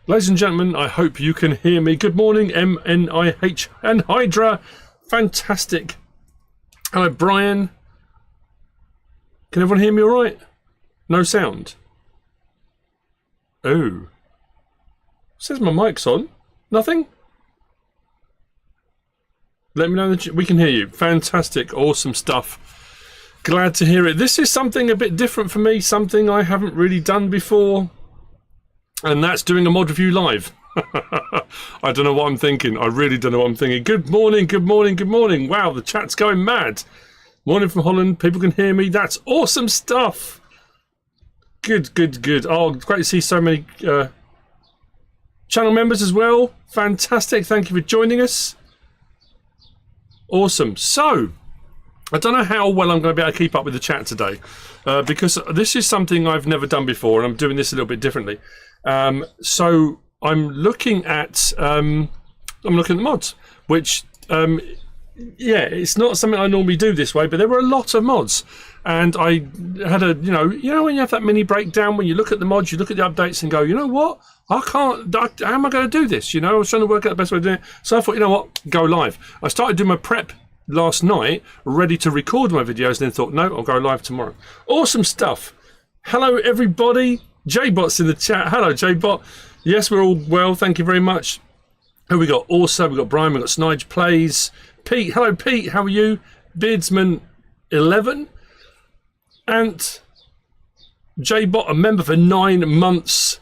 Ladies and gentlemen, I hope you can hear me. Good morning, MNIH and Hydra. Fantastic. Hello, Brian. Can everyone hear me all right? No sound. Oh. Says my mic's on. Nothing? Let me know that we can hear you. Fantastic. Awesome stuff. Glad to hear it. This is something a bit different for me, something I haven't really done before. And that's doing a mod review live. I don't know what I'm thinking. I really don't know what I'm thinking. Good morning, good morning, good morning. Wow, the chat's going mad. Morning from Holland. People can hear me. That's awesome stuff. Good, good, good. Oh, great to see so many channel members as well. Fantastic. Thank you for joining us. Awesome. So, I don't know how well I'm going to be able to keep up with the chat today because this is something I've never done before and I'm doing this a little bit differently. So I'm looking at the mods, which yeah, it's not something I normally do this way, but there were a lot of mods, and I had a you know when you have that mini breakdown when you look at the mods, you look at the updates and go, you know what, how am I going to do this? You know, I was trying to work out the best way to do it, so I thought, you know what, go live. I started doing my prep last night, ready to record my videos, and then thought, no, I'll go live tomorrow. Awesome stuff. Hello everybody. J-Bot's in the chat. Hello, J-Bot. Yes, we're all well. Thank you very much. Who we got? Also, we got Brian. We got Snige Plays. Pete. Hello, Pete. How are you? Beardsman 11. Ant. J-Bot, a member for 9 months.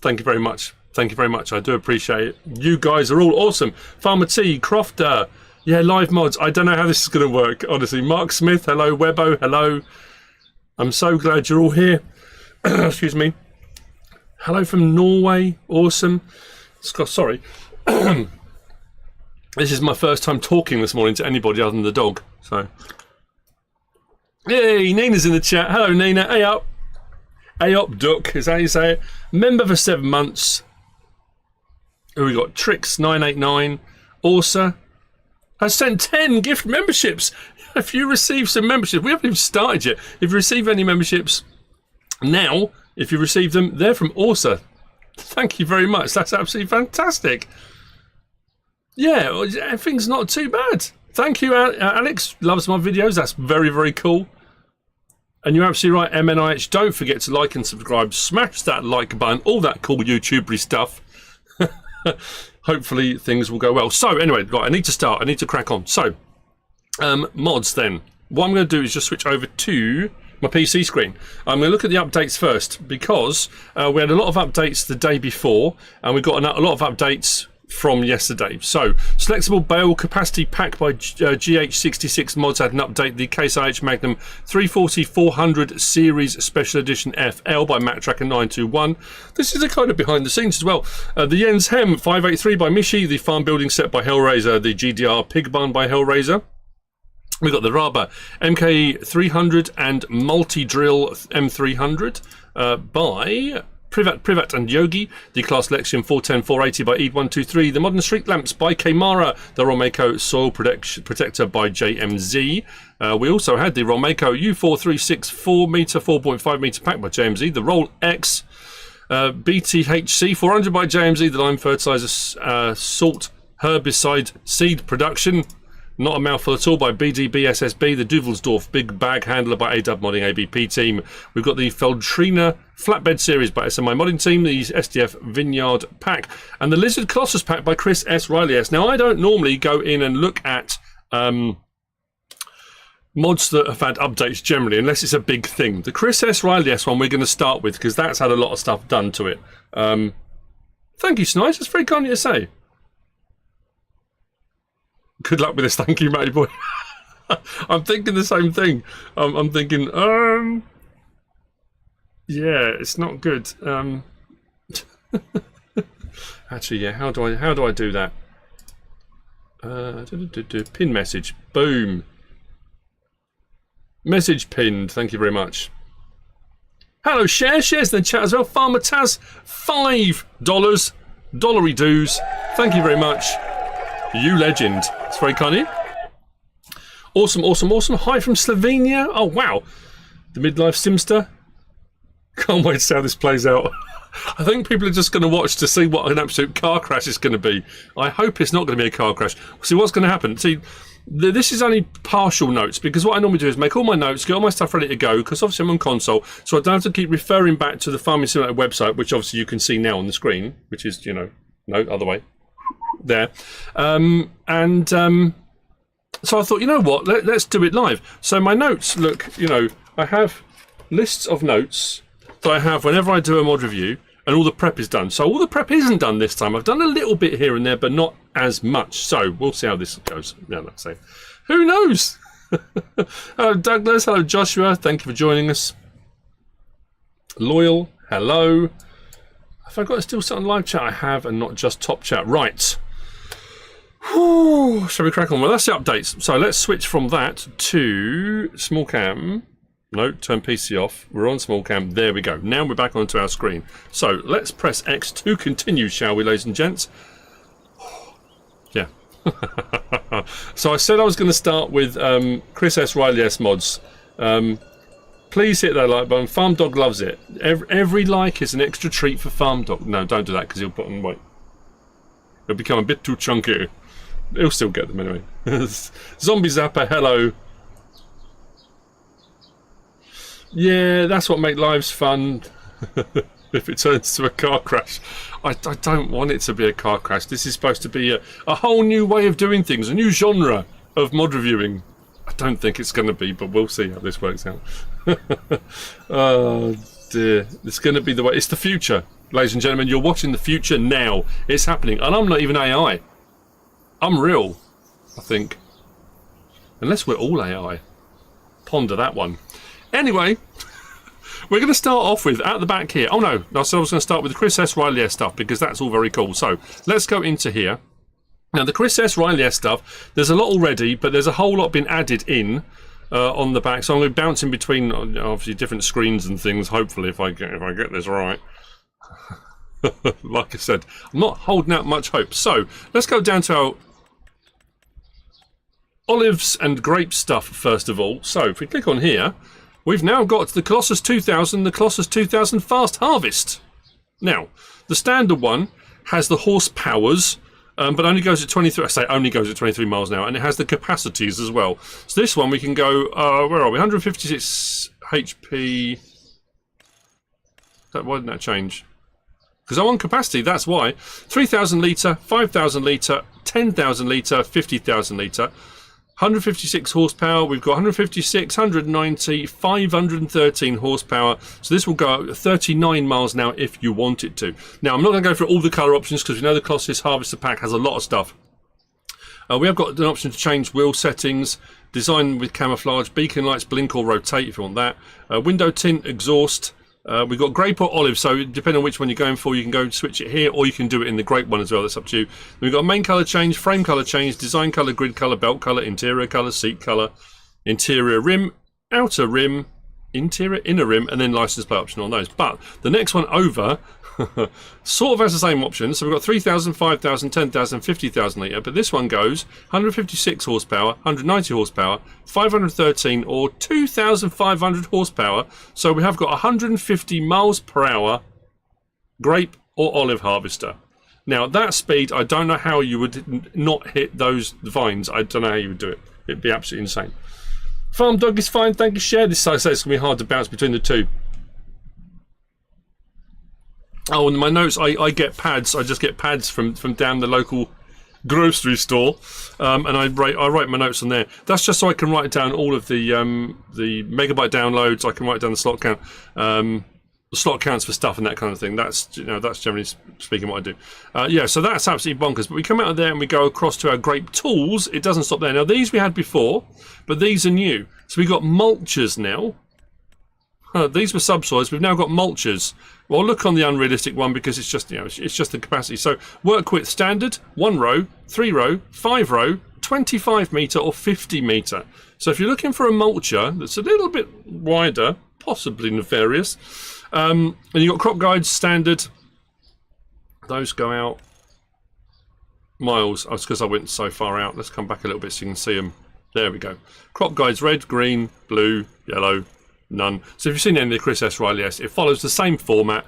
Thank you very much. Thank you very much. I do appreciate it. You guys are all awesome. Farmer T. Crofter. Yeah, live mods. I don't know how this is going to work, honestly. Mark Smith. Hello, Webbo. Hello. I'm so glad you're all here. Excuse me. Hello from Norway. Awesome. Sorry. This is my first time talking this morning to anybody other than the dog. So, yay, Nina's in the chat. Hello, Nina. Hey up. Hey up, Duck, is how you say it. Member for 7 months. Who we got? Trix989. Orsa has sent 10 gift memberships. If you receive some memberships, we haven't even started yet. If you receive any memberships now, if you receive them, they're from Orsa. Thank you very much. That's absolutely fantastic. Yeah, everything's not too bad. Thank you, Alex. Loves my videos. That's very, very cool. And you're absolutely right, MNIH. Don't forget to like and subscribe. Smash that like button. All that cool YouTubery stuff. Hopefully things will go well. So anyway, right, I need to start. I need to crack on. So, mods then. What I'm going to do is just switch over to my PC screen. I'm going to look at the updates first because we had a lot of updates the day before and we got a lot of updates from yesterday. So, Selectable Bale Capacity Pack by GH66 Mods had an update. The Case IH Magnum 340-400 Series Special Edition FL by MacTracker921. This is a kind of behind the scenes as well. The Jens Hem 583 by Mishi, the Farm Building Set by Hellraiser, the GDR Pig Barn by Hellraiser. We've got the Raba MK300 and Multi-Drill M300 by Privat and Yogi, the Class Lexion 410-480 by Eid123, the Modern Street Lamps by Caipira, the Romeco Soil Protector by JMZ. We also had the Romeco U4364 meter 4.5 meter pack by JMZ, the Roll X BTHC 400 by JMZ, the Lime Fertilizer Salt Herbicide Seed Production. Not a mouthful at all by BDBSSB, the Duvelsdorf Big Bag Handler by JDModding ABP team. We've got the Feldtrina Flatbed Series by SMI Modding team, the SDF Vineyard Pack, and the Lizard Colossus Pack by Chris S. Riley S. Now, I don't normally go in and look at mods that have had updates generally, unless it's a big thing. The Chris S. Riley S. one we're going to start with, because that's had a lot of stuff done to it. Thank you, Snice. That's very kind of you to say. Good luck with this, thank you, matey boy. I'm thinking the same thing. I'm thinking, yeah, it's not good. Actually, yeah, how do I do that? Pin message, boom. Message pinned. Thank you very much. Hello, shares in the chat as well. Farmer Taz, $5 dollary dues. Thank you very much. You legend. It's very kind of you. Awesome, awesome, awesome. Hi from Slovenia. Oh, wow. The Midlife Simster. Can't wait to see how this plays out. I think people are just going to watch to see what an absolute car crash is going to be. I hope it's not going to be a car crash. See, what's going to happen? See, this is only partial notes, because what I normally do is make all my notes, get all my stuff ready to go, because obviously I'm on console, so I don't have to keep referring back to the Farming Simulator website, which obviously you can see now on the screen, which is, you know, no, other way, there. So I thought, you know what, let's do it live. So my notes, look, you know, I have lists of notes that I have whenever I do a mod review, and all the prep is done. So all the prep isn't done this time. I've done a little bit here and there, but not as much. So we'll see how this goes. Yeah, let's see. Who knows? Hello, Douglas. Hello, Joshua. Thank you for joining us. Loyal. Hello. Have I got to still sit on live chat? I have, and not just top chat. Right. Whew. Shall we crack on? Well, that's the updates. So let's switch from that to small cam. No, turn PC off. We're on small cam. There we go. Now we're back onto our screen. So let's press X to continue, shall we, ladies and gents? Yeah. So I said I was going to start with Chris S. Riley S. Mods. Please hit that like button. Farm Dog loves it. Every like is an extra treat for Farm Dog. No, don't do that, because he'll put on weight. He'll become a bit too chunky. He'll still get them anyway. Zombie Zapper, hello. Yeah, that's what makes lives fun. If it turns to a car crash. I don't want it to be a car crash. This is supposed to be a whole new way of doing things, a new genre of mod reviewing. I don't think it's going to be, but we'll see how this works out. Oh dear. It's going to be the way. It's the future, ladies and gentlemen. You're watching the future now. It's happening. And I'm not even AI. I'm real, I think. Unless we're all AI. Ponder that one. Anyway, we're going to start off with, at the back here, oh no, I said I was going to start with the Chris S. Riley S stuff, because that's all very cool. So, let's go into here. Now, the Chris S. Riley S stuff, there's a lot already, but there's a whole lot been added in on the back. So I'm going to be bouncing between, obviously, different screens and things, hopefully, if I get this right. Like I said, I'm not holding out much hope. So, let's go down to our olives and grape stuff, first of all. So, if we click on here, we've now got the Colossus 2000, the Colossus 2000 Fast Harvest. Now, the standard one has the horsepowers, but only goes at 23. I say only goes at 23 miles an hour, and it has the capacities as well. So this one we can go. Where are we? 156 HP. Why didn't that change? Because I want capacity. That's why. 3,000 litre, 5,000 litre, 10,000 litre, 50,000 litre. 156 horsepower, we've got 156, 190, 513 horsepower. So this will go at 39 miles an hour if you want it to. Now, I'm not going to go through all the colour options, because we know the Colossus Harvester Pack has a lot of stuff. We have got an option to change wheel settings, design with camouflage, beacon lights, blink or rotate if you want that. Window tint, exhaust. We've got grape or olive, so depending on which one you're going for, you can go and switch it here, or you can do it in the grape one as well. That's up to you. Then we've got main colour change, frame colour change, design colour, grid colour, belt colour, interior colour, seat colour, interior rim, outer rim, interior, inner rim, and then license plate option on those. But the next one over sort of has the same options. So we've got 3,000, 5,000, 10,000, 50,000 litre, but this one goes 156 horsepower, 190 horsepower, 513 or 2,500 horsepower. So we have got 150 miles per hour grape or olive harvester. Now at that speed, I don't know how you would not hit those vines. I don't know how you would do it. It'd be absolutely insane. Farm Dog is fine, thank you. Share this, I say it's going to be hard to bounce between the two. Oh, and my notes, I get pads. I just get pads from down the local grocery store, and I write my notes on there. That's just so I can write down all of the megabyte downloads. I can write down the slot count, the slot counts for stuff and that kind of thing. That's that's generally speaking what I do. Yeah, so that's absolutely bonkers. But we come out of there and we go across to our Grape Tools. It doesn't stop there. Now these we had before, but these are new. So we got mulchers now. These were subsoils. We've now got mulchers. Well, look on the unrealistic one because it's just it's just the capacity. So work width standard, 1 row, 3 row, 5 row, 25 metre or 50 metre. So if you're looking for a mulcher that's a little bit wider, possibly nefarious, and you've got crop guides standard. Those go out miles. That's because I went so far out. Let's come back a little bit so you can see them. There we go. Crop guides red, green, blue, yellow, none. So if you've seen any of the Chris S. Riley S, it follows the same format.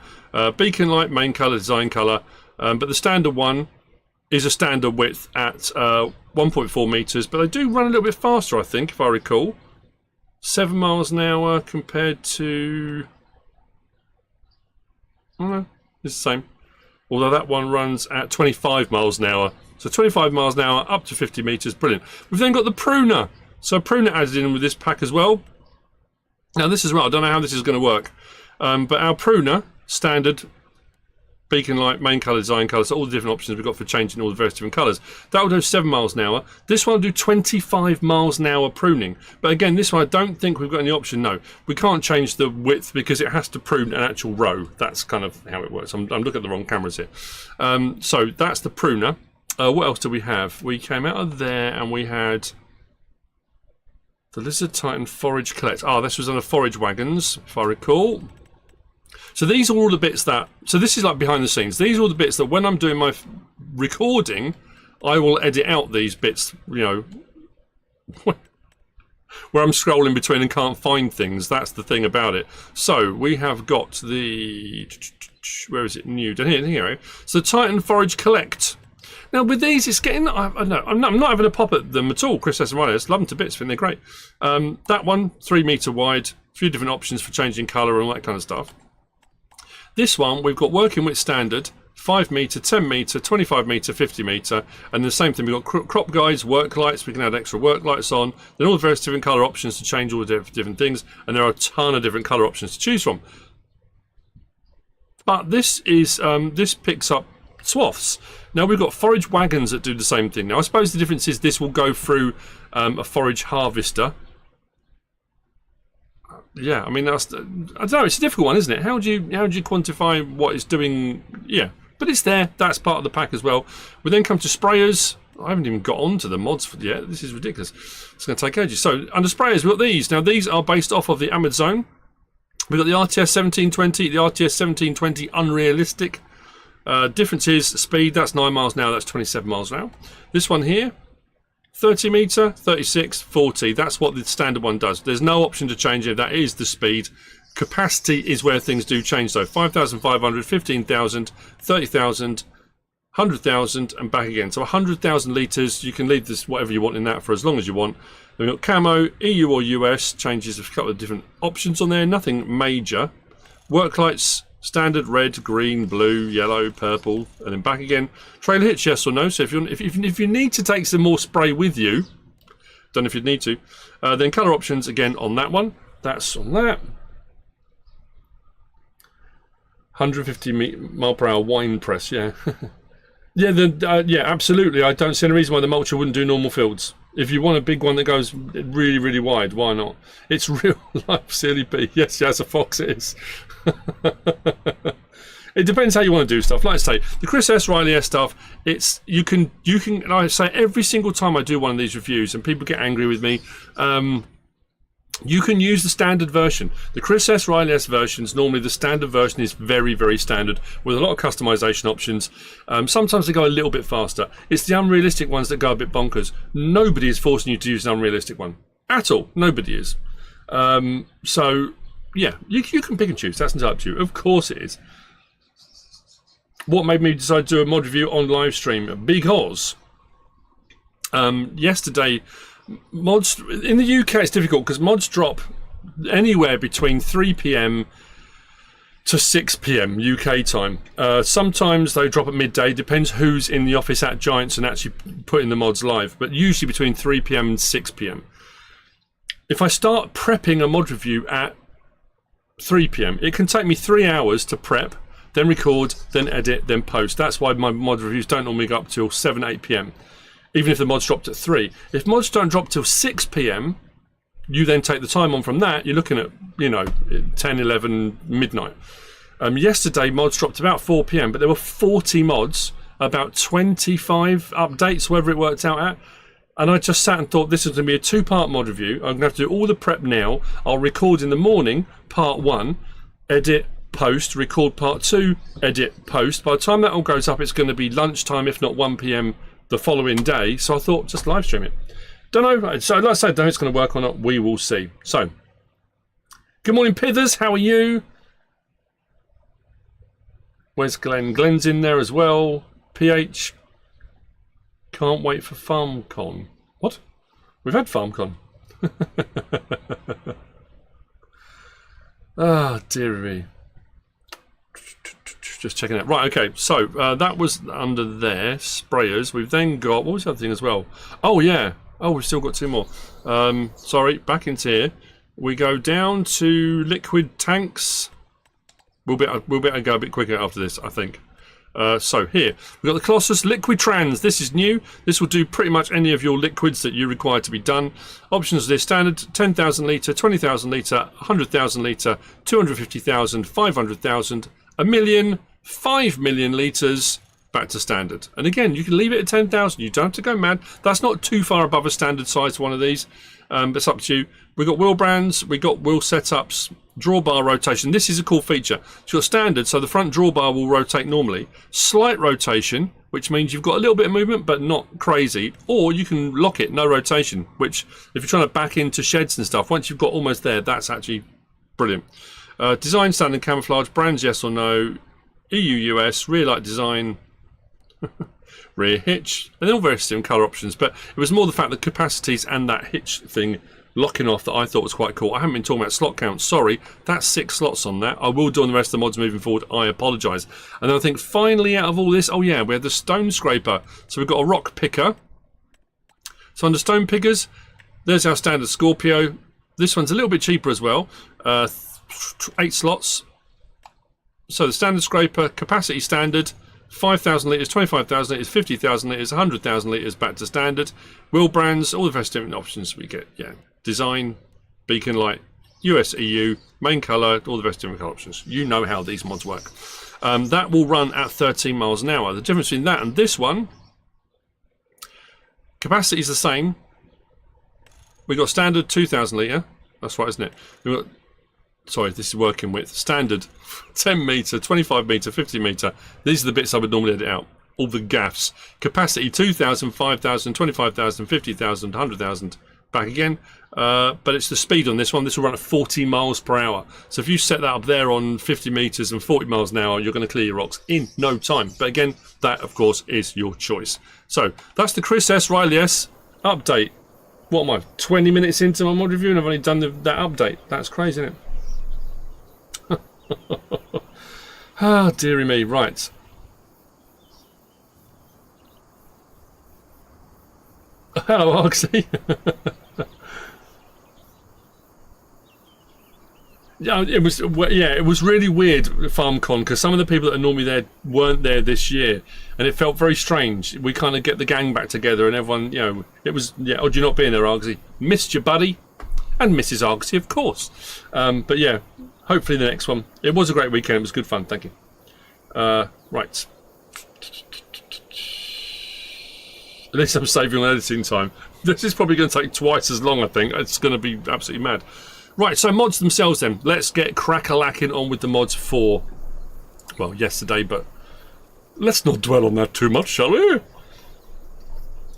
Beacon light, main colour, design colour, but the standard one is a standard width at 1.4 metres, but they do run a little bit faster, I think, if I recall. 7 miles an hour compared to... I don't know, it's the same. Although that one runs at 25 miles an hour. So 25 miles an hour, up to 50 metres, brilliant. We've then got the pruner. So pruner added in with this pack as well. Now this is right, I don't know how this is going to work. But our pruner, standard, beacon light, main colour, design colour, so all the different options we've got for changing all the various different colours. That will do 7 miles an hour. This one will do 25 miles an hour pruning. But again, this one I don't think we've got any option, no. We can't change the width because it has to prune an actual row. That's kind of how it works. I'm looking at the wrong cameras here. So that's the pruner. What else do we have? We came out of there and we had the Lizard Titan Forage Collect. This was on the forage wagons, if I recall. So these are all the bits that... So this is like behind the scenes. These are all the bits that when I'm doing my recording, I will edit out these bits, you know, where I'm scrolling between and can't find things. That's the thing about it. So we have got the... Where is it? New. Here. So Titan Forage Collect. Now with these, it's getting... I'm not having a pop at them at all. Chris S. and Riley, I love them to bits. I think they're great. That one, 3 metre wide. A few different options for changing colour and all that kind of stuff. This one, we've got working with standard, 5 metre, 10 metre, 25 metre, 50 metre, and the same thing, we've got crop guides, work lights, we can add extra work lights on, then all the various different colour options to change all the different things, and there are a ton of different colour options to choose from. But this is, this picks up swaths. Now we've got forage wagons that do the same thing. Now I suppose the difference is this will go through a forage harvester. Yeah, I mean that's, I don't know, it's a difficult one, isn't it? How do you quantify what it's doing? Yeah, but it's there. That's part of the pack as well. We then come to sprayers. I haven't even got onto the mods for yet. This is ridiculous. It's going to take ages. So under sprayers, we've got these. Now these are based off of the Amazon. We've got the RTS 1720, the RTS 1720 Unrealistic. Difference is speed. That's 9 miles an hour. That's 27 miles an hour. This one here, 30 metre, 36, 40. That's what the standard one does. There's no option to change it. That is the speed. Capacity is where things do change though. 5,500, 15,000, 30,000, 100,000 and back again. So 100,000 litres. You can leave this whatever you want in that for as long as you want. We've got camo, EU or US. Changes a couple of different options on there. Nothing major. Work lights. Standard red, green, blue, yellow, purple, and then back again. Trailer hitch, yes or no. So if you need to take some more spray with you, don't know if you'd need to. Then colour options again on that one. That's on that. 150 mile per hour wine press. Yeah, yeah, absolutely. I don't see any reason why the mulcher wouldn't do normal fields. If you want a big one that goes really, really wide, why not? It's real life CLP. Yes, as a fox it is. It depends how you want to do stuff. Like I say, the Chris S. Riley S stuff, it's you can like I say every single time I do one of these reviews and people get angry with me, you can use the standard version. The Chris S. Riley S versions, normally the standard version is very, very standard with a lot of customization options. Sometimes they go a little bit faster. It's the unrealistic ones that go a bit bonkers. Nobody is forcing you to use an unrealistic one at all. Nobody is. So yeah, you can pick and choose. That's entirely up to you. Of course it is. What made me decide to do a mod review on live stream? Because yesterday, mods in the UK it's difficult because mods drop anywhere between 3 PM to 6 PM UK time. Sometimes they drop at midday, depends who's in the office at Giants and actually putting the mods live, but usually between 3 PM and 6 PM. If I start prepping a mod review at 3 PM, it can take me 3 hours to prep, then record, then edit, then post. That's why my mod reviews don't normally go up till 7, 8 PM. Even if the mods dropped at 3. If mods don't drop till 6 PM, you then take the time on from that, you're looking at, you know, 10, 11, midnight. Yesterday, mods dropped about 4 PM, but there were 40 mods, about 25 updates, wherever it worked out at. And I just sat and thought, this is going to be a 2-part mod review. I'm going to have to do all the prep now. I'll record in the morning, part 1, edit, post, record part 2, edit, post. By the time that all goes up, it's going to be lunchtime, if not 1 PM the following day. So I thought, just live stream it. Don't know. So like I said, don't know if it's going to work or not. We will see. So Good morning, Pithers. How are you? Where's Glenn? Glenn's in there as well. PH. Can't wait for FarmCon. What? We've had FarmCon. Ah, dear me. Just checking out. Right, okay. So that was under there. Sprayers. We've then got... What was the other thing as well? Oh, yeah. Oh, we've still got two more. Sorry, back into here. We go down to liquid tanks. We'll be able to go a bit quicker after this, I think. So here, we've got the Colossus Liquid Trans. This is new. This will do pretty much any of your liquids that you require to be done. Options are standard: 10,000 litre, 20,000 litre, 100,000 litre, 250,000, 500,000, a million, 5 million litres, back to standard. And again, you can leave it at 10,000. You don't have to go mad. That's not too far above a standard size one of these. But it's up to you. We've got wheel brands, we've got wheel setups, drawbar rotation. This is a cool feature. It's got standard, so the front drawbar will rotate normally. Slight rotation, which means you've got a little bit of movement, but not crazy. Or you can lock it, no rotation, which if you're trying to back into sheds and stuff, once you've got almost there, that's actually brilliant. Design, standard, camouflage, brands, yes or no. EU, US, rear light design, rear hitch, and they're all very different colour options, but it was more the fact that capacities and that hitch thing locking off that I thought was quite cool. I haven't been talking about slot count, sorry, that's 6 slots on that. I will do on the rest of the mods moving forward, I apologise. And then I think finally out of all this, oh yeah, we have the stone scraper. So we've got a rock picker. So under stone pickers, there's our standard Scorpio. This one's a little bit cheaper as well, 8 slots. So the standard scraper, capacity standard, 5,000 litres, 25,000 litres, 50,000 litres, 100,000 litres, back to standard. Wheel brands, all the rest different options we get, yeah. Design, beacon light, US, EU, main colour, all the rest different colour options. You know how these mods work. That will run at 13 miles an hour. The difference between that and this one, capacity is the same. We've got standard 2,000 litre, that's right, isn't it? We've got, sorry, this is working with standard 10 metre, 25 metre, 50 metre. These are the bits I would normally edit out. All the gaffs. Capacity 2,000, 5,000, 25,000, 50,000, 100,000. Back again. But it's the speed on this one. This will run at 40 miles per hour. So if you set that up there on 50 metres and 40 miles an hour, you're going to clear your rocks in no time. But again, that of course is your choice. So that's the Chris S. Riley S. update. What am I, 20 minutes into my mod review and I've only done that update? That's crazy, isn't it? Ah, dearie me. Right. Hello, Argsy. Yeah, it was really weird FarmCon because some of the people that are normally there weren't there this year, and it felt very strange. We kind of get the gang back together, and everyone, you know, it was yeah. Oh, do you not being there, Argsy? Missed you, buddy, and Mrs. Argsy, of course. But yeah, hopefully the next one. It was a great weekend. It was good fun. Thank you. Right. At least I'm saving on editing time. This is probably going to take twice as long, I think. It's going to be absolutely mad. Right, so mods themselves then. Let's get crack-a-lacking on with the mods for, well, yesterday, but let's not dwell on that too much, shall we?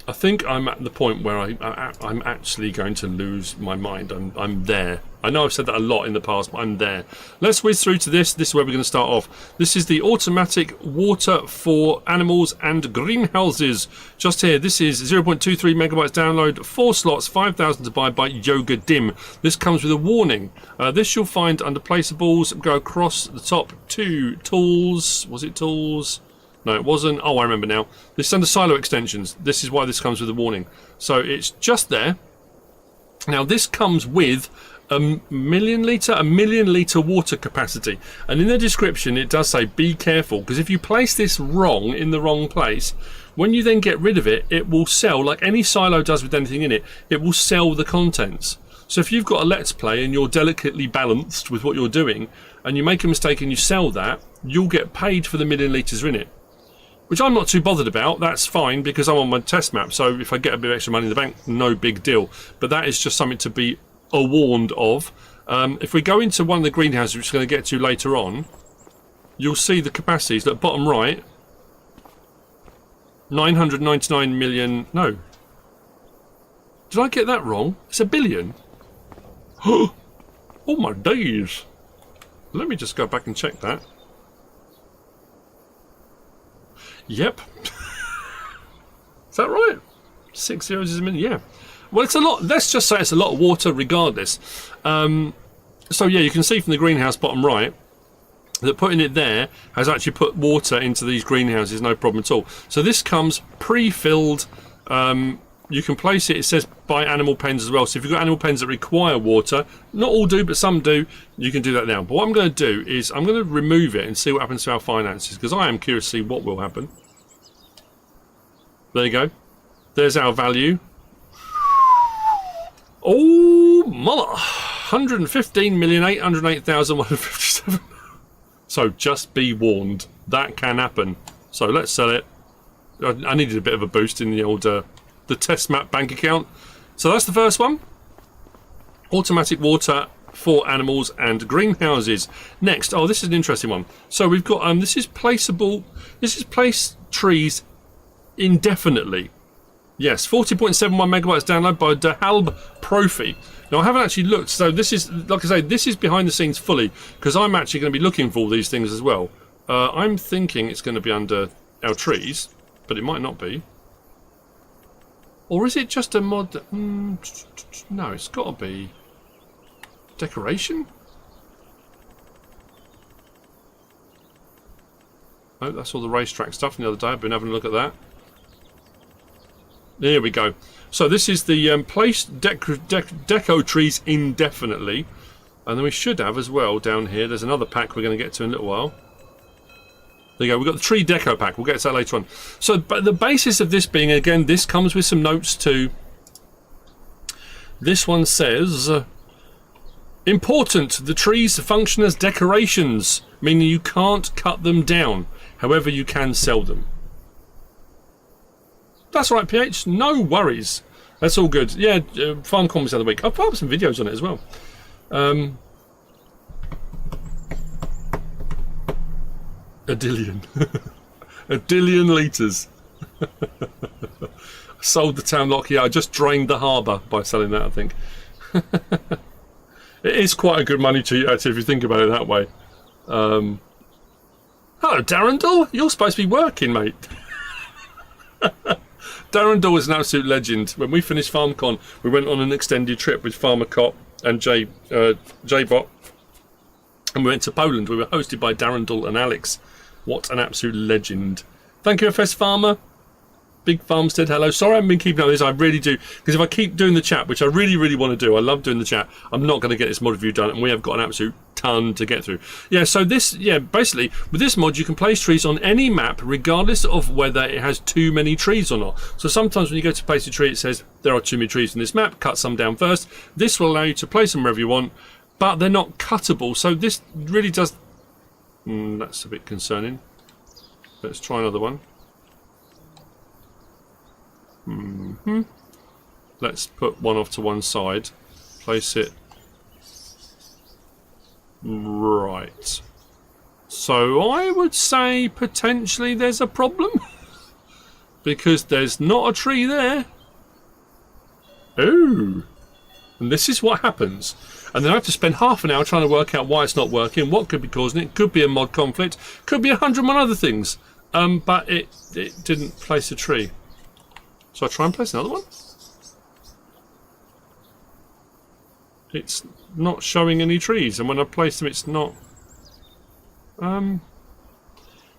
I think I'm at the point where I'm actually going to lose my mind. I'm there. I know I've said that a lot in the past, but I'm there. Let's whiz through to this. This is where we're going to start off. This is the automatic water for animals and greenhouses. Just here, this is 0.23 megabytes download, 4 slots, 5,000 to buy by JogaDim. This comes with a warning. This you'll find under placeables. Go across the top to tools. Was it tools? No, it wasn't. Oh, I remember now. This is under silo extensions. This is why this comes with a warning. So it's just there. Now this comes with a million litre water capacity. And in the description it does say be careful, because if you place this wrong in the wrong place, when you then get rid of it, it will sell, like any silo does with anything in it, it will sell the contents. So if you've got a let's play and you're delicately balanced with what you're doing, and you make a mistake and you sell that, you'll get paid for the million litres in it. Which I'm not too bothered about. That's fine because I'm on my test map, so if I get a bit of extra money in the bank, no big deal. But that is just something to be warned of. If we go into one of the greenhouses, which we're going to get to later on, you'll see the capacities. Look, bottom right, 999 million. No. Did I get that wrong? It's a billion. Oh my days. Let me just go back and check that. Yep. Is that right? 6 zeros a minute, yeah. Well, it's a lot. Let's just say it's a lot of water regardless. So yeah, you can see from the greenhouse bottom right that putting it there has actually put water into these greenhouses, no problem at all. So this comes pre-filled. You can place it, it says by animal pens as well. So if you've got animal pens that require water, not all do, but some do, you can do that now. But what I'm going to do is I'm going to remove it and see what happens to our finances, because I am curious to see what will happen. There you go. There's our value. Oh, mother. 115,808,157. So just be warned, that can happen. So let's sell it. I needed a bit of a boost in the old the test map bank account. So that's the first one. Automatic water for animals and greenhouses. Next, oh, this is an interesting one. So we've got this is placeable. This is place trees indefinitely. Yes, 40.71 megabytes download by DeHalb Profi. Now I haven't actually looked, so this is, like I say, this is behind the scenes fully, because I'm actually going to be looking for all these things as well. I'm thinking it's going to be under our trees, but it might not be. Or is it just a mod? No, it's got to be decoration. Oh, that's all the racetrack stuff from the other day. I've been having a look at that. There we go. So this is the place Decotrees Indefinitely, and then we should have as well down here. There's another pack we're going to get to in a little while. There you go. We've got the tree deco pack. We'll get to that later on. So, but the basis of this being, again, this comes with some notes too. This one says, important, the trees function as decorations, meaning you can't cut them down. However, you can sell them. That's right, PH. No worries. That's all good. Yeah, farm comments the other week. I've put up some videos on it as well. A dillion. A dillion litres. Sold the town lock. Yeah, I just drained the harbour by selling that, I think. It is quite a good money cheat, actually, if you think about it that way. Hello, Darrendal. You're supposed to be working, mate. Darrendal is an absolute legend. When we finished FarmCon, we went on an extended trip with Farmer Cop and J-Bot. And we went to Poland. We were hosted by Darrendal and Alex. What an absolute legend. Thank you, FS Farmer. Big Farmstead, hello. Sorry I haven't been keeping up with this. I really do. Because if I keep doing the chat, which I really, really want to do, I love doing the chat, I'm not going to get this mod review done. And we have got an absolute ton to get through. Yeah, so this, yeah, basically, with this mod, you can place trees on any map, regardless of whether it has too many trees or not. So sometimes when you go to place a tree, it says, there are too many trees in this map. Cut some down first. This will allow you to place them wherever you want. But they're not cuttable, so this really does... that's a bit concerning. Let's try another one. Let's put one off to one side. Place it... right. So I would say potentially there's a problem. Because there's not a tree there. Oh. And this is what happens. And then I have to spend half an hour trying to work out why it's not working, what could be causing it. Could be a mod conflict, could be 101 other things. But it didn't place a tree. So I try and place another one. It's not showing any trees, and when I place them, it's not.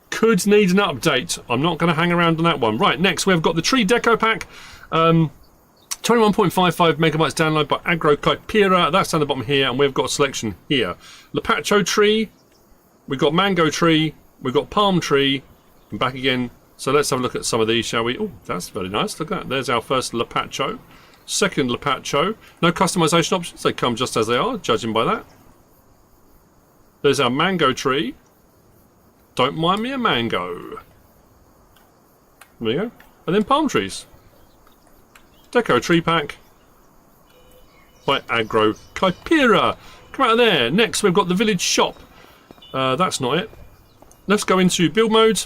Could need an update. I'm not going to hang around on that one. Right, next we've got the tree deco pack. 21.55 megabytes download by Agro Caipira. That's down the bottom here, and we've got a selection here. Lepacho tree, we've got mango tree, we've got palm tree, and back again. So let's have a look at some of these, shall we? Oh, that's very nice. Look at that. There's our first Lepacho. Second Lepacho. No customization options. They come just as they are, judging by that. There's our mango tree. Don't mind me a mango. There you go. And then palm trees. Deco tree pack by Agro Caipira. Come out of there. Next we've got the village shop. That's not it. Let's go into build mode.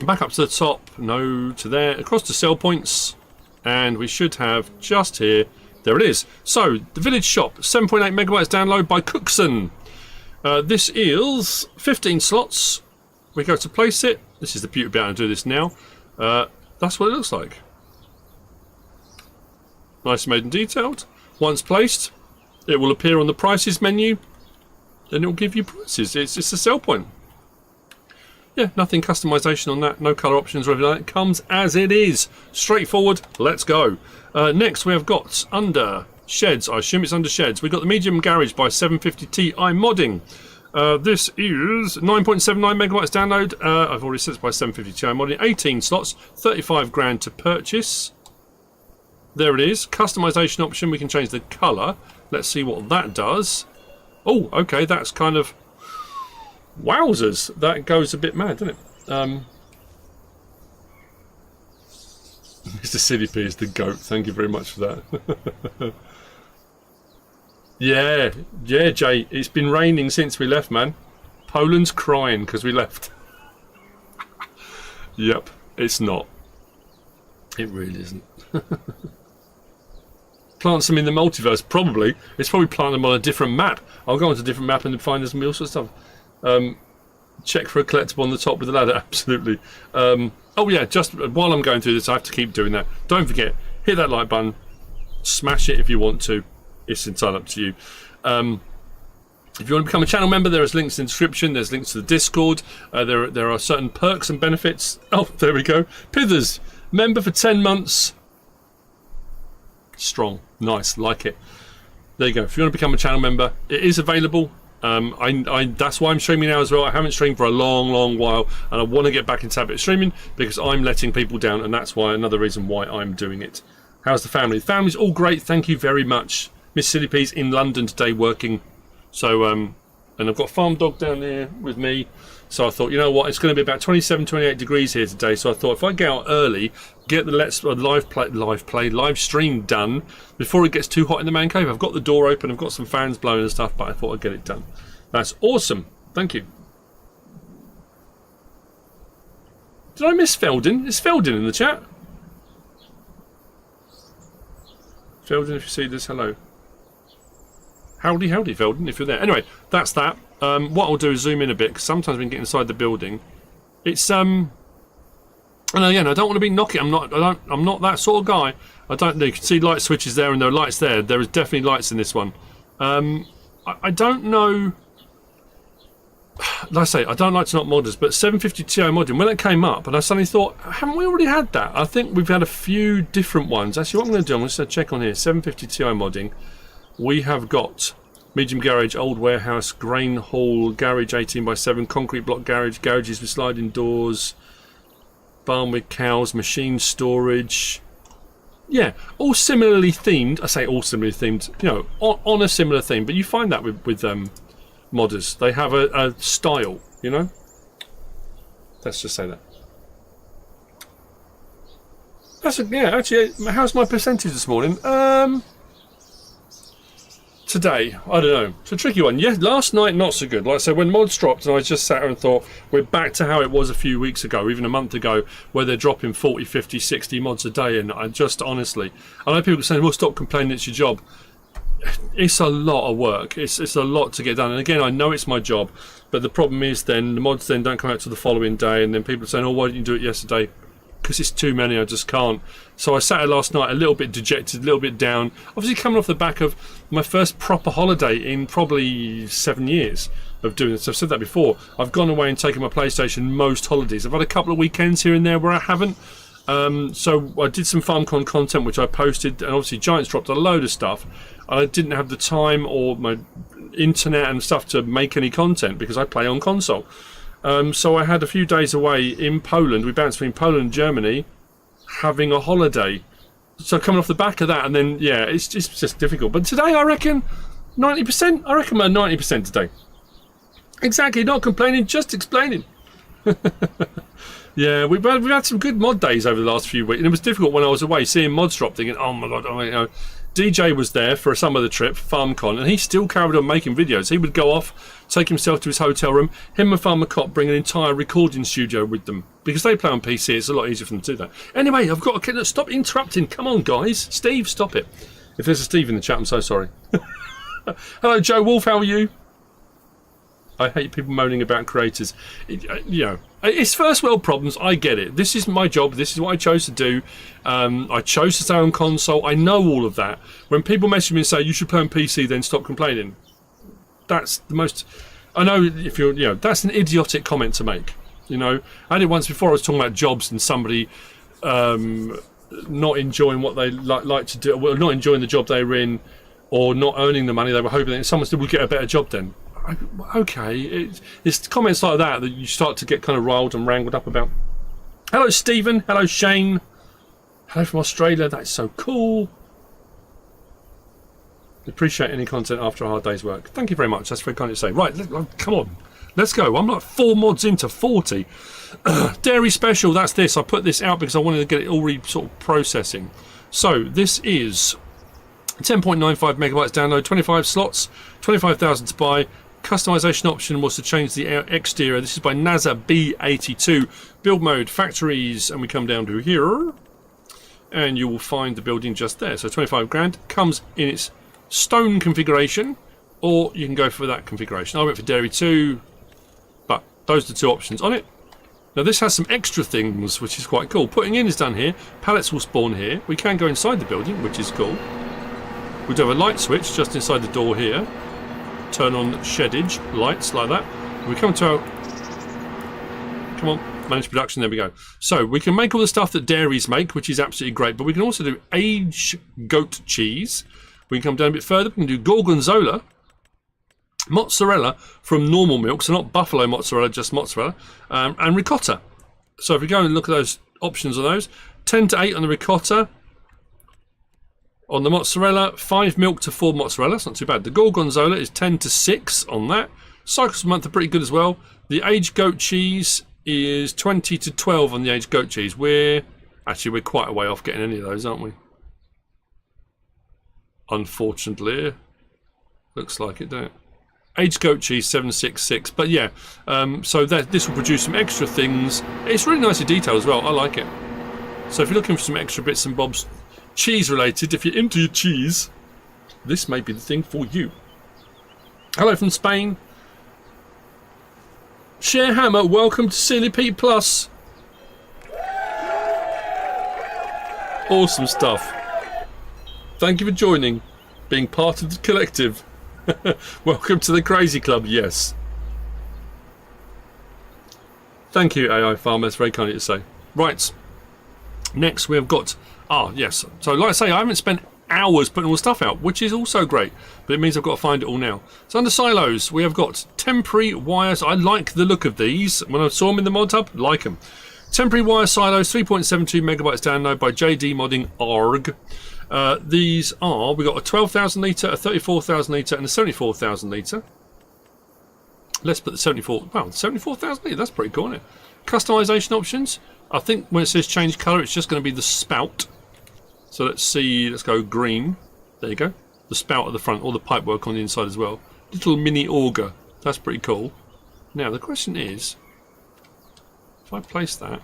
Back up to the top. No to there. Across to sell points. And we should have just here There it is. So, the village shop, 7.8 megabytes download by Cookson. This is 15 slots. We go to place it. This is the beauty about to do this now. That's what it looks like. Nice made and detailed. Once placed, it will appear on the prices menu, and it will give you prices. It's a sell point. Yeah, nothing customization on that, no colour options or anything like that. It comes as it is. Straightforward, let's go. Next we have got under sheds, I assume it's under sheds. We've got the medium garage by 750 Ti modding. This is 9.79 megabytes download. I've already said it's by 750 Ti modding. 18 slots, 35 grand to purchase. There it is. Customization option, we can change the colour. Let's see what that does. Oh, okay, that's kind of... Wowzers, that goes a bit mad, doesn't it? Mr. CDP is the GOAT, thank you very much for that. yeah, Jay, it's been raining since we left, man. Poland's crying because we left. Yep, it's not. It really isn't. Plant some in the multiverse, probably. It's probably plant them on a different map. I'll go onto a different map and find some all sorts of stuff. Check for a collectible on the top with the ladder, absolutely. Oh yeah, just while I'm going through this, I have to keep doing that. Don't forget, hit that like button, smash it if you want to. It's entirely up to you. If you want to become a channel member, there is links in the description. There's links to the Discord. There are certain perks and benefits. Oh, there we go. Pithers, member for 10 months. Strong, nice, like it. There you go. If you want to become a channel member, it is available. That's why I'm streaming now as well. I haven't streamed for a long while, and I want to get back into habit of streaming because I'm letting people down, and that's why another reason why I'm doing it. How's the family? The family's all great, thank you very much. Miss Silly P's in London today working, so and I've got Farm Dog down there with me. So I thought, you know what, it's going to be about 27, 28 degrees here today. So I thought if I get out early, get the live stream done before it gets too hot in the man cave. I've got the door open, I've got some fans blowing and stuff, but I thought I'd get it done. That's awesome. Thank you. Did I miss Feldin? Is Feldin in the chat? Feldin, if you see this, hello. Howdy, Feldin, if you're there. Anyway, that's that. What I'll do is zoom in a bit, because sometimes we can get inside the building. It's and again, I don't want to be knocking. I'm not that sort of guy. I don't know. You can see light switches there, and there are lights there. There is definitely lights in this one. I don't know. Like I say, I don't like to knock modders, but 750 Ti modding, when it came up, and I suddenly thought, haven't we already had that? I think we've had a few different ones. Actually, what I'm going to do, I'm just going to check on here. 750 Ti modding. We have got medium garage, old warehouse, grain hall, garage 18x7, concrete block garage, garages with sliding doors, barn with cows, machine storage. Yeah, all similarly themed. I say all similarly themed, you know, on a similar theme. But you find that with modders. They have a style, you know. Let's just say that. Yeah, actually, how's my percentage this morning? Today, I don't know. It's a tricky one. Yeah, last night not so good. Like I said, when mods dropped, and I just sat here and thought, we're back to how it was a few weeks ago, even a month ago, where they're dropping 40, 50, 60 mods a day. And I just honestly, I know people saying, well, stop complaining, it's your job. It's a lot of work. It's a lot to get done. And again, I know it's my job, but the problem is then the mods then don't come out till the following day, and then people are saying, oh, why didn't you do it yesterday? Because it's too many, I just can't. So I sat here last night a little bit dejected, a little bit down. Obviously coming off the back of my first proper holiday in probably 7 years of doing this. I've said that before. I've gone away and taken my PlayStation most holidays. I've had a couple of weekends here and there where I haven't. So I did some FarmCon content which I posted, and obviously Giants dropped a load of stuff. And I didn't have the time or my internet and stuff to make any content because I play on console. So I had a few days away in Poland. We bounced between Poland and Germany, having a holiday. So coming off the back of that, and then yeah, it's just difficult. But today I reckon 90%. I reckon we're 90% today. Exactly, not complaining, just explaining. Yeah, we've had some good mod days over the last few weeks, and it was difficult when I was away seeing mods drop, thinking, oh my god, you know. DJ was there for some of the trip, FarmCon, and he still carried on making videos. He would go off, take himself to his hotel room, him and Farmer Cop bring an entire recording studio with them. Because they play on PC, it's a lot easier for them to do that. Anyway, I've got to stop interrupting. Come on, guys. Steve, stop it. If there's a Steve in the chat, I'm so sorry. Hello, Joe Wolf. How are you? I hate people moaning about creators. You know, it's first world problems. I get it. This is my job. This is what I chose to do. I chose to stay on console. I know all of that. When people message me and say you should play on PC, then stop complaining. That's the most. I know if you're, you know, that's an idiotic comment to make. You know, I had it once before. I was talking about jobs and somebody not enjoying what they like to do, well, not enjoying the job they were in, or not earning the money they were hoping that someone still would get a better job then. Okay, it's comments like that that you start to get kind of riled and wrangled up about. Hello, Stephen. Hello, Shane. Hello from Australia. That's so cool. Appreciate any content after a hard day's work. Thank you very much. That's very kind of you to say. Right, come on. Let's go. I'm like 4 mods into 40. Dairy special. That's this. I put this out because I wanted to get it already sort of processing. So this is 10.95 megabytes download, 25 slots, 25,000 to buy. Customization option was to change the exterior. This is by NASA B82. Build mode, factories, and we come down to here, and you will find the building just there. So 25 grand comes in its stone configuration, or you can go for that configuration. I went for Dairy 2, but those are the 2 options on it. Now this has some extra things, which is quite cool. Putting in is done here. Pallets will spawn here. We can go inside the building, which is cool. We do have a light switch just inside the door here. Turn on sheddage lights like that. We come to our, come on, manage production. There we go. So we can make all the stuff that dairies make, which is absolutely great. But we can also do aged goat cheese. We can come down a bit further. We can do gorgonzola, mozzarella from normal milk, so not buffalo mozzarella, just mozzarella, and ricotta. So if we go and look at those options on those, 10 to 8 on the ricotta. On the mozzarella, 5 milk to 4 mozzarella. That's not too bad. The gorgonzola is 10 to 6 on that. Cycles per month are pretty good as well. The aged goat cheese is 20 to 12 on the aged goat cheese. We're quite a way off getting any of those, aren't we? Unfortunately. Looks like it, don't it? Aged goat cheese 766. But yeah, so this will produce some extra things. It's really nicely detailed as well. I like it. So if you're looking for some extra bits and bobs, cheese related, if you're into your cheese, this may be the thing for you. Hello from Spain. Sharehammer, welcome to Silly Pete Plus. Awesome stuff. Thank you for joining, being part of the collective. Welcome to the crazy club, yes. Thank you, AI Farmer, that's very kind of you to say. Right, next we have got, yes, so like I say, I haven't spent hours putting all the stuff out, which is also great, but it means I've got to find it all now. So under silos, we have got temporary wires. I like the look of these. When I saw them in the Modhub, like them. Temporary wire silos, 3.72 megabytes download by JDModding org. These are, we've got a 12,000 litre, a 34,000 litre, and a 74,000 litre. Let's put the 74,000 litre, that's pretty cool, isn't it? Customization options. I think when it says change colour, it's just going to be the spout. So let's see, let's go green. There you go. The spout at the front, all the pipe work on the inside as well. Little mini auger. That's pretty cool. Now, the question is, if I place that,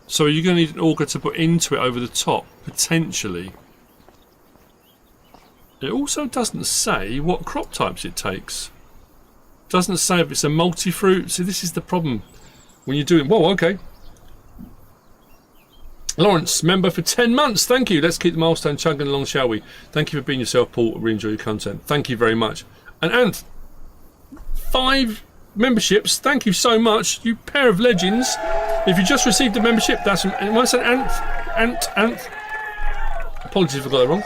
so are you going to need an auger to put into it over the top? Potentially. It also doesn't say what crop types it takes. Doesn't say if it's a multi-fruit. See, this is the problem when you're doing. Whoa, okay. Lawrence, member for 10 months. Thank you. Let's keep the milestone chugging along, shall we? Thank you for being yourself, Paul. Really enjoy your content. Thank you very much. And Ant, 5 memberships. Thank you so much, you pair of legends. If you just received a membership, that's from. When I said Ant. Apologies if I got that wrong.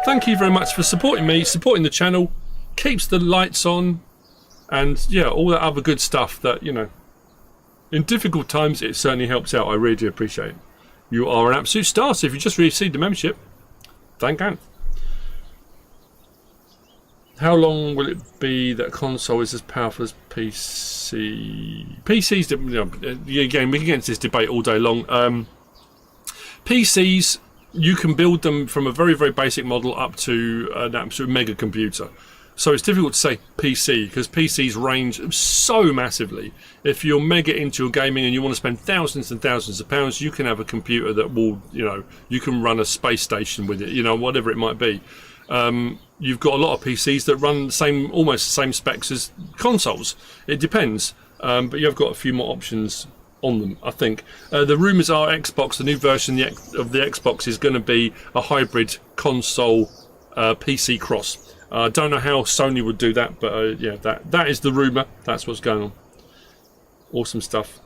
Thank you very much for supporting me, supporting the channel. Keeps the lights on. And yeah, all that other good stuff that, you know, in difficult times, it certainly helps out. I really do appreciate it. You are an absolute star. So if you just received the membership, thank you. How long will it be that console is as powerful as PC? PCs, you know, again, we can get into this debate all day long. PCs, you can build them from a very, very basic model up to an absolute mega computer. So it's difficult to say PC because PCs range so massively. If you're mega into your gaming and you want to spend thousands and thousands of pounds, you can have a computer that will, you know, you can run a space station with it, you know, whatever it might be. You've got a lot of PCs that run the same, almost the same specs as consoles. It depends, but you've got a few more options on them, I think. The rumours are Xbox, the new version of the Xbox is going to be a hybrid console PC cross. I don't know how Sony would do that, but yeah, that is the rumour. That's what's going on. Awesome stuff.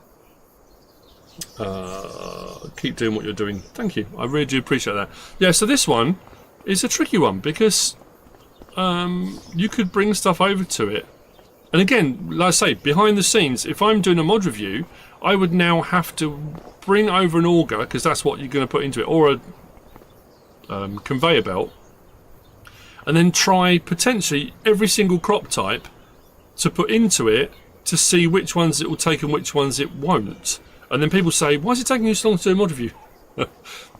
Keep doing what you're doing. Thank you. I really do appreciate that. Yeah, so this one is a tricky one because you could bring stuff over to it. And again, like I say, behind the scenes, if I'm doing a mod review, I would now have to bring over an auger, because that's what you're going to put into it, or a conveyor belt, and then try potentially every single crop type to put into it to see which ones it will take and which ones it won't. And then people say, why is it taking you so long to do a mod review?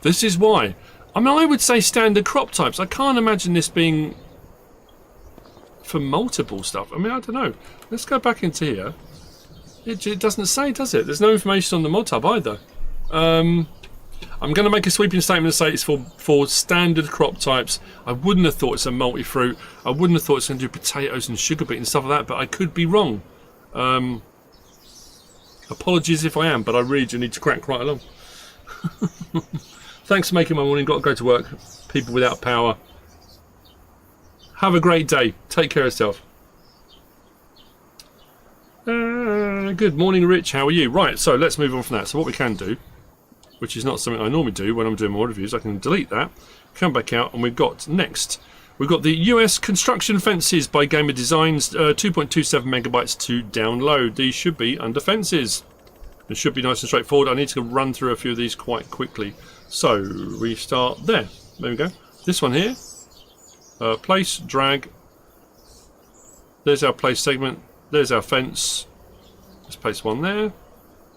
This is why. I mean, I would say standard crop types. I can't imagine this being for multiple stuff. I mean, I don't know. Let's go back into here. It doesn't say, does it? There's no information on the Modhub either. I'm going to make a sweeping statement and say it's for standard crop types. I wouldn't have thought it's a multi-fruit. I wouldn't have thought it's going to do potatoes and sugar beet and stuff like that, but I could be wrong. Apologies if I am, but I really do need to crack right along. Thanks for making my morning. Got to go to work. People without power. Have a great day. Take care of yourself. Good morning, Rich. How are you? Right, so let's move on from that. So what we can do, which is not something I normally do when I'm doing more reviews, I can delete that, come back out, and we've got next. We've got the US Construction Fences by GamerDesigns, 2.27 megabytes to download. These should be under fences. It should be nice and straightforward. I need to run through a few of these quite quickly. So we start there. There we go. This one here. Place, drag. There's our place segment. There's our fence. Let's place one there.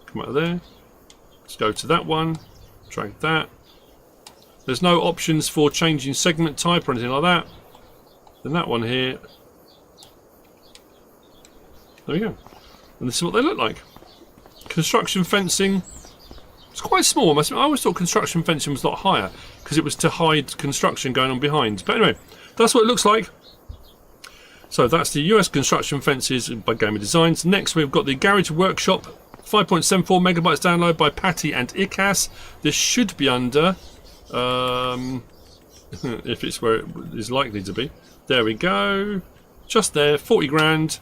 Come out of there. Let's go to that one. Drag that. There's no options for changing segment type or anything like that. Then that one here. There we go. And this is what they look like. Construction fencing. It's quite small. I always thought construction fencing was a lot higher because it was to hide construction going on behind. But anyway, that's what it looks like. So that's the US Construction Fences by GamerDesigns. Next we've got the Garage Workshop, 5.74 megabytes download by Patty and Ikas. This should be under, if it's where it is likely to be. There we go. Just there, 40 grand.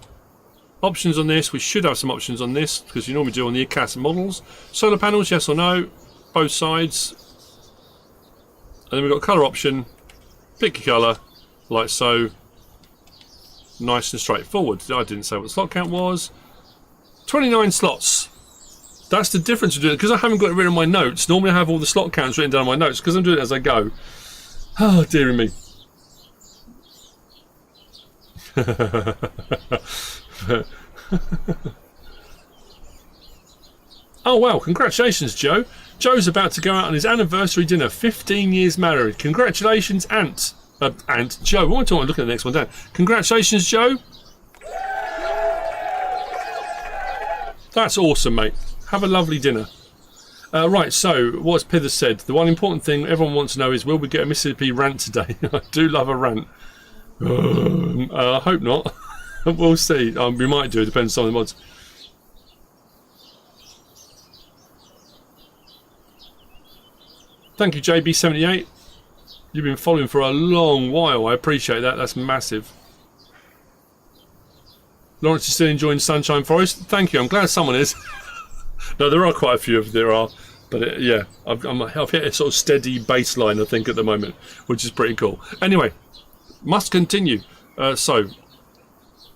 Options on this, we should have some options on this because you normally do on the Ikas models. Solar panels, yes or no, both sides. And then we've got colour option, pick your colour, like so. Nice and straightforward. I didn't say what the slot count was. 29 slots. That's the difference of doing it because I haven't got it written on my notes. Normally I have all the slot counts written down on my notes because I'm doing it as I go. Oh, dearie me. Oh wow, congratulations Joe. Joe's about to go out on his anniversary dinner, 15 years married. Congratulations Ant. And Joe, what am I talking about? Look at the next one down. Congratulations, Joe. That's awesome, mate. Have a lovely dinner. Right, so what's Pithers said? The one important thing everyone wants to know is, will we get a Mississippi rant today? I do love a rant. I hope not. We'll see. We might do. It depends on the mods. Thank you, JB78. You've been following for a long while. I appreciate that. That's massive. Lawrence is still enjoying Sunshine Forest. Thank you. I'm glad someone is. No, there are quite a few of there are. But yeah, I've hit a sort of steady baseline, I think, at the moment, which is pretty cool. Anyway, must continue. So,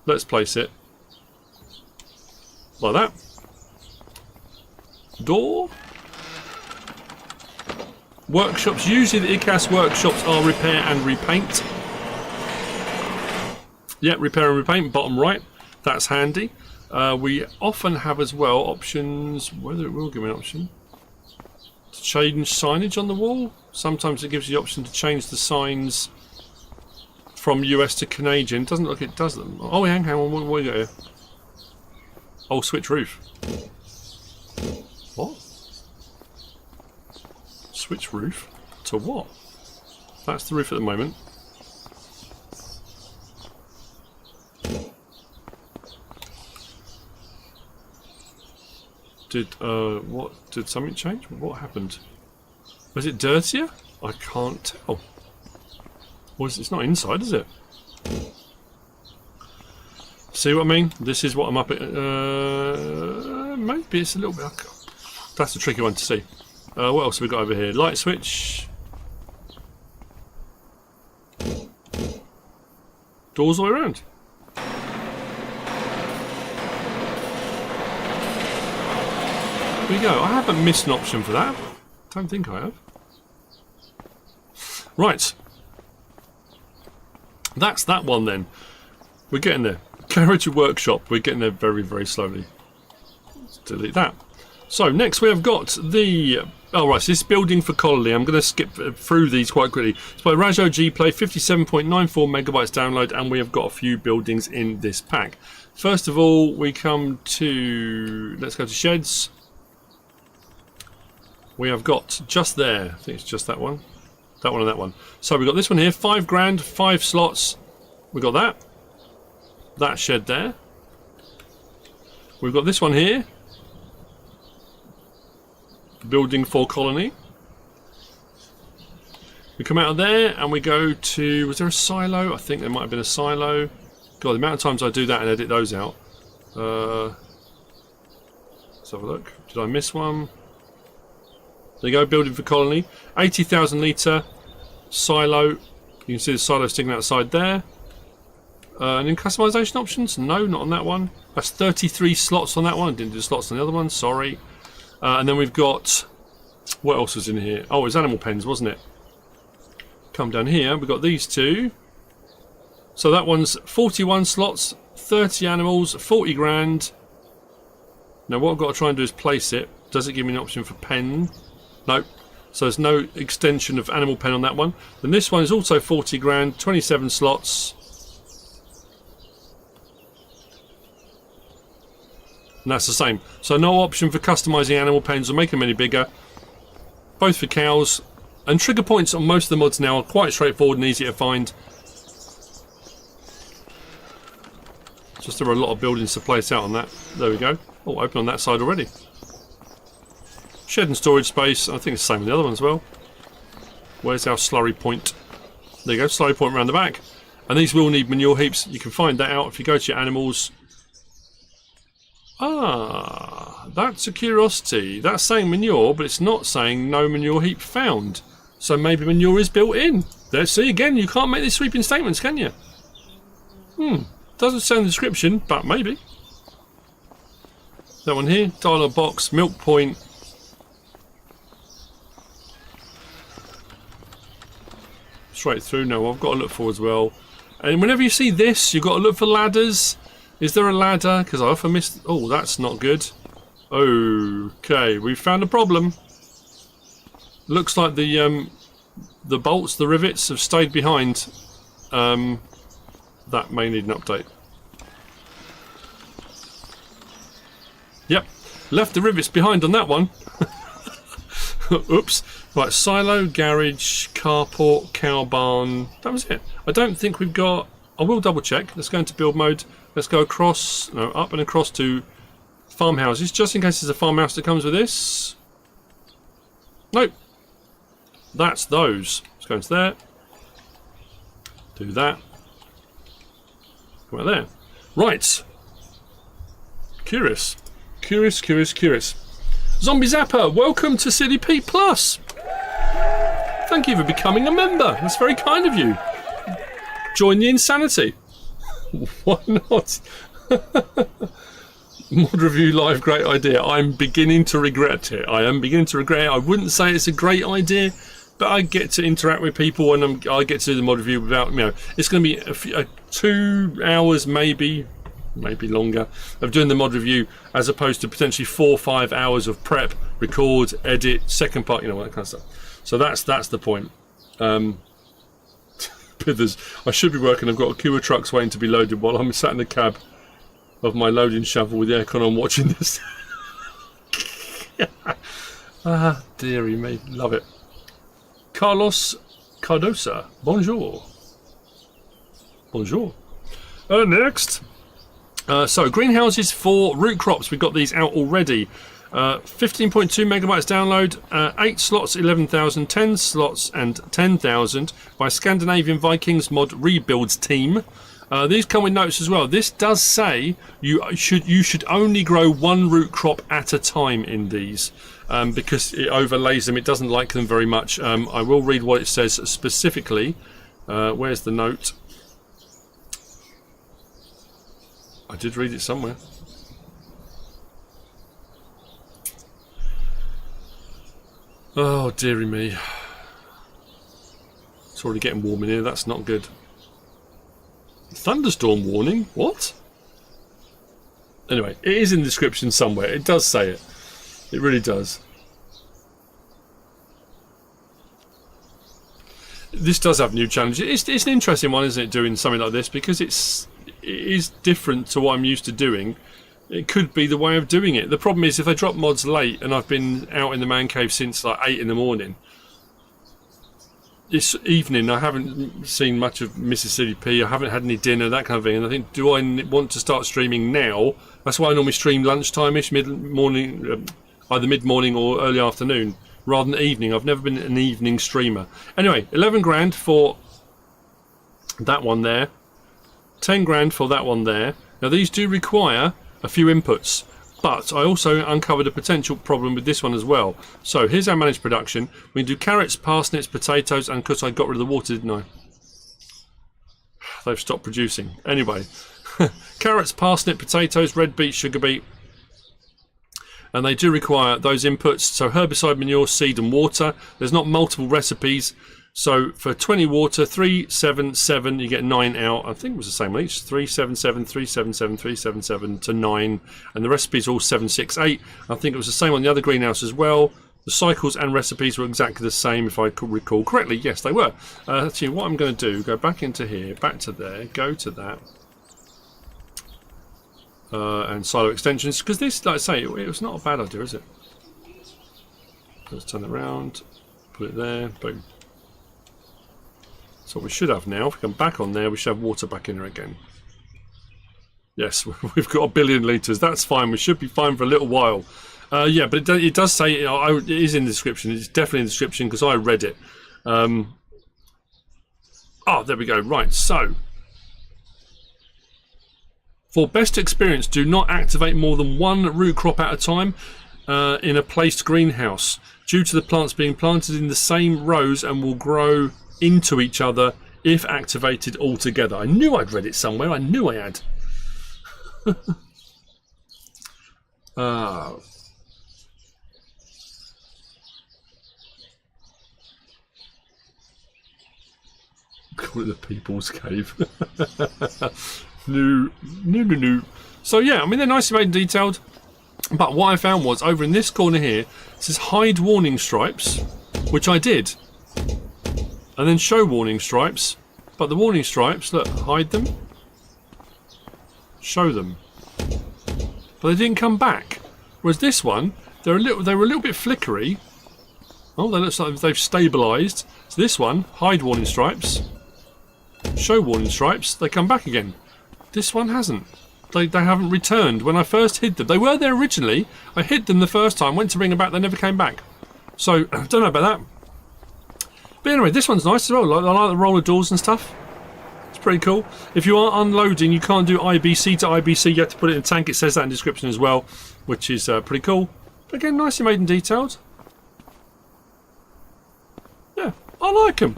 let's place it like that. Door. Workshops. Usually the Ikas workshops are repair and repaint. Yeah, repair and repaint, bottom right. That's handy. We often have as well options, whether it will give me an option, to change signage on the wall. Sometimes it gives you the option to change the signs from US to Canadian. Doesn't look it does them. Oh, hang on. What we got here? Oh, switch roof. What? Switch roof? To what? That's the roof at the moment. Did something change? What happened? Was it dirtier? I can't tell. It's not inside, is it? See what I mean? This is what I'm up at. Maybe it's a little bit. That's a tricky one to see. What else have we got over here? Light switch. Doors all the way around. There we go. I haven't missed an option for that. Don't think I have. Right. That's that one then. We're getting there. Garage workshop. We're getting there very, very slowly. Let's delete that. So next we have got the... Oh right, so this building for Colony. I'm going to skip through these quite quickly. It's by RajotGPLAY, 57.94 megabytes download, and we have got a few buildings in this pack. First of all, we come to... Let's go to sheds. We have got just there. I think it's just that one. That one and that one. So we've got this one here, 5 grand, 5 slots. We've got that. That shed there. We've got this one here. Building for Colony. We come out of there and we go to... Was there a silo? I think there might have been a silo. God, the amount of times I do that and edit those out. Let's have a look. Did I miss one? There you go, building for Colony. 80,000 litre silo. You can see the silo sticking outside there. And in customization options? No, not on that one. That's 33 slots on that one. I didn't do slots on the other one, sorry. And then we've got... What else was in here? Oh, it was animal pens, wasn't it? Come down here, we've got these two. So that one's 41 slots, 30 animals, 40 grand. Now what I've got to try and do is place it. Does it give me an option for pen? No. So there's no extension of animal pen on that one. Then this one is also 40 grand, 27 slots. And that's the same. So no option for customising animal pens or making them any bigger. Both for cows. And trigger points on most of the mods now are quite straightforward and easy to find. Just there are a lot of buildings to place out on that. There we go. Oh, open on that side already. Shed and storage space. I think it's the same with the other one as well. Where's our slurry point? There you go, slurry point around the back. And these will need manure heaps. You can find that out if you go to your animals. Ah, that's a curiosity. That's saying manure, but it's not saying no manure heap found. So maybe manure is built in. There, see again, you can't make these sweeping statements, can you? Doesn't say in the description, but maybe. That one here, dialogue box, milk point. Straight through. No, I've got to look for as well. And whenever you see this, you've got to look for ladders. Is there a ladder? Because I often miss... Oh, that's not good. Okay, we've found a problem. Looks like the bolts, the rivets, have stayed behind. That may need an update. Yep, left the rivets behind on that one. Oops. Right, silo, garage, carport, cow barn. That was it. I don't think we've got... I will double check. Let's go into build mode. Let's go across, no, up and across to farmhouses, just in case there's a farmhouse that comes with this. Nope. That's those. Let's go into there. Do that. Come out there. Right. Curious. Curious, curious, curious. Zombie Zapper, welcome to Silly Pete Plus. Thank you for becoming a member. That's very kind of you. Join the insanity. Why not? Mod review live, great idea. I'm beginning to regret it. I am beginning to regret it. I wouldn't say it's a great idea, but I get to interact with people and I get to do the mod review without, you know, it's going to be 2 hours maybe longer of doing the mod review as opposed to potentially 4 or 5 hours of prep, record, edit, second part, you know, all that kind of stuff. So that's the point. Pithers. I should be working. I've got a queue of trucks waiting to be loaded while I'm sat in the cab of my loading shovel with the aircon on watching this. Ah, dearie me. Love it. Carlos Cardosa. Bonjour. Bonjour. Next. So, greenhouses for root crops. We've got these out already. 15.2 megabytes download, 8 slots, 11,000, 10 slots, and 10,000 by ScandinavianVikingsModRebuildsTeam. These come with notes as well. This does say you should only grow one root crop at a time in these, because it overlays them. It doesn't like them very much. I will read what it says specifically. Where's the note? I did read it somewhere. Oh, dearie me. It's already getting warm in here. That's not good. Thunderstorm warning? What? Anyway, it is in the description somewhere. It does say it. It really does. This does have new challenges. It's an interesting one, isn't it, doing something like this, because it is different to what I'm used to doing. It could be the way of doing it. The problem is if they drop mods late, and I've been out in the man cave since like 8 in the morning. This evening I haven't seen much of Mississippi P. I haven't had any dinner, that kind of thing. And I think, do I want to start streaming now? That's why I normally stream lunchtime-ish, mid-morning, either mid-morning or early afternoon, rather than evening. I've never been an evening streamer. Anyway, 11 grand for that one there. 10 grand for that one there. Now these do require a few inputs, but I also uncovered a potential problem with this one as well. So here's our managed production. We can do carrots, parsnips, potatoes, and because I got rid of the water, didn't I? They've stopped producing. Anyway, carrots, parsnip, potatoes, red beet, sugar beet. And they do require those inputs. So herbicide, manure, seed, and water. There's not multiple recipes. So for 20 water, 377, you get 9 out. I think it was the same on each. 377, 377, 377 to 9. And the recipes are all 768. I think it was the same on the other greenhouse as well. The cycles and recipes were exactly the same, if I could recall correctly. Yes, they were. Actually, what I'm going to do, go back into here, back to there, go to that. And silo extensions. Because this, like I say, it was not a bad idea, is it? Let's turn it around, put it there, boom. So we should have now, if we come back on there, we should have water back in there again. Yes, we've got 1 billion litres. That's fine. We should be fine for a little while. Yeah, but it does say, you know, it is in the description. It's definitely in the description because I read it. Oh, there we go. Right, so. For best experience, do not activate more than one root crop at a time in a placed greenhouse, due to the plants being planted in the same rows and will grow into each other if activated all together. I knew I'd read it somewhere. I knew I had. Call it the People's Cave. No. So yeah, I mean, they're nicely made and detailed. But what I found was over in this corner here, it says hide warning stripes, which I did. And then show warning stripes, but the warning stripes, look, hide them, show them, but they didn't come back. Whereas this one, they were a little bit flickery. Oh, they look like they've stabilised. So this one, hide warning stripes, show warning stripes, they come back again. This one hasn't. They haven't returned. When I first hid them, they were there originally. I hid them the first time, went to bring them back, they never came back. So I don't know about that. But anyway, this one's nice as well. I like the roller doors and stuff. It's pretty cool. If you are unloading, you can't do IBC to IBC. You have to put it in a tank. It says that in the description as well, which is pretty cool. But again, nicely made and detailed. Yeah, I like them.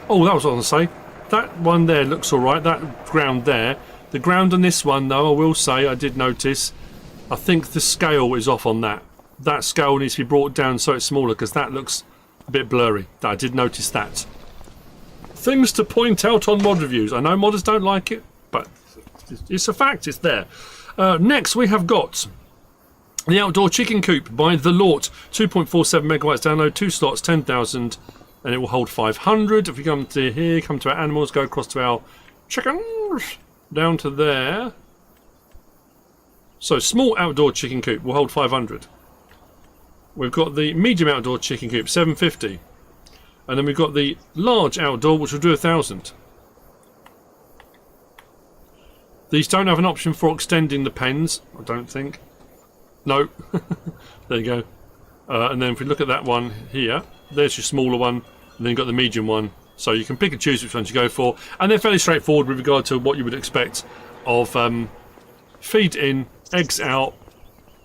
Oh, that was what I was going to say. That one there looks alright. That ground there. The ground on this one, though, I will say, I did notice, I think the scale is off on that. That scale needs to be brought down so it's smaller, because that looks a bit blurry. I did notice that. Things to point out on mod reviews. I know modders don't like it, but it's a fact. It's there. Next, we have got the Outdoor Chicken Coop by the Lort. 2.47 megabytes download, 2 slots, 10,000. and it will hold 500. If we come to here, come to our animals, go across to our chickens, down to there. So small outdoor chicken coop will hold 500. We've got the medium outdoor chicken coop, 750. And then we've got the large outdoor, which will do 1,000. These don't have an option for extending the pens, I don't think. No. There you go. And then if we look at that one here, there's your smaller one, and then you've got the medium one. So you can pick and choose which ones you go for. And they're fairly straightforward with regard to what you would expect of feed in, eggs out,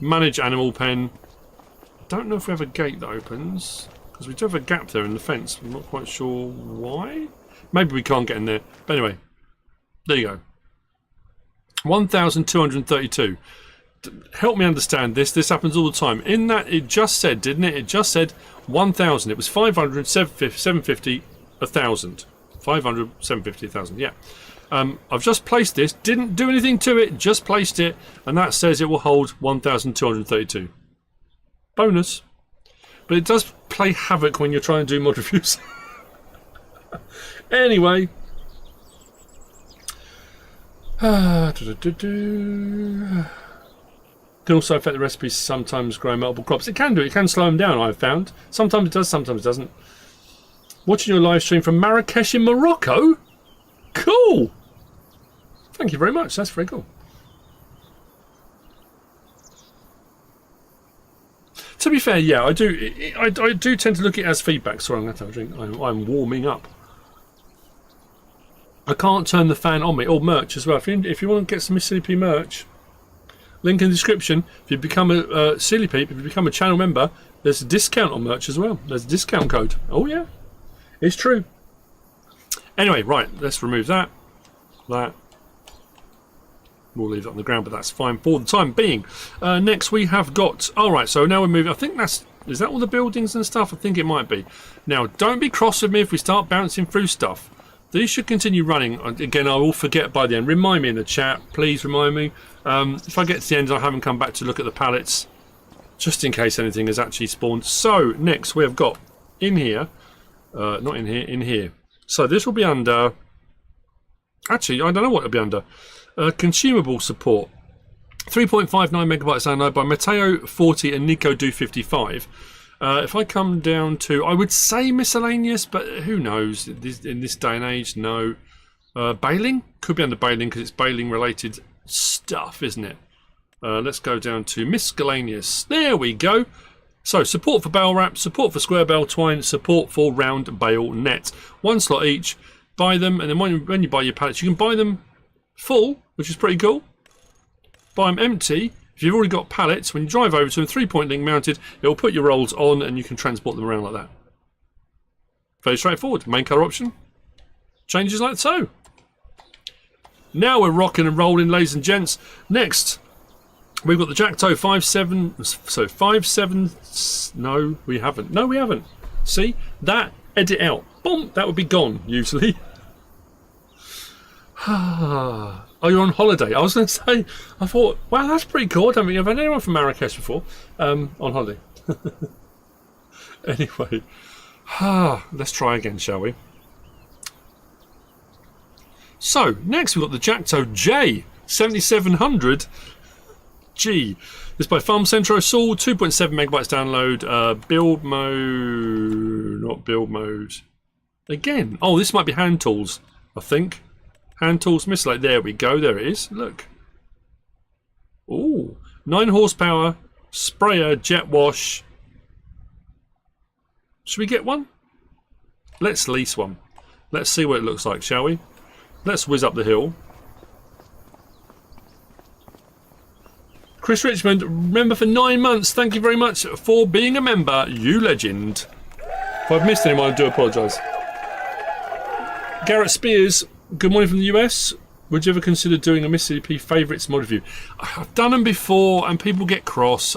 manage animal pen. I don't know if we have a gate that opens, because we do have a gap there in the fence. I'm not quite sure why. Maybe we can't get in there. But anyway, there you go. 1,232. Help me understand this. This happens all the time. In that, it just said, didn't it? It just said 1,000. It was 500, 750, 1,000. 500, 750, 1,000. Yeah. I've just placed this. Didn't do anything to it. Just placed it. And that says it will hold 1,232. Bonus. But it does play havoc when you're trying to do mod reviews. Anyway. Can also affect the recipes, sometimes grow multiple crops. It can do, it can slow them down, I've found. Sometimes it does, sometimes it doesn't. Watching your live stream from Marrakesh in Morocco? Cool! Thank you very much, that's very cool. To be fair, yeah, I do tend to look at it as feedback. Sorry, I'm going to have a drink. I'm warming up. I can't turn the fan on me. Or merch as well. If you want to get some Silly P merch, link in the description. If you become a Silly Peep, if you become a channel member, there's a discount on merch as well. There's a discount code. Oh yeah, it's true. Anyway, right, let's remove that. That. We'll leave it on the ground, but that's fine for the time being. Next we have got... Alright, so now we're moving... I think that's... Is that all the buildings and stuff? I think it might be. Now, don't be cross with me if we start bouncing through stuff. These should continue running. Again, I will forget by the end. Remind me in the chat. Please remind me. If I get to the end, I haven't come back to look at the pallets, just in case anything has actually spawned. So, next we have got in here. Not in here, in here. So, this will be under... Actually, I don't know what it'll be under. Consumable support. 3.59 megabytes download by Matteo 40 and Nico do 55. If I come down to, I would say miscellaneous, but who knows? In this day and age, no. Baling? Could be under baling because it's baling related stuff, isn't it? Let's go down to miscellaneous. There we go. So, support for bale wrap, support for square bale twine, support for round bale net. One slot each. Buy them, and then when you buy your pallets, you can buy them full, which is pretty cool. Buy them empty. If you've already got pallets, when you drive over to them, 3-point link mounted, it will put your rolls on and you can transport them around like that. Very straightforward. Main colour option changes like so. Now we're rocking and rolling, ladies and gents. Next, we've got the Jacto 57. No, we haven't. No, we haven't. See? That, edit out. Boom! That would be gone, usually. Oh, you're on holiday. I was going to say, I thought, wow, that's pretty cool. I don't think I've had anyone from Marrakesh before on holiday. Anyway, let's try again, shall we? So, next we've got the Jacto J 7700 G. This by Farm Centro, Saul, 2.7 megabytes download, build mode, not build mode. Again, oh, this might be hand tools, I think. Hand tools misselect. There we go. There it is. Look. Ooh. 9 horsepower. Sprayer. Jet wash. Should we get one? Let's lease one. Let's see what it looks like, shall we? Let's whiz up the hill. Chris Richmond, member for 9 months. Thank you very much for being a member. You legend. If I've missed anyone, I do apologise. Garrett Spears. Good morning from the US. Would you ever consider doing a Mississippi P favourites mod review? I've done them before and people get cross.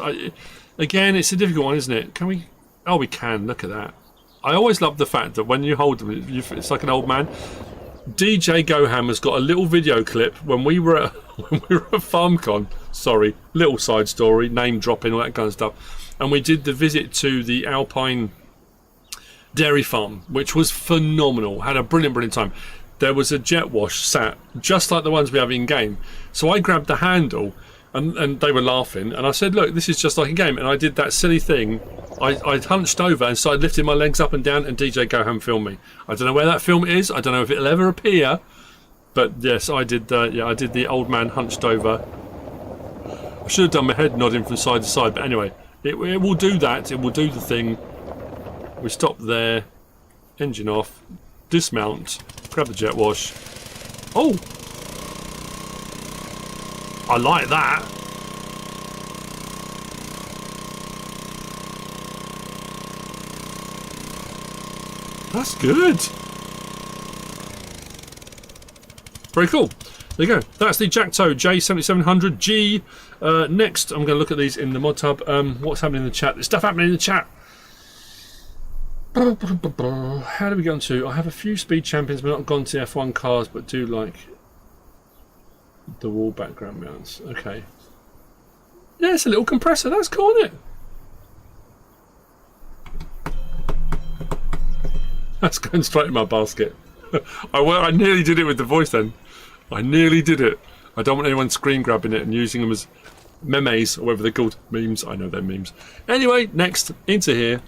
Again, it's a difficult one, isn't it? Can we? Oh, we can. Look at that. I always love the fact that when you hold them, it's like an old man. DJ Goham has got a little video clip when we were at FarmCon. Sorry, little side story, name dropping, all that kind of stuff. And we did the visit to the Alpine dairy farm, which was phenomenal. Had a brilliant time. There was a jet wash sat just like the ones we have in game. So I grabbed the handle, and they were laughing, and I said, look, this is just like a game. And I did that silly thing. I hunched over and started lifting my legs up and down, and DJ Goham filmed me. I don't know where that film is. I don't know if it'll ever appear. But yes, I did. I did the old man hunched over. I should have done my head nodding from side to side, but anyway, it will do that. It will do the thing. We stop there. Engine off. Dismount. Grab the jet wash. Oh! I like that. That's good. Very cool. There you go. That's the Jacto J7700G. Next, I'm going to look at these in the Modhub. What's happening in the chat? There's stuff happening in the chat. How do we get on to? I have a few speed champions, but not gone to F1 cars, but do like the wall background mounts. Okay. Yeah, it's a little compressor. That's cool, isn't it? That's going straight in my basket. I nearly did it with the voice then. I nearly did it. I don't want anyone screen grabbing it and using them as memes, or whatever they're called. Memes. I know they're memes. Anyway, next, into here.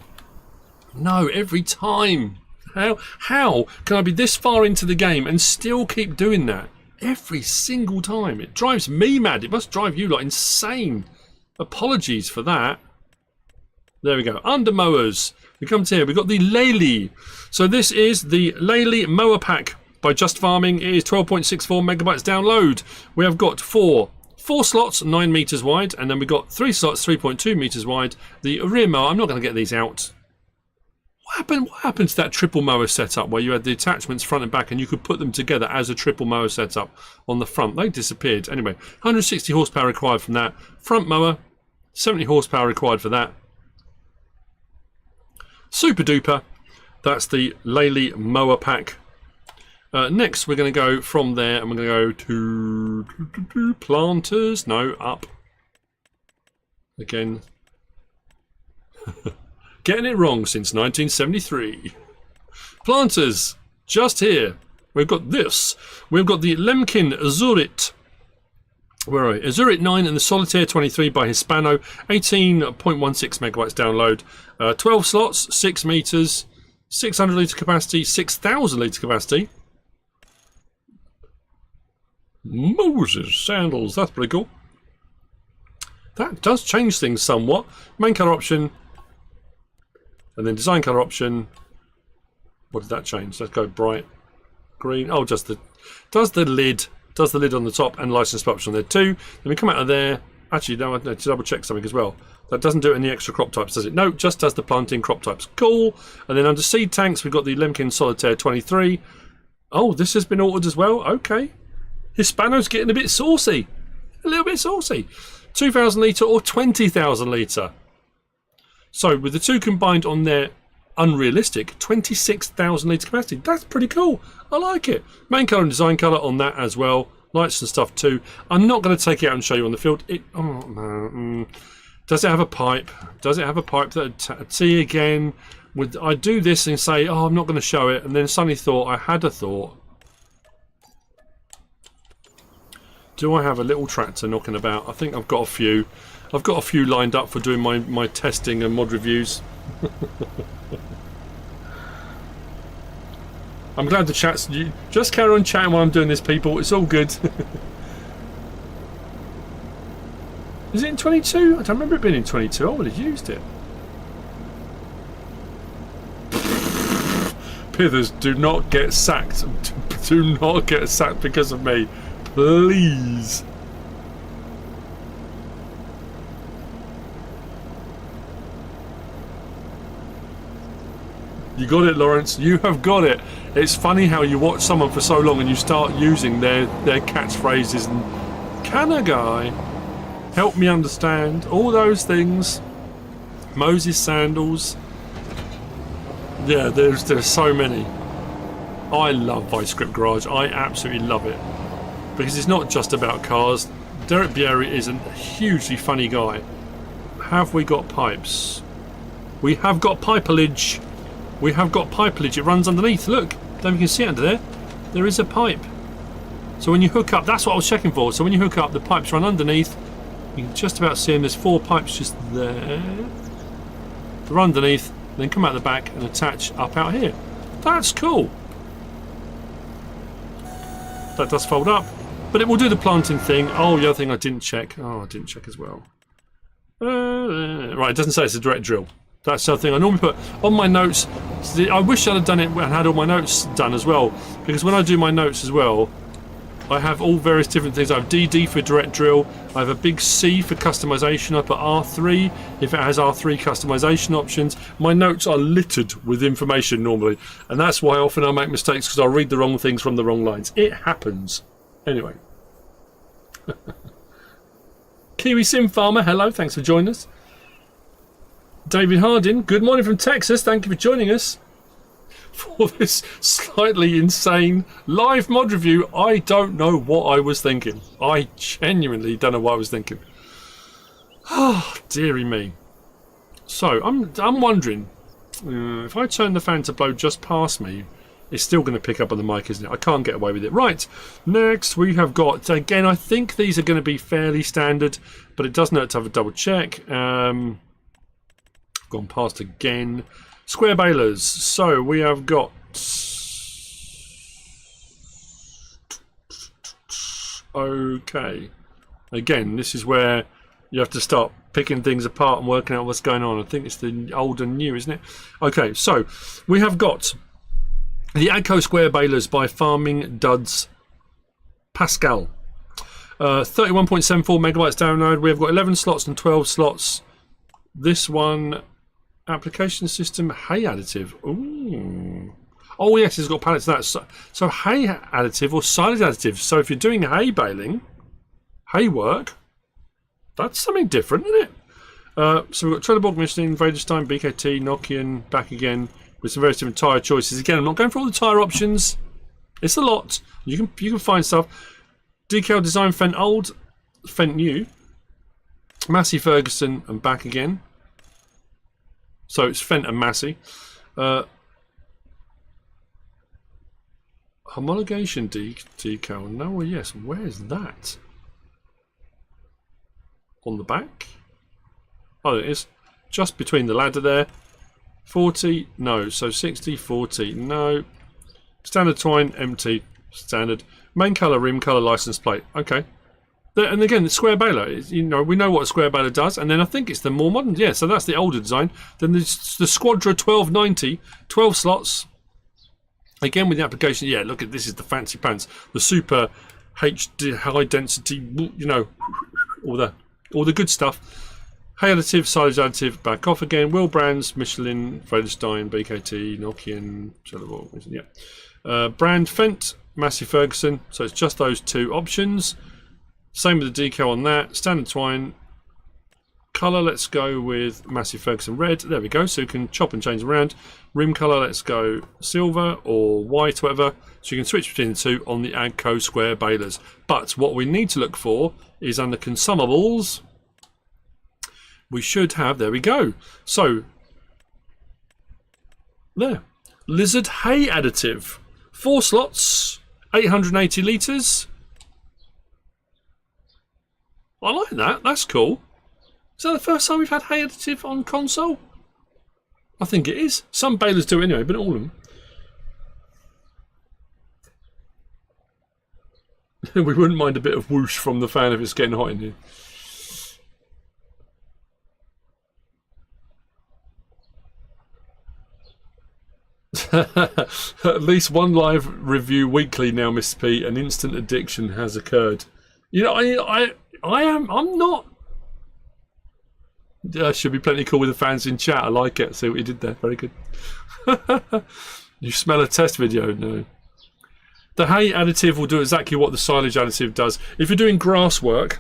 No, every time. How can I be this far into the game and still keep doing that? Every single time. It drives me mad. It must drive you like insane. Apologies for that. There we go. Under mowers. We come to here. We've got the Lely. So this is the Lely mower pack by Just Farming. It is 12.64 megabytes download. We have got four slots, 9 meters wide, and then we've got 3 slots, 3.2 meters wide. The rear mower, I'm not going to get these out. What happened to that triple mower setup where you had the attachments front and back and you could put them together as a triple mower setup on the front? They disappeared. Anyway, 160 horsepower required from that. Front mower, 70 horsepower required for that. Super duper. That's the Lely mower pack. Next, we're going to go from there and we're going to go to planters. No, up. Again. Getting it wrong since 1973. Planters, just here. We've got this. We've got the Lemken Azurit. Where are we? Azurit 9 and the Solitair 23 by Hispano. 18.16 megabytes download. 12 slots, 6 meters, 600 litre capacity, 6,000 litre capacity. Moses sandals, that's pretty cool. That does change things somewhat. Main colour option. And then design colour option. What did that change? Let's go bright green. Oh, just the does the lid on the top and license option on there too. Then we come out of there. Actually, now I need to double check something as well. That doesn't do any extra crop types, does it? No, just does the planting crop types. Cool. And then under seed tanks, we've got the Lemken Solitaire 23. Oh, this has been ordered as well. Okay. Hispano's getting a bit saucy. A little bit saucy. 2,000 litre or 20,000 litre. So with the two combined on their unrealistic 26,000 litre capacity, that's pretty cool. I like it. Main colour and design colour on that as well. Lights and stuff too. I'm not going to take it out and show you on the field. Does it have a pipe? Does it have a pipe that a T again? I do this and say, oh, I'm not going to show it, and then suddenly I had a thought. Do I have a little tractor knocking about? I think I've got a few. I've got a few lined up for doing my testing and mod reviews. I'm glad the chat's... Just carry on chatting while I'm doing this, people. It's all good. Is it in 22? I don't remember it being in 22. I would have used it. Pithers, do not get sacked. Do not get sacked because of me. Please. You got it, Lawrence. You have got it. It's funny how you watch someone for so long and you start using their catchphrases and can a guy help me understand all those things? Moses sandals. Yeah, there's so many. I love Vice Script Garage. I absolutely love it because it's not just about cars. Derek Bierry is a hugely funny guy. Have we got pipes? We have got pipeage. we have got pipeage. It runs underneath. Look, don't know if you can see it under there. There is a pipe. So when you hook up, that's what I was checking for. So when you hook up, the pipes run underneath. You can just about see them. There's 4 pipes just there. They run underneath, then come out the back and attach up out here. That's cool. That does fold up, but it will do the planting thing. Oh, the other thing I didn't check. Oh, I didn't check as well. Right, it doesn't say it's a direct drill. That's the other thing I normally put on my notes. I wish I'd have done it and had all my notes done as well, because when I do my notes as well, I have all various different things. I have DD for direct drill. I have a big C for customization. I put R3 if it has R3 customization options. My notes are littered with information normally, and that's why often I make mistakes, because I'll read the wrong things from the wrong lines. It happens. Anyway. Kiwi Sim Farmer, hello, thanks for joining us. David Hardin, good morning from Texas. Thank you for joining us for this slightly insane live mod review. I don't know what I was thinking. I genuinely don't know what I was thinking. Oh, dearie me. So I'm wondering if I turn the fan to blow just past me, it's still going to pick up on the mic, isn't it? I can't get away with it. Right, next we have got, again, I think these are going to be fairly standard, but it doesn't hurt to have a double check. Gone past again. Squarebalers. So we have got okay. Again, this is where you have to start picking things apart and working out what's going on. I think it's the old and new, isn't it? Okay, so we have got the AGCO Squarebalers by Farming Duds Pascal. 31.74 megabytes download. We have got 11 slots and 12 slots. This one, application system hay additive. Ooh. Oh yes, it's got pallets of that. So hay additive or silage additive. So if you're doing hay baling, hay work, that's something different, isn't it? So we've got Trelleborg, Michelin, Vredestein, BKT, Nokian, back again with some very different tyre choices. Again, I'm not going for all the tyre options. It's a lot. You can find stuff. Decal Design, Fent Old, Fent New, Massey Ferguson, and back again. So it's Fent and Massey. Homologation decal. No, well, yes. Where's that? On the back? Oh, it is. Just between the ladder there. 40, no. So 60, 40, no. Standard twine, empty, standard. Main colour, rim colour, license plate. Okay. And again, the square baler, you know, we know what a square baler does, and then I think it's the more modern, yeah, so that's the older design. Then there's the Squadra 1290, 12 slots. Again with the application, yeah, look at this, is the fancy pants, the super HD high density, you know, all the good stuff. Hay additive, silage additive, back off again. Wheel brands, Michelin, Vredestein, BKT, Nokian, yeah. Brand Fent, Massey Ferguson, so it's just those two options. Same with the decal on that. Standard twine. Colour, let's go with Massey Ferguson red. There we go, so you can chop and change around. Rim colour, let's go silver or white, whatever. So you can switch between the two on the AGCO square balers. But what we need to look for is under consumables. We should have, there we go. So, there. Lizard hay additive. 4 slots, 880 litres. I like that, that's cool. Is that the first time we've had hay additive on console? I think it is. Some balers do anyway, but not all of them. We wouldn't mind a bit of whoosh from the fan if it's getting hot in here. At least one live review weekly now, Mr. P. An instant addiction has occurred. You know, I'm not. Should be plenty cool with the fans in chat. I like it. See what you did there. Very good. You smell a test video? No. The hay additive will do exactly what the silage additive does. If you're doing grass work,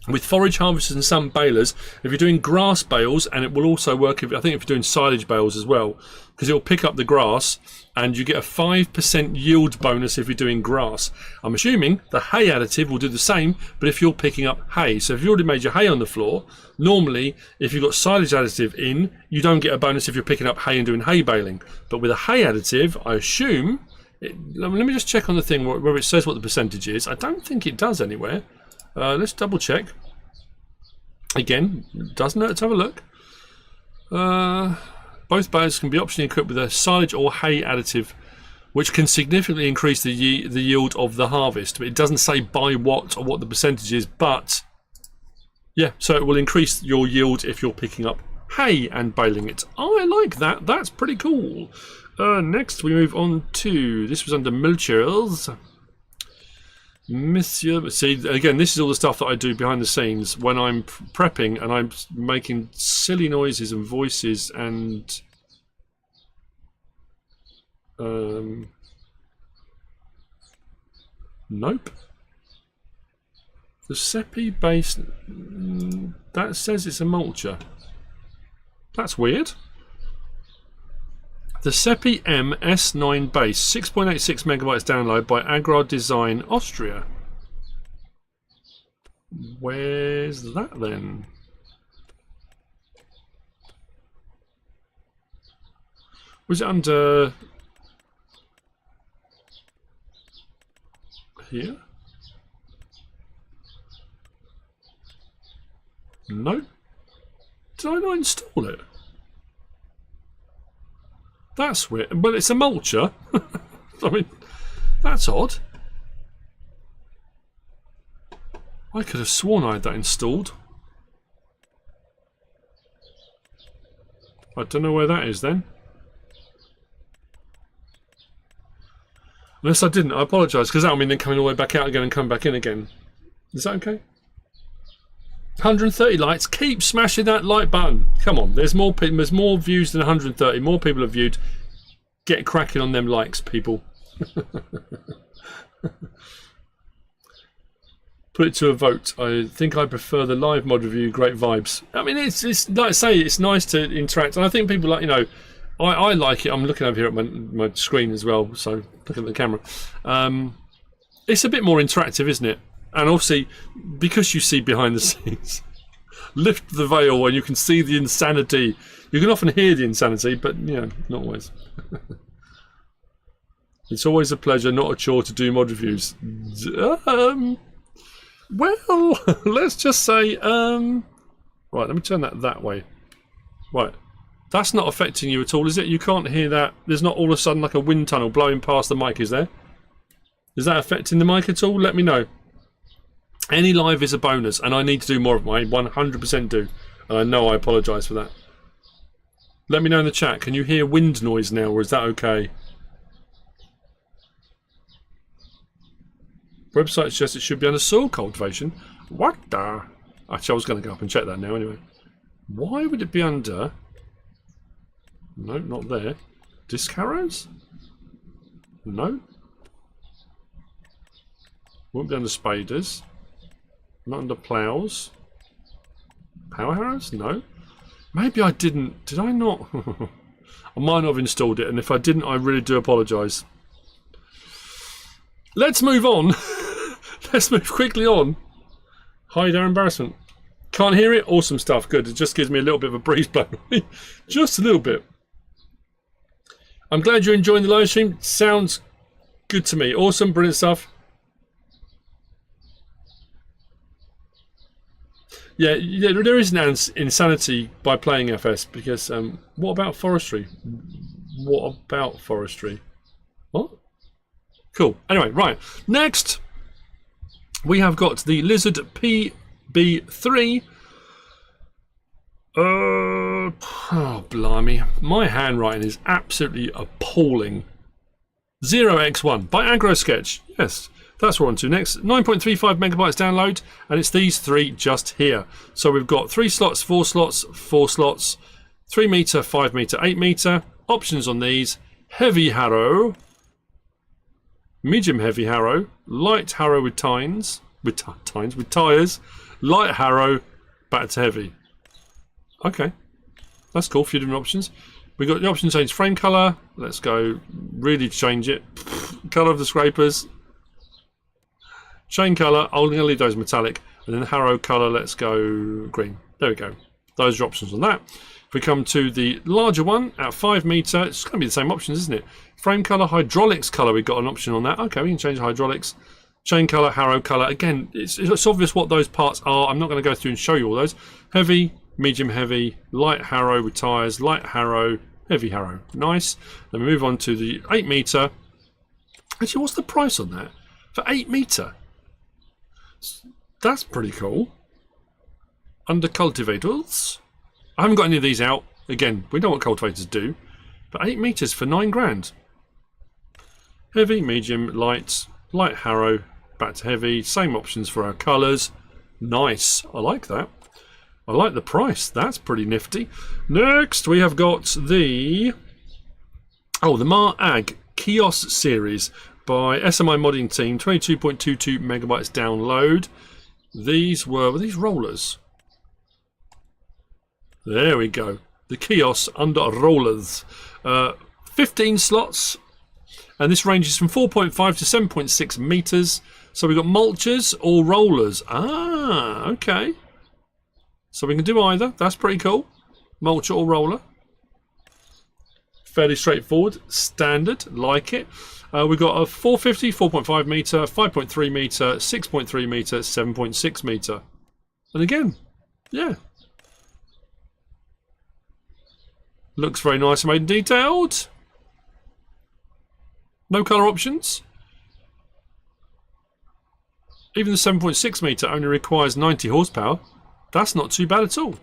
with forage harvesters and some balers, if you're doing grass bales, and it will also work, I think if you're doing silage bales as well, because it will pick up the grass, and you get a 5% yield bonus if you're doing grass. I'm assuming the hay additive will do the same, but if you're picking up hay. So if you already made your hay on the floor, normally if you've got silage additive in, you don't get a bonus if you're picking up hay and doing hay baling. But with a hay additive, I assume, let me just check on the thing where it says what the percentage is. I don't think it does anywhere. Let's double check. Again, doesn't hurt to have a look. Both balers can be optionally equipped with a silage or hay additive, which can significantly increase the yield of the harvest. But it doesn't say by what or what the percentage is, but yeah, so it will increase your yield if you're picking up hay and baling it. I like that. That's pretty cool. Next, we move on to, this was under Milchers. Monsieur, see, again, this is all the stuff that I do behind the scenes when I'm prepping and I'm making silly noises and voices and nope. The Seppi base, that says it's a mulcher. That's weird. The Seppi M S9 base, 6.86 megabytes download by Agrar Design, Austria. Where's that then? Was it under here? No. Did I not install it? That's weird. Well, it's a mulcher. I mean, that's odd. I could have sworn I had that installed. I don't know where that is then. Unless I didn't, I apologise, because that would mean then coming all the way back out again and come back in again. Is that okay? 130 likes. Keep smashing that like button. Come on, there's more people, there's more views than 130. More people have viewed. Get cracking on them likes, people. Put it to a vote. I think I prefer the live mod review. Great vibes. I mean, it's like I say, it's nice to interact, and I think people like, you know, I like it. I'm looking over here at my screen as well, so looking at the camera. It's a bit more interactive, isn't it? And obviously, because you see behind the scenes, lift the veil and you can see the insanity. You can often hear the insanity, but, you know, not always. It's always a pleasure, not a chore, to do mod reviews. Well, let's just say, right, let me turn that way. Right, that's not affecting you at all, is it? You can't hear that. There's not all of a sudden like a wind tunnel blowing past the mic, is there? Is that affecting the mic at all? Let me know. Any live is a bonus, and I need to do more of mine. 100% do. And I know I apologise for that. Let me know in the chat. Can you hear wind noise now, or is that okay? Website suggests it should be under soil cultivation. What the? Actually, I was going to go up and check that now anyway. Why would it be under? No, not there. Disc harrows? No. Won't be under spaders. Not under ploughs. Power harrows? No. Maybe I didn't. Did I not? I might not have installed it, and if I didn't, I really do apologise. Let's move on. Let's move quickly on. Hide our embarrassment. Can't hear it? Awesome stuff. Good. It just gives me a little bit of a breeze blowing away. Just a little bit. I'm glad you're enjoying the live stream. Sounds good to me. Awesome. Brilliant stuff. Yeah, there is an insanity by playing FS because what about forestry? What about forestry? What? Cool. Anyway, right. Next, we have got the Lizard PB3. Oh, blimey. My handwriting is absolutely appalling. 0x1 by AgroSketch. Yes. That's what we're on to next. 9.35 megabytes download, and it's these three just here. So we've got 3 slots, 4 slots, 4 slots, 3 meter, 5 meter, 8 meter. Options on these: heavy harrow, medium heavy harrow, light harrow with tines, with tires, light harrow, back to heavy. Okay, that's cool. A few different options. We got the option to change frame color. Let's go really change it. Color of the scrapers. Chain color. I'm going to leave those metallic, and then harrow color. Let's go green. There we go. Those are options on that. If we come to the larger one at 5 meter, it's going to be the same options, isn't it? Frame color, hydraulics color. We've got an option on that. Okay, we can change the hydraulics. Chain color, harrow color. Again, it's obvious what those parts are. I'm not going to go through and show you all those. Heavy, medium heavy, light harrow with tires, light harrow, heavy harrow. Nice. Then we move on to the 8 meter. Actually, what's the price on that? For 8 meter? That's pretty cool. Under cultivators. I haven't got any of these out. Again, we know what cultivators do. But 8 meters for 9 grand. Heavy, medium, light, light harrow, back to heavy. Same options for our colours. Nice. I like that. I like the price. That's pretty nifty. Next, we have got the Mar Ag Kiosk series by SMI Modding Team. 22.22 megabytes download. These were these rollers? There we go. The kiosks under rollers. 15 slots. And this ranges from 4.5 to 7.6 meters. So we've got mulchers or rollers. Ah, okay. So we can do either. That's pretty cool. Mulcher or roller. Fairly straightforward. Standard. Like it. We've got a 450, 4.5 meter, 5.3 meter, 6.3 meter, 7.6 meter. And again, yeah. Looks very nice and made and detailed. No colour options. Even the 7.6 metre only requires 90 horsepower. That's not too bad at all.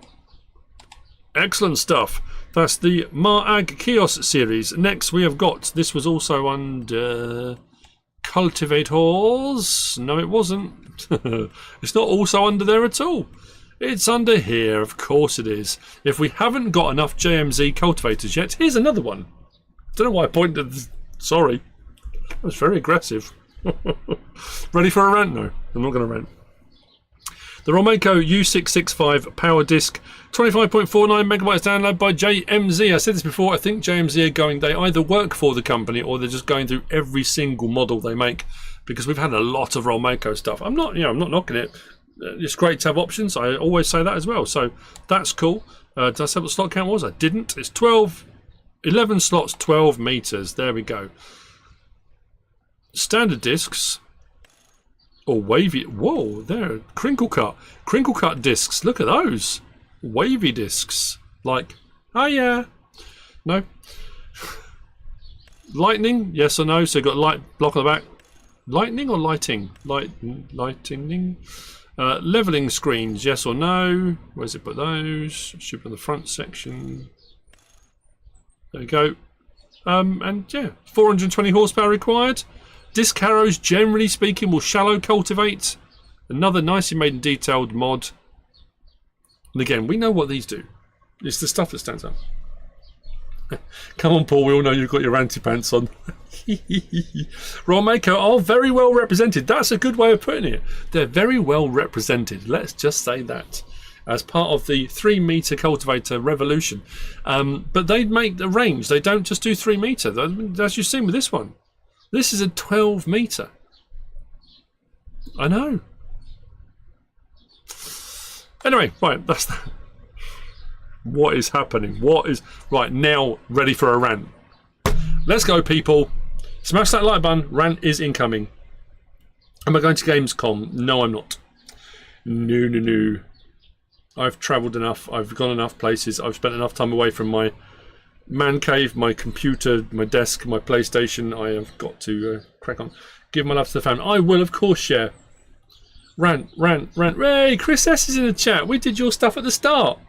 Excellent stuff. That's the Mar Ag Kiosk series. Next we have got, this was also under cultivators. No, it wasn't. It's not also under there at all. It's under here, of course it is. If we haven't got enough JMZ cultivators yet, here's another one. Don't know why I pointed. Sorry. That was very aggressive. Ready for a rant? No, I'm not going to rant. The Romeco U665 power disc, 25.49 megabytes download by JMZ. I said this before, I think JMZ are going, they either work for the company or they're just going through every single model they make, because we've had a lot of Romeco stuff. I'm not knocking it. It's great to have options. I always say that as well. So that's cool. Did I say what the slot count was? I didn't. It's 11 slots, 12 meters. There we go. Standard discs. Or wavy. Whoa, there. Crinkle cut discs. Look at those. Wavy discs. Like, oh yeah. No. Lightning, yes or no? So you've got light block on the back. Lightning or lighting? Lightning. Leveling screens, yes or no? Where's it put those? Should be on the front section. There we go. And yeah, 420 horsepower required. Disc harrows, generally speaking, will shallow cultivate. Another nicely made and detailed mod. And again, we know what these do. It's the stuff that stands out. Come on, Paul, we all know you've got your anti-pants on. Romeco are very well represented. That's a good way of putting it. They're very well represented. Let's just say that. As part of the 3 meter cultivator revolution. But they make the range. They don't just do 3 meter. As you've seen with this one. This is a 12 meter. I know. Anyway, right, that's that. What is happening? What is... Right, now ready for a rant. Let's go, people. Smash that like button. Rant is incoming. Am I going to Gamescom? No, I'm not. No. I've travelled enough. I've gone enough places. I've spent enough time away from my man cave, my computer, my desk, my PlayStation. I have got to crack on. Give my love to the fan. I will, of course, share. Rant. Hey, Chris S is in the chat. We did your stuff at the start.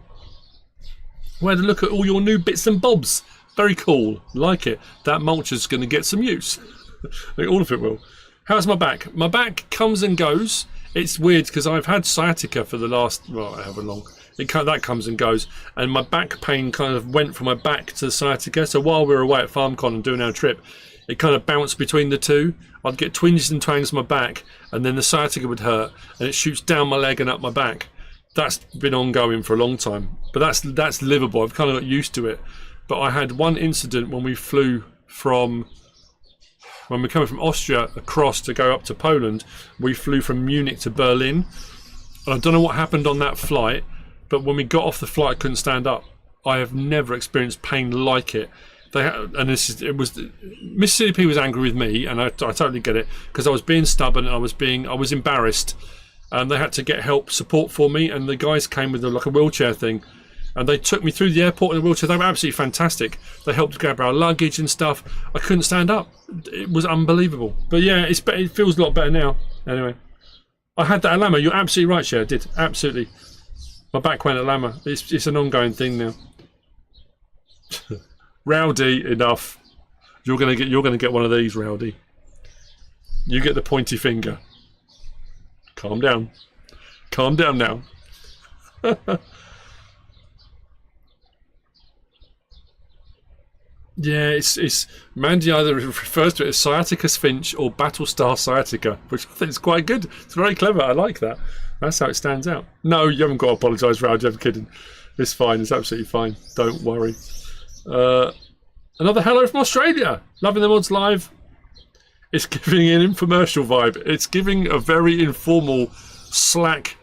We had a look at all your new bits and bobs. Very cool. Like it. That mulcher's going to get some use. I think all of it will. How's my back? My back comes and goes. It's weird because I've had sciatica for the last... Well, however long. That comes and goes. And my back pain kind of went from my back to the sciatica. So while we were away at FarmCon and doing our trip, it kind of bounced between the two. I'd get twinges and twangs on my back, and then the sciatica would hurt, and it shoots down my leg and up my back. That's been ongoing for a long time, but that's livable. I've kind of got used to it. But I had one incident when we flew from, when we're coming from Austria across to go up to Poland. We flew from Munich to Berlin, and I don't know what happened on that flight, but when we got off the flight, I couldn't stand up. I have never experienced pain like it. Mississippi was angry with me, and I totally get it, because I was being stubborn and I was embarrassed, and they had to get support for me, and the guys came with like a wheelchair thing, and they took me through the airport in a wheelchair. They were absolutely fantastic. They helped grab our luggage and stuff. I couldn't stand up. It was unbelievable. But yeah, it feels a lot better now. Anyway, I had that at Lama. You're absolutely right, Cher. I did, absolutely. My back went at Lama. It's an ongoing thing now. Rowdy, enough. You're gonna get one of these, Rowdy. You get the pointy finger. Calm down. Calm down now. Yeah, it's Mandy either refers to it as sciatica finch or Battlestar sciatica, which I think is quite good. It's very clever. I like that. That's how it stands out. No, you haven't got to apologise, Rowdy. I'm kidding. It's fine. It's absolutely fine. Don't worry. Another hello from Australia. Loving the mods live. It's giving an infomercial vibe. It's giving a very informal, slack,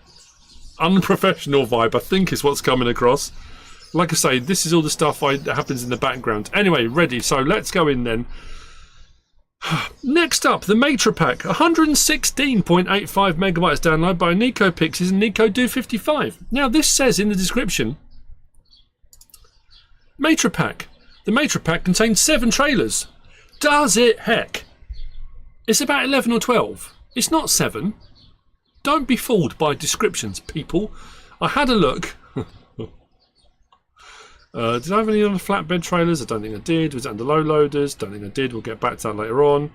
unprofessional vibe, I think is what's coming across. Like I say, this is all the stuff that happens in the background. Anyway, ready. So let's go in then. Next up, the Matra Pack. 116.85 megabytes download by Nico Pixies and Nico Do 55. Now, this says in the description, Matra Pack. The Matra Pack contains 7 trailers. Does it? Heck. It's about 11 or 12. It's not 7. Don't be fooled by descriptions, people. I had a look. Did I have any other flatbed trailers? I don't think I did. Was it under low loaders? Don't think I did. We'll get back to that later on.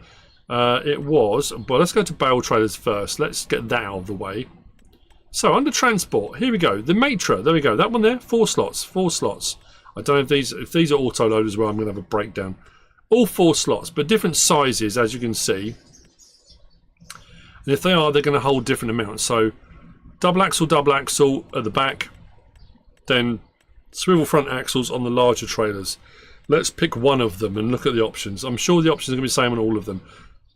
It was. But let's go to bale trailers first. Let's get that out of the way. So under transport, here we go. The Matra. There we go. That one there. 4 slots. 4 slots. I don't know if these are auto load as well. I'm going to have a breakdown. All 4 slots, but different sizes, as you can see. And if they are, they're going to hold different amounts. So double axle at the back, then swivel front axles on the larger trailers. Let's pick one of them and look at the options. I'm sure the options are going to be the same on all of them.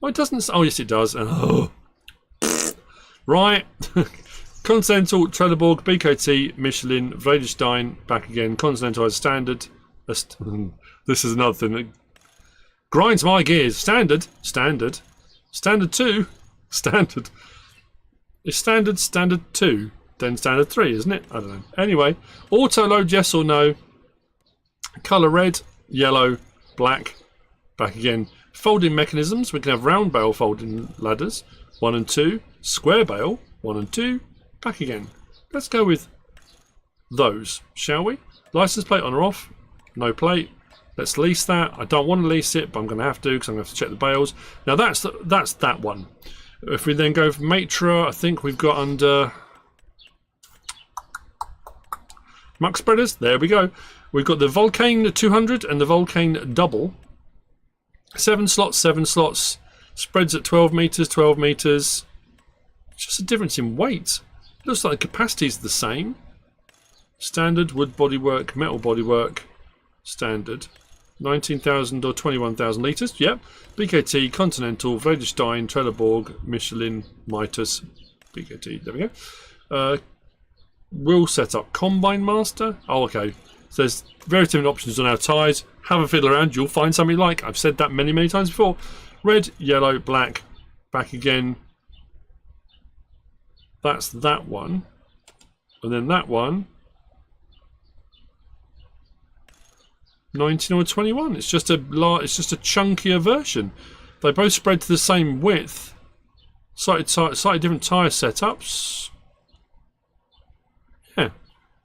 Oh, it doesn't. Oh, yes, it does. Oh. Right. Continental, Trelleborg, BKT, Michelin, Vredestein, back again. Continental has standard. This is another thing that grinds my gears. Standard 2, standard. It's standard 2, then standard 3, isn't it? I don't know. Anyway, auto load, yes or no. Colour red, yellow, black, back again. Folding mechanisms, we can have round bale folding ladders, 1 and 2. Square bale, 1 and 2. Back again. Let's go with those, shall we? License plate on or off? No plate. Let's lease that. I don't want to lease it, but I'm going to have to because I'm going to have to check the bales. Now that's that one. If we then go for Matra, I think we've got under muck spreaders. There we go. We've got the Vulcane 200 and the Vulcane Double. 7 slots, 7 slots. Spreads at 12 meters, 12 meters. Just a difference in weight. Looks like the capacity is the same. Standard wood bodywork, metal bodywork. Standard. 19,000 or 21,000 litres. Yep. BKT, Continental, Vredestein, Trelleborg, Michelin, Mitas. BKT. There we go. Wheel setup. Combine Master. Oh, okay. So there's very different options on our tyres. Have a fiddle around. You'll find something you like. I've said that many, many times before. Red, yellow, black. Back again. That's that one. And then that one. 19 or 21. It's just a chunkier version. They both spread to the same width. Slightly different tyre setups. Yeah.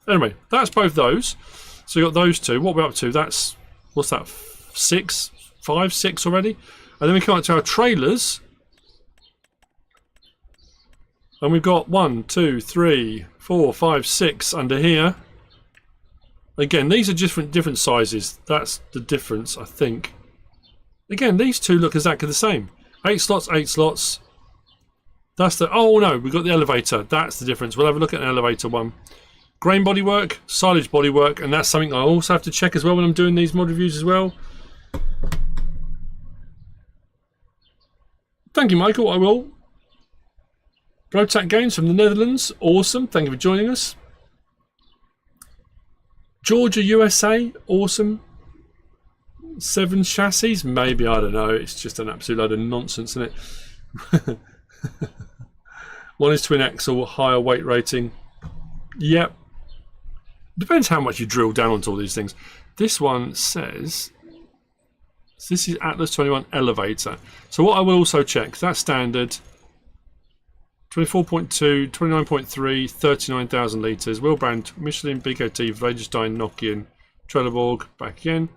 Anyway, that's both those. So you got those two. What we're up to? That's, what's that? 6 already. And then we come up to our trailers. And we've got 1, 2, 3, 4, 5, 6 under here. Again, these are different sizes. That's the difference, I think. Again, these two look exactly the same. 8 slots, 8 slots. That's the... Oh, no, we've got the elevator. That's the difference. We'll have a look at an elevator one. Grain bodywork, silage bodywork, and that's something I also have to check as well when I'm doing these mod reviews as well. Thank you, Michael. I will. Brotac Games from the Netherlands. Awesome. Thank you for joining us. Georgia, USA. Awesome. 7 chassis? Maybe, I don't know. It's just an absolute load of nonsense, isn't it? One is twin axle, higher weight rating. Yep. Depends how much you drill down onto all these things. This one says... This is Atlas 21 elevator. So what I will also check, that's standard. 24.2, 29.3, 39,000 litres. Wheel brand, Michelin, BKT, Vagestein, Nokian, Trelleborg, back again.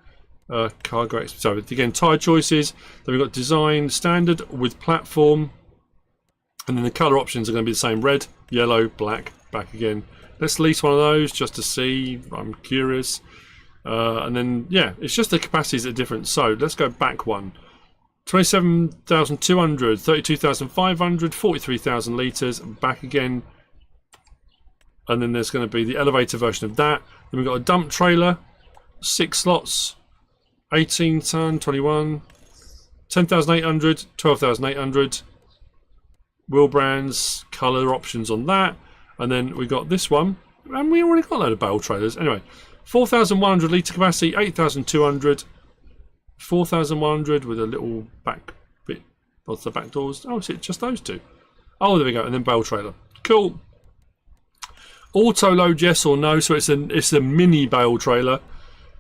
Cargo, so again, tyre choices. Then we've got design, standard with platform. And then the colour options are going to be the same. Red, yellow, black, back again. Let's lease one of those just to see. I'm curious. And then, yeah, it's just the capacities that are different. So let's go back one. 27,200, 32,500, 43,000 litres, back again. And then there's going to be the elevator version of that. Then we've got a dump trailer, 6 slots, 18 ton, 21, 10,800, 12,800. Wheel brands, colour options on that. And then we got this one. And we already got a load of bale trailers. Anyway, 4,100 litre capacity, 8,200. 4,100 with a little back bit. What's the back doors? Oh, is it just those two? Oh, there we go. And then bale trailer. Cool. Auto load, yes or no. So it's a mini bale trailer.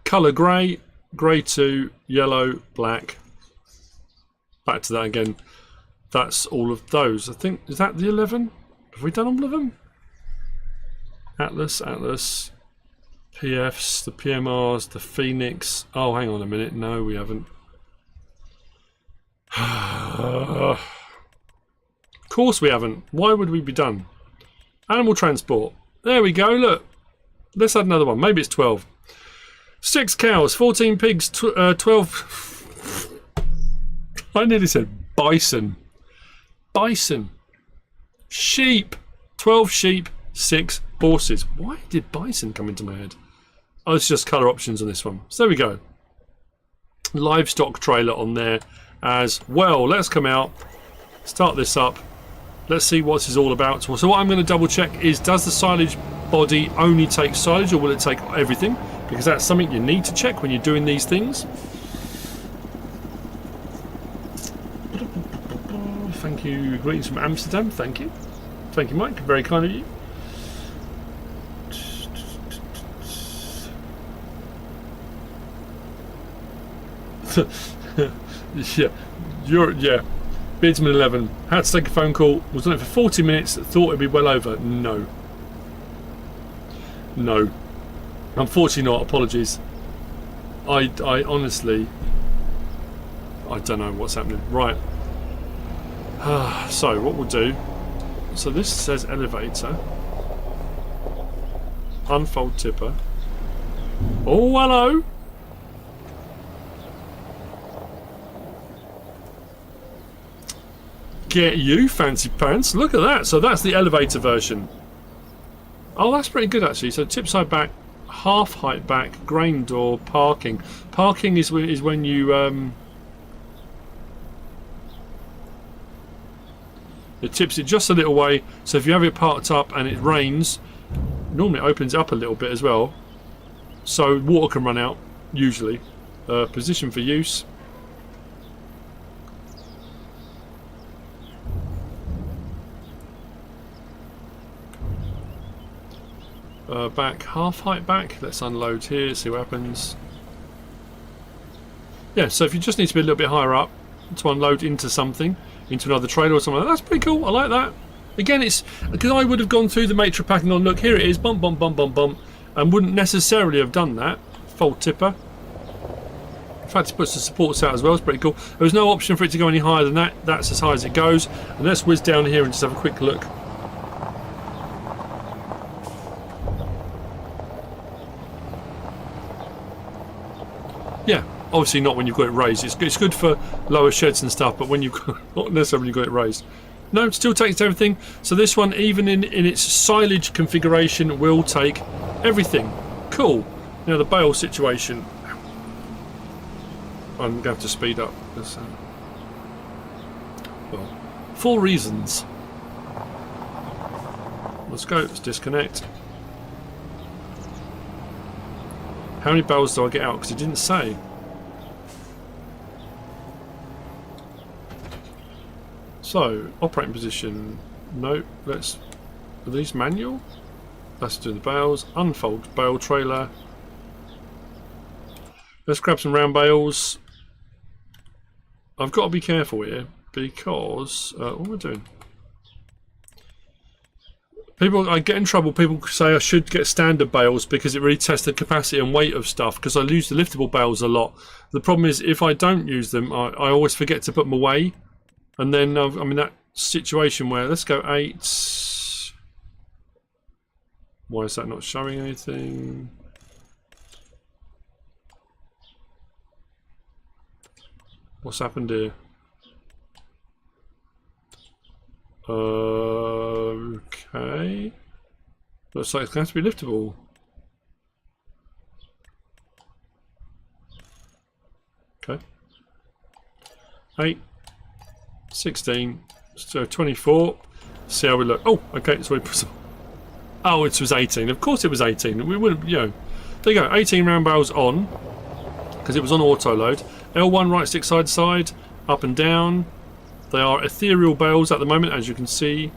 Colour grey, grey 2, yellow, black. Back to that again. That's all of those. I think, is that the 11? Have we done all of them? Atlas, PFs, the PMRs, the Phoenix. Oh, hang on a minute. No, we haven't. Of course we haven't. Why would we be done? Animal transport. There we go, look. Let's add another one. Maybe it's 12. 6 cows, 14 pigs, 12... I nearly said bison. Bison. Sheep. 12 sheep, 6 horses. Why did bison come into my head? Oh, it's just colour options on this one. So there we go. Livestock trailer on there as well. Let's come out, start this up. Let's see what this is all about. So what I'm going to double check is, does the silage body only take silage, or will it take everything? Because that's something you need to check when you're doing these things. Thank you. Greetings from Amsterdam. Thank you. Thank you, Mike. Very kind of you. Yeah, Beardsman 11 had to take a phone call, was on it for 40 minutes, thought it'd be well over. No, unfortunately not. Apologies. I honestly, I don't know what's happening. Right. So what we'll do, so this says elevator, unfold tipper. Oh, hello. Get you, fancy pants. Look at that. So that's the elevator version. Oh, that's pretty good actually. So tip side back, half height back, grain door, parking. Parking is when you it tips it just a little way. So if you have it parked up and it rains, normally it opens up a little bit as well, so water can run out usually. Position for use. Back, half height back. Let's unload here, see what happens. Yeah, so if you just need to be a little bit higher up to unload into something, into another trailer or something like that, that's pretty cool. I like that. Again, it's because I would have gone through the matrix packing on, look, here it is, bump, bump, bump, bump, bump, and wouldn't necessarily have done that. Fold tipper. In fact, it puts the supports out as well. It's pretty cool. There was no option for it to go any higher than that. That's as high as it goes. And let's whiz down here and just have a quick look. Yeah, Obviously not when you've got it raised. It's good for lower sheds and stuff, but when you've got, not necessarily when you've got it raised. No, it still takes everything. So this one, even in its silage configuration, will take everything. Cool. Now the bale situation. I'm going to have to speed up. Well, 4 reasons. Let's go. Let's disconnect. How many bales do I get out? Because it didn't say. So, operating position. No, let's. Are these manual? Let's do the bales. Unfold bale trailer. Let's grab some round bales. I've got to be careful here because. What am I doing? I get in trouble. People say I should get standard bales because it really tests the capacity and weight of stuff. Because I use the liftable bales a lot. The problem is if I don't use them, I always forget to put them away, and then I'm in that situation where let's go 8. Why is that not showing anything? What's happened here? Okay. Looks like it's going to be liftable. Okay. 8, 16, so 24. See how we look. Oh, okay. So we put some. Oh, it was 18. Of course, it was 18. We would, you know. There you go. 18 round barrels on because it was on auto load. L1 right stick side to side, up and down. They are ethereal bales at the moment, as you can see.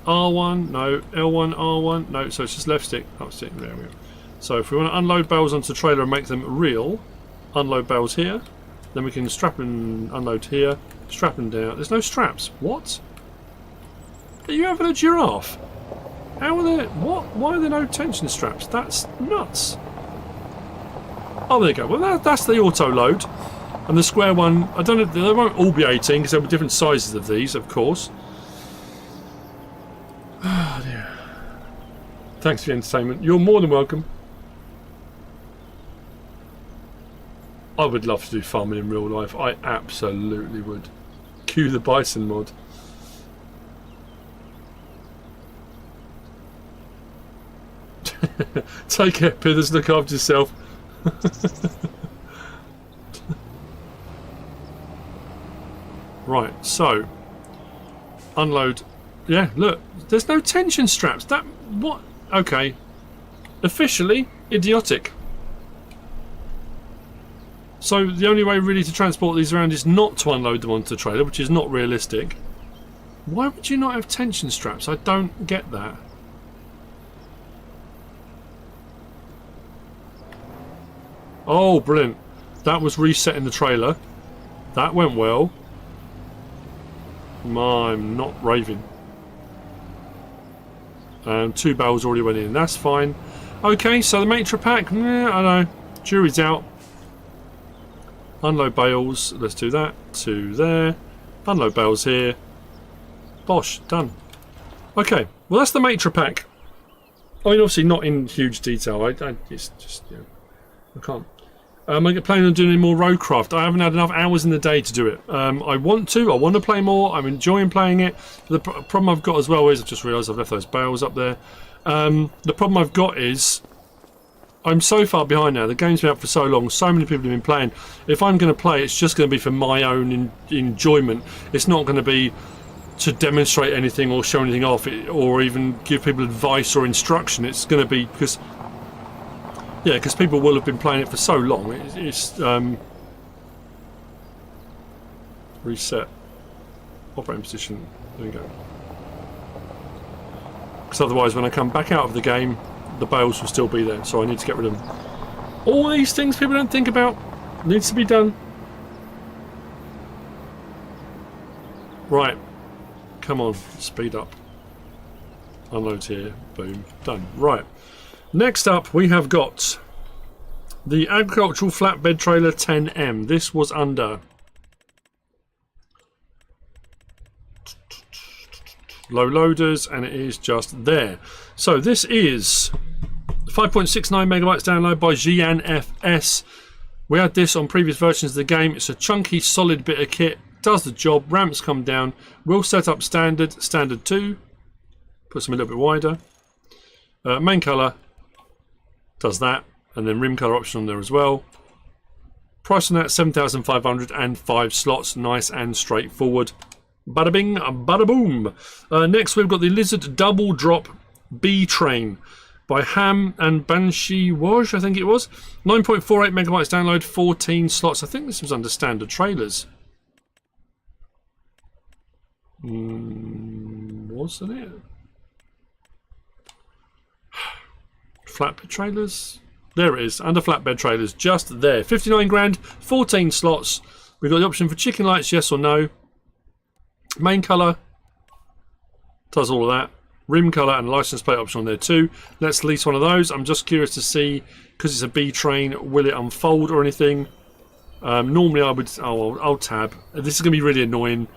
R1, no. L1, R1, no. So it's just left stick, up stick. There we go. So if we want to unload bales onto the trailer and make them real, unload bales here. Then we can strap and unload here, strap them down. There's no straps. What? Are you having a giraffe? How are there? What? Why are there no tension straps? That's nuts. Oh, there you go. Well, that's the auto load. And the square one, I don't know, they won't all be 18 because there'll be different sizes of these, of course. Oh dear. Thanks for the entertainment. You're more than welcome. I would love to do farming in real life. I absolutely would. Cue the bison mod. Take care, Pithers. Look after yourself. Right, so unload. Yeah, look, there's no tension straps. That what? Okay, officially idiotic. So the only way really to transport these around is not to unload them onto the trailer, which is not realistic. Why would you not have tension straps? I don't get that. Oh, brilliant! That was resetting the trailer. That went well. I'm not raving. 2 bales already went in. That's fine. Okay, so the Matra pack. I don't know. Jury's out. Unload bales. Let's do that. 2 there. Unload bales here. Bosh. Done. Okay. Well, that's the Matra pack. I mean, obviously not in huge detail. It's just, you know, I can't. I'm planning on doing any more roadcraft. I haven't had enough hours in the day to do it. I want to play more. I'm enjoying playing it. The problem I've got as well is, I've just realised I've left those bales up there. The problem I've got is, I'm so far behind now. The game's been out for so long. So many people have been playing. If I'm going to play, it's just going to be for my own enjoyment. It's not going to be to demonstrate anything or show anything off, or even give people advice or instruction. It's going to be because... Yeah, because people will have been playing it for so long. It's reset operating position. There we go. Because otherwise, when I come back out of the game, the bales will still be there. So I need to get rid of them. All these things people don't think about needs to be done. Right, come on, speed up. Unload here. Boom, done. Right. Next up, we have got the agricultural flatbed trailer 10M. This was under low loaders, and it is just there. So this is 5.69 megabytes download by GNFS. We had this on previous versions of the game. It's a chunky, solid bit of kit. Does the job. Ramps come down. We'll set up standard 2. Puts them a little bit wider. Main colour does that, and then rim colour option on there as well. Price on that 7,500 and 5 slots. Nice and straightforward. Bada bing, bada boom. Next we've got the Lizard Double Drop B Train by Ham and Banshee Waj, I think it was. 9.48 megabytes download, 14 slots. I think this was under standard trailers. Wasn't it? Flatbed trailers? There it is, under flatbed trailers, just there. 59 grand, 14 slots. We've got the option for chicken lights, yes or no. Main colour does all of that. Rim colour and license plate option on there too. Let's lease one of those. I'm just curious to see, because it's a B train, will it unfold or anything? Normally I would, I'll tab. This is going to be really annoying.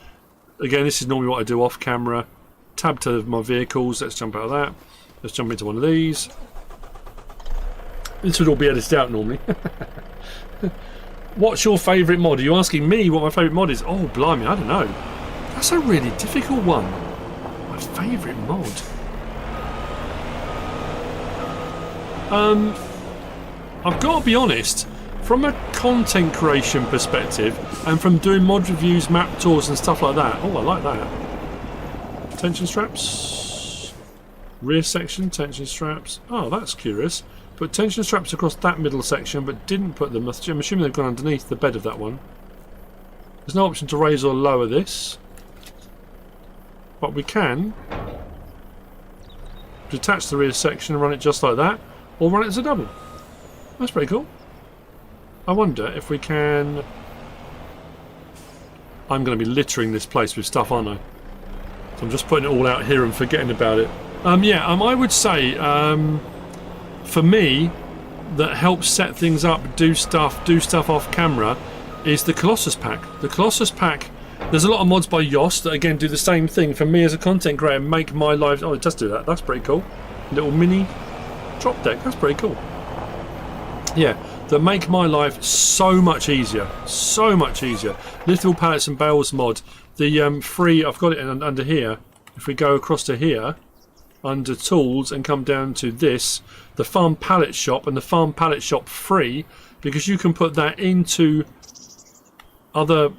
Again, this is normally what I do off camera. Tab to my vehicles. Let's jump out of that. Let's jump into one of these. This would all be edited out normally. What's your favourite mod? Are you asking me what my favourite mod is? Oh, blimey, I don't know. That's a really difficult one. My favourite mod? I've got to be honest, from a content creation perspective and from doing mod reviews, map tours and stuff like that. Oh, I like that. Tension straps. Rear section, tension straps. Oh, that's curious. Put tension straps across that middle section, but didn't put them. I'm assuming they've gone underneath the bed of that one. There's no option to raise or lower this, but we can detach the rear section and run it just like that, or run it as a double. That's pretty cool. I wonder if we can... I'm going to be littering this place with stuff, aren't I? So I'm just putting it all out here and forgetting about it. I would say... for me, that helps set things up, do stuff off camera, is the Colossus pack. The Colossus pack, there's a lot of mods by Yost that again do the same thing. For me as a content creator, make my life... Oh, it does do that. That's pretty cool. Little mini drop deck. That's pretty cool. Yeah, that make my life so much easier. So much easier. Little pallets and bales mod. The free... I've got it under here. If we go across to here... under tools and come down to this, the farm pallet shop, and the farm pallet shop free, because you can put that into other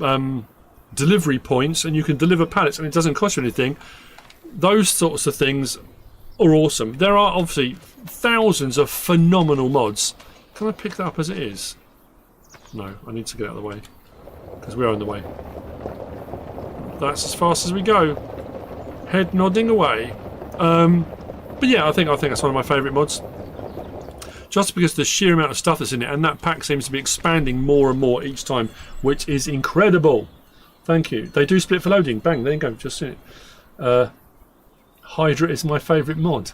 delivery points and you can deliver pallets and it doesn't cost you anything. Those sorts of things are awesome. There are obviously thousands of phenomenal mods. Can I pick that up as it is? No, I need to get out of the way because we are in the way. That's as fast as we go. Head nodding away. But yeah, I think that's one of my favourite mods. Just because the sheer amount of stuff that's in it, and that pack seems to be expanding more and more each time, which is incredible. Thank you. They do split for loading. Bang, there you go. Just seen it. Hydra is my favourite mod.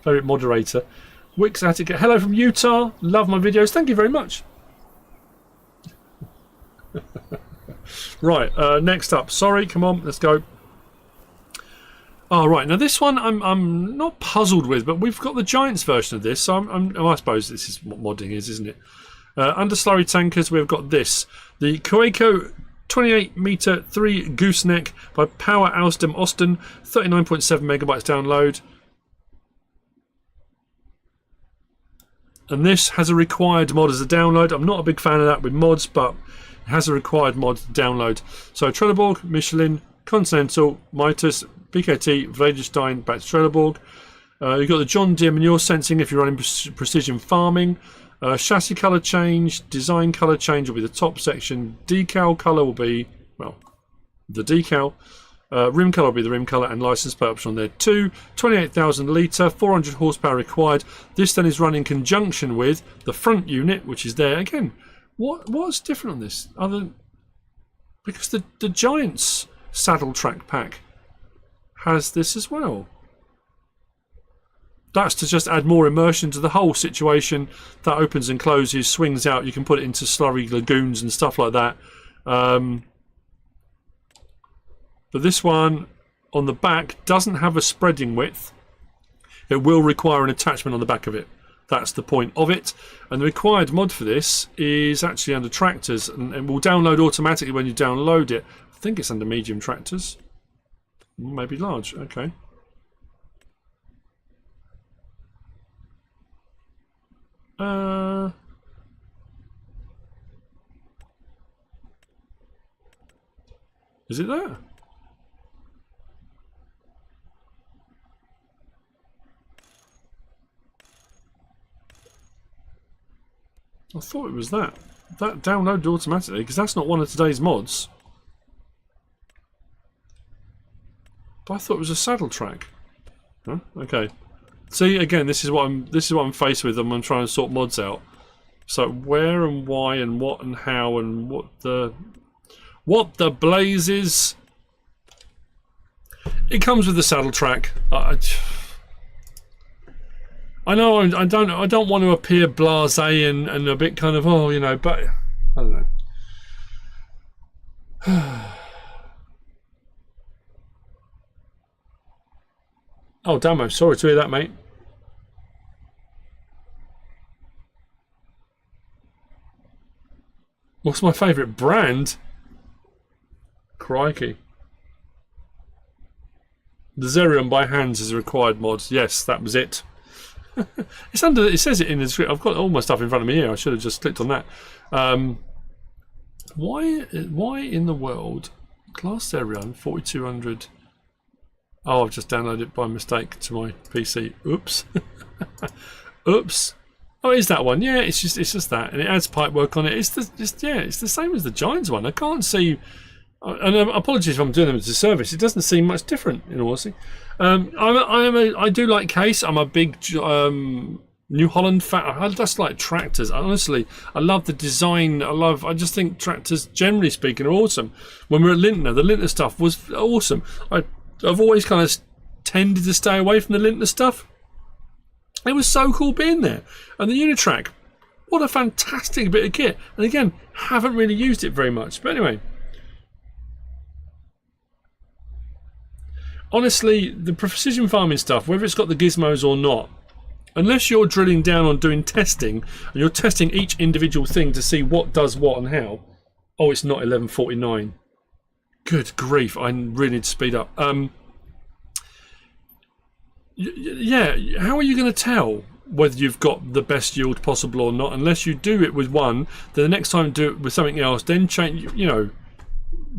Favourite moderator. Wix Attic. Hello from Utah. Love my videos. Thank you very much. Right, next up. Sorry, come on, let's go. Oh, right, now this one I'm not puzzled with, but we've got the Giants version of this, so I suppose this is what modding is, isn't it? Under slurry tankers, we've got this. The Coeco 28 meter 3 gooseneck by Power Alstom Austin, 39.7 megabytes download. And this has a required mod as a download. I'm not a big fan of that with mods, but it has a required mod to download. So Trelleborg, Michelin, Continental, Mitas, PKT, Vredestein, back to Trelleborg. You've got the John Deere manure sensing if you're running precision farming. Chassis colour change, design colour change will be the top section. Decal colour will be, well, the decal. Rim colour will be the rim colour, and license plate option on there too. 28,000 litre, 400 horsepower required. This then is run in conjunction with the front unit, which is there. Again, what's different on this? Because the Giants saddle track pack has this as well. That's to just add more immersion to the whole situation. That opens and closes, swings out. You can put it into slurry lagoons and stuff like that. But this one on the back doesn't have a spreading width. It will require an attachment on the back of it. That's the point of it. And the required mod for this is actually under tractors, and will download automatically when you download it. I think it's under medium tractors. Maybe large, okay. Is it there? I thought it was that. That downloaded automatically, because that's not one of today's mods. But I thought it was a saddle track. Huh? Okay. See, again, this is what I'm faced with when I'm trying to sort mods out. So where and why and what and how and what the blazes. It comes with the saddle track. I know I don't want to appear blasé and a bit kind of, oh, you know, but I don't know. Oh, Damo, sorry to hear that, mate. What's my favourite brand? Crikey. The Xerion by hands is a required mod. Yes, that was it. It's under. It says it in the script. I've got all my stuff in front of me here. I should have just clicked on that. Why in the world? Class Xerion 4200. Oh, I've just downloaded it by mistake to my PC. Oops. Oops. Oh, is that one? Yeah, it's just that, and it adds pipework on it. It's the same as the Giants one. I can't see. And apologies if I'm doing them as a service. It doesn't seem much different, in all honesty. I do like Case. I'm a big New Holland fan. I just like tractors. Honestly, I love the design. I just think tractors, generally speaking, are awesome. When we were at Lintner, the Lintner stuff was awesome. I've always kind of tended to stay away from the Lintner stuff. It was so cool being there. And the Unitrack, what a fantastic bit of kit. And again, haven't really used it very much. But anyway, honestly, the precision farming stuff, whether it's got the gizmos or not, unless you're drilling down on doing testing, and you're testing each individual thing to see what does what and how. Oh, it's not 1149. Good grief, I really need to speed up. Yeah, how are you going to tell whether you've got the best yield possible or not, unless you do it with one, then the next time do it with something else, then change, you know,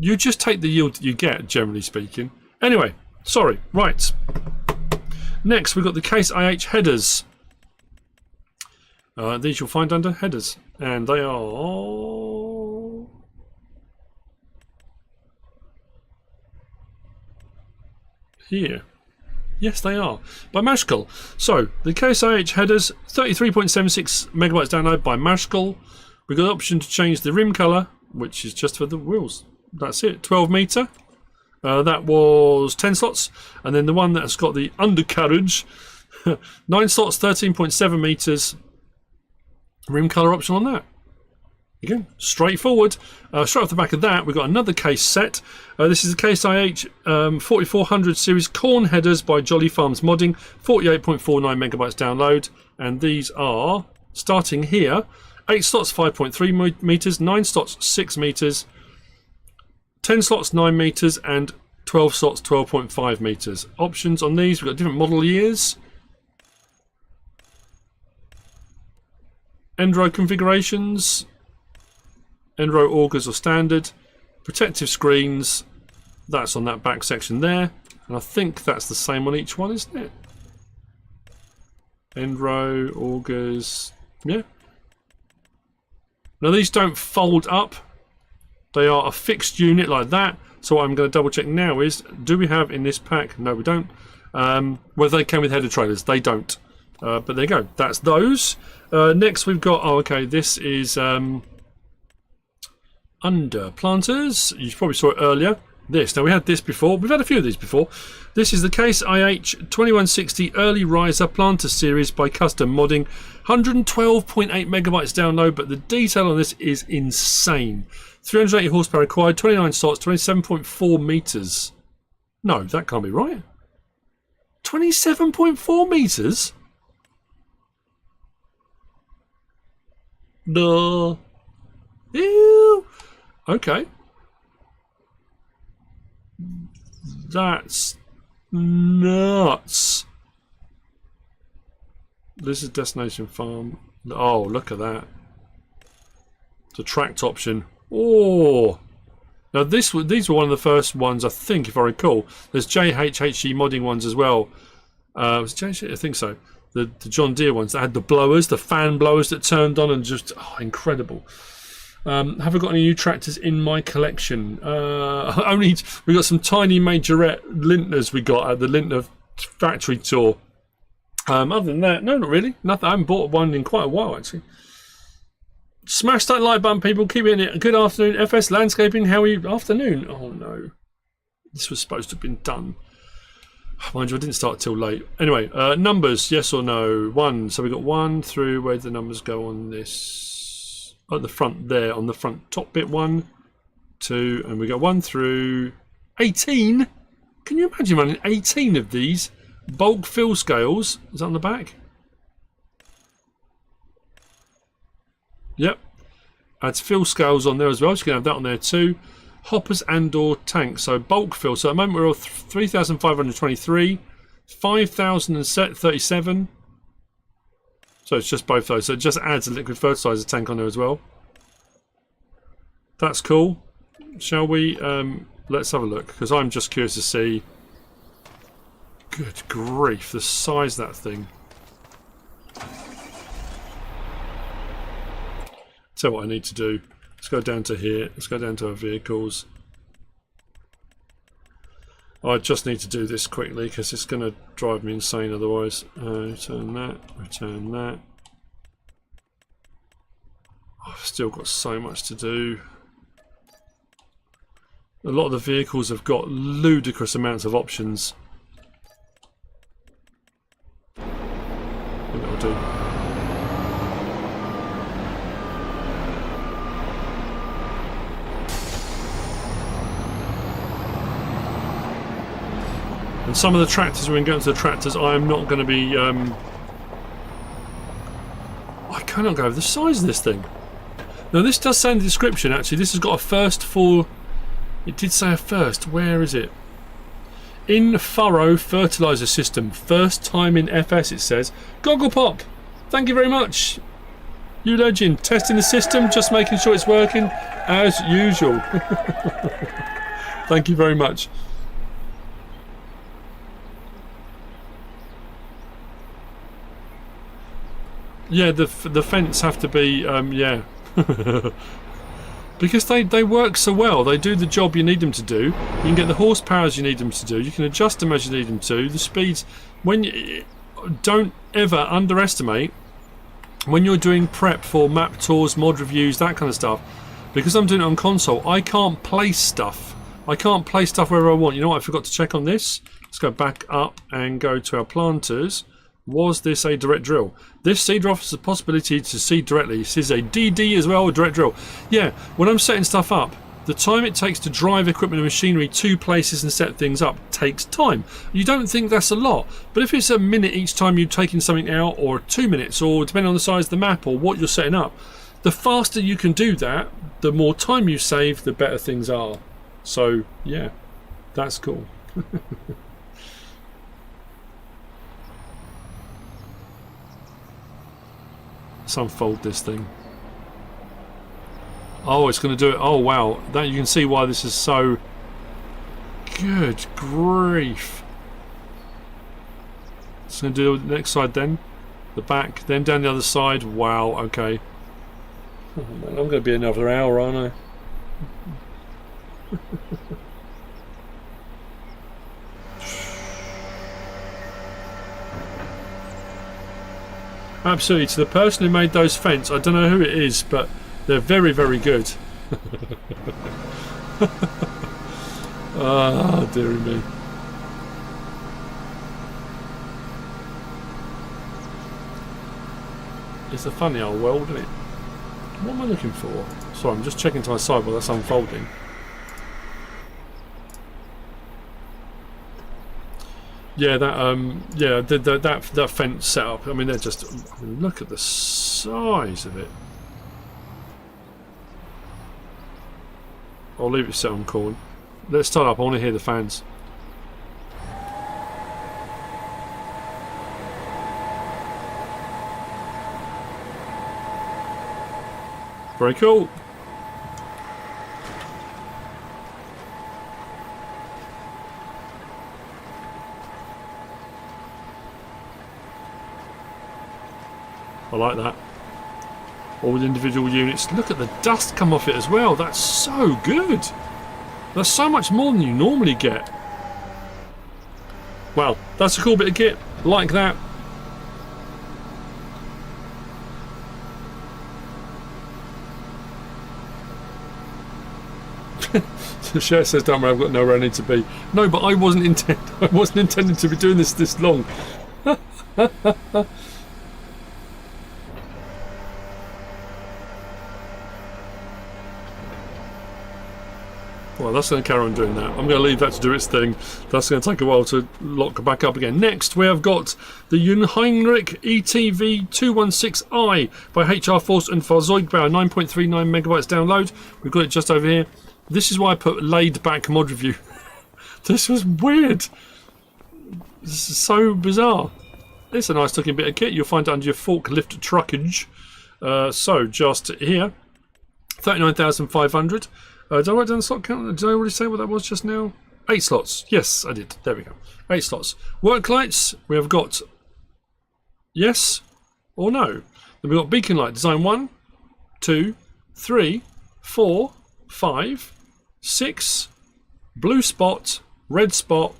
you just take the yield that you get, generally speaking. Anyway, sorry, right. Next, we've got the Case IH headers. These you'll find under headers, and they are here. Yes, they are. By Mashkal. So, the Case IH headers, 33.76 megabytes download by Mashkal. We've got an option to change the rim colour, which is just for the wheels. That's it. 12 metre. That was 10 slots. And then the one that's got the undercarriage, 9 slots, 13.7 metres. Rim colour option on that. Again, straightforward. Straight off the back of that, we've got another Case set. This is the Case IH 4400 series corn headers by Jolly Farms Modding, 48.49 megabytes download, and these are starting here: 8 slots, 5.3 meters, 9 slots, 6 meters, 10 slots, 9 meters, and 12 slots, 12.5 meters. Options on these: we've got different model years, end-row configurations. End-row augers or standard, protective screens, that's on that back section there, and I think that's the same on each one, isn't it? End-row, augers, yeah. Now these don't fold up, they are a fixed unit like that, so what I'm going to double check now is, do we have in this pack? No, we don't. Whether they came with header trailers, they don't. But there you go, that's those. Next we've got, oh okay, this is under planters. You probably saw it earlier. This. Now we had this before. We've had a few of these before. This is the Case IH 2160 Early Riser Planter Series by Custom Modding. 112.8 megabytes download, but the detail on this is insane. 380 horsepower required, 29 slots, 27.4 meters. No, that can't be right. 27.4 meters? No. Ew. Okay. That's nuts. This is Destination Farm. Oh, look at that. The tracked option. Oh. Now these were one of the first ones, I think, if I recall. There's JDModding ones as well. Was it I think so. The John Deere ones that had the blowers, the fan blowers that turned on and just incredible. Have I got any new tractors in my collection? Only we got some tiny majorette Lintners we got at the Lintner factory tour. Other than that, no, not really. Nothing. I haven't bought one in quite a while actually. Smash that like button, people. Keep hitting it. Good afternoon, FS Landscaping. How are you? Afternoon. Oh no, this was supposed to have been done. Mind you, I didn't start till late. Anyway, numbers, yes or no? 1. So we got 1 through. Where did the numbers go on this? At the front there, on the front top bit. 1, 2, and we got 1 through 18. Can you imagine running 18 of these bulk fill scales? Is that on the back? Yep. Adds fill scales on there as well. So you can have that on there too. Hoppers and or tanks, so bulk fill. So at the moment we're all 3,523, 5,037. So it's just both those. So it just adds a liquid fertilizer tank on there as well. That's cool. Shall we? Let's have a look, because I'm just curious to see. Good grief, the size of that thing. Tell what I need to do. Let's go down to here. Let's go down to our vehicles. I just need to do this quickly because it's going to drive me insane otherwise. Return that. Return that. I've still got so much to do. A lot of the vehicles have got ludicrous amounts of options. I think that'll do. And some of the tractors, when we go into the tractors, I am not going to be. I cannot go over the size of this thing. Now, this does say in the description, actually, this has got a first for. It did say a first. Where is it? In furrow fertilizer system. First time in FS, it says. Goggle Pop! Thank you very much. You legend. Testing the system, just making sure it's working as usual. Thank you very much. Yeah, the fence have to be, yeah. Because they work so well. They do the job you need them to do. You can get the horsepower as you need them to do. You can adjust them as you need them to. The speeds, when you don't ever underestimate when you're doing prep for map tours, mod reviews, that kind of stuff. Because I'm doing it on console, I can't place stuff. I can't place stuff wherever I want. You know what? I forgot to check on this. Let's go back up and go to our planters. Was this a direct drill? This seeder offers the possibility to seed directly. This is a DD as well, a direct drill. Yeah, when I'm setting stuff up, the time it takes to drive equipment and machinery to places and set things up takes time. You don't think that's a lot, but if it's a minute each time you're taking something out, or 2 minutes, or depending on the size of the map or what you're setting up, the faster you can do that, the more time you save, the better things are. So, yeah, that's cool. Let's unfold this thing. Oh, it's going to do it. Oh, wow. That you can see why this is so... Good grief. It's going to do the next side then. The back. Then down the other side. Wow, okay. Oh, man, I'm going to be another hour, aren't I? Absolutely, to the person who made those fence, I don't know who it is, but they're very, very good. Ah, dearie me. It's a funny old world, isn't it? What am I looking for? Sorry, I'm just checking to my side while that's unfolding. Yeah, that fence setup. I mean, they're just. I mean, look at the size of it. I'll leave it set on corn. Let's start up. I want to hear the fans. Very cool. I like that. All the individual units. Look at the dust come off it as well. That's so good. That's so much more than you normally get. Wow, that's a cool bit of kit. Like that. The shirt says, "Don't worry, I've got nowhere I need to be." No, but I wasn't intending to be doing this long. Well, that's going to carry on doing that. I'm going to leave that to do its thing. That's going to take a while to lock back up again. Next, we have got the Junheinrich ETV216i by HR Force and Fahrzeugbau, 9.39 megabytes download. We've got it just over here. This is why I put laid back mod review. This was weird. This is so bizarre. It's a nice looking bit of kit. You'll find it under your forklift truckage. So just here, 39,500. Did I write down the slot count? Did I already say what that was just now? 8 slots. Yes, I did. There we go. 8 slots. Work lights. We have got yes or no. Then we've got beacon light. Design 1, 2, 3, 4, 5, 6. Blue spot. Red spot.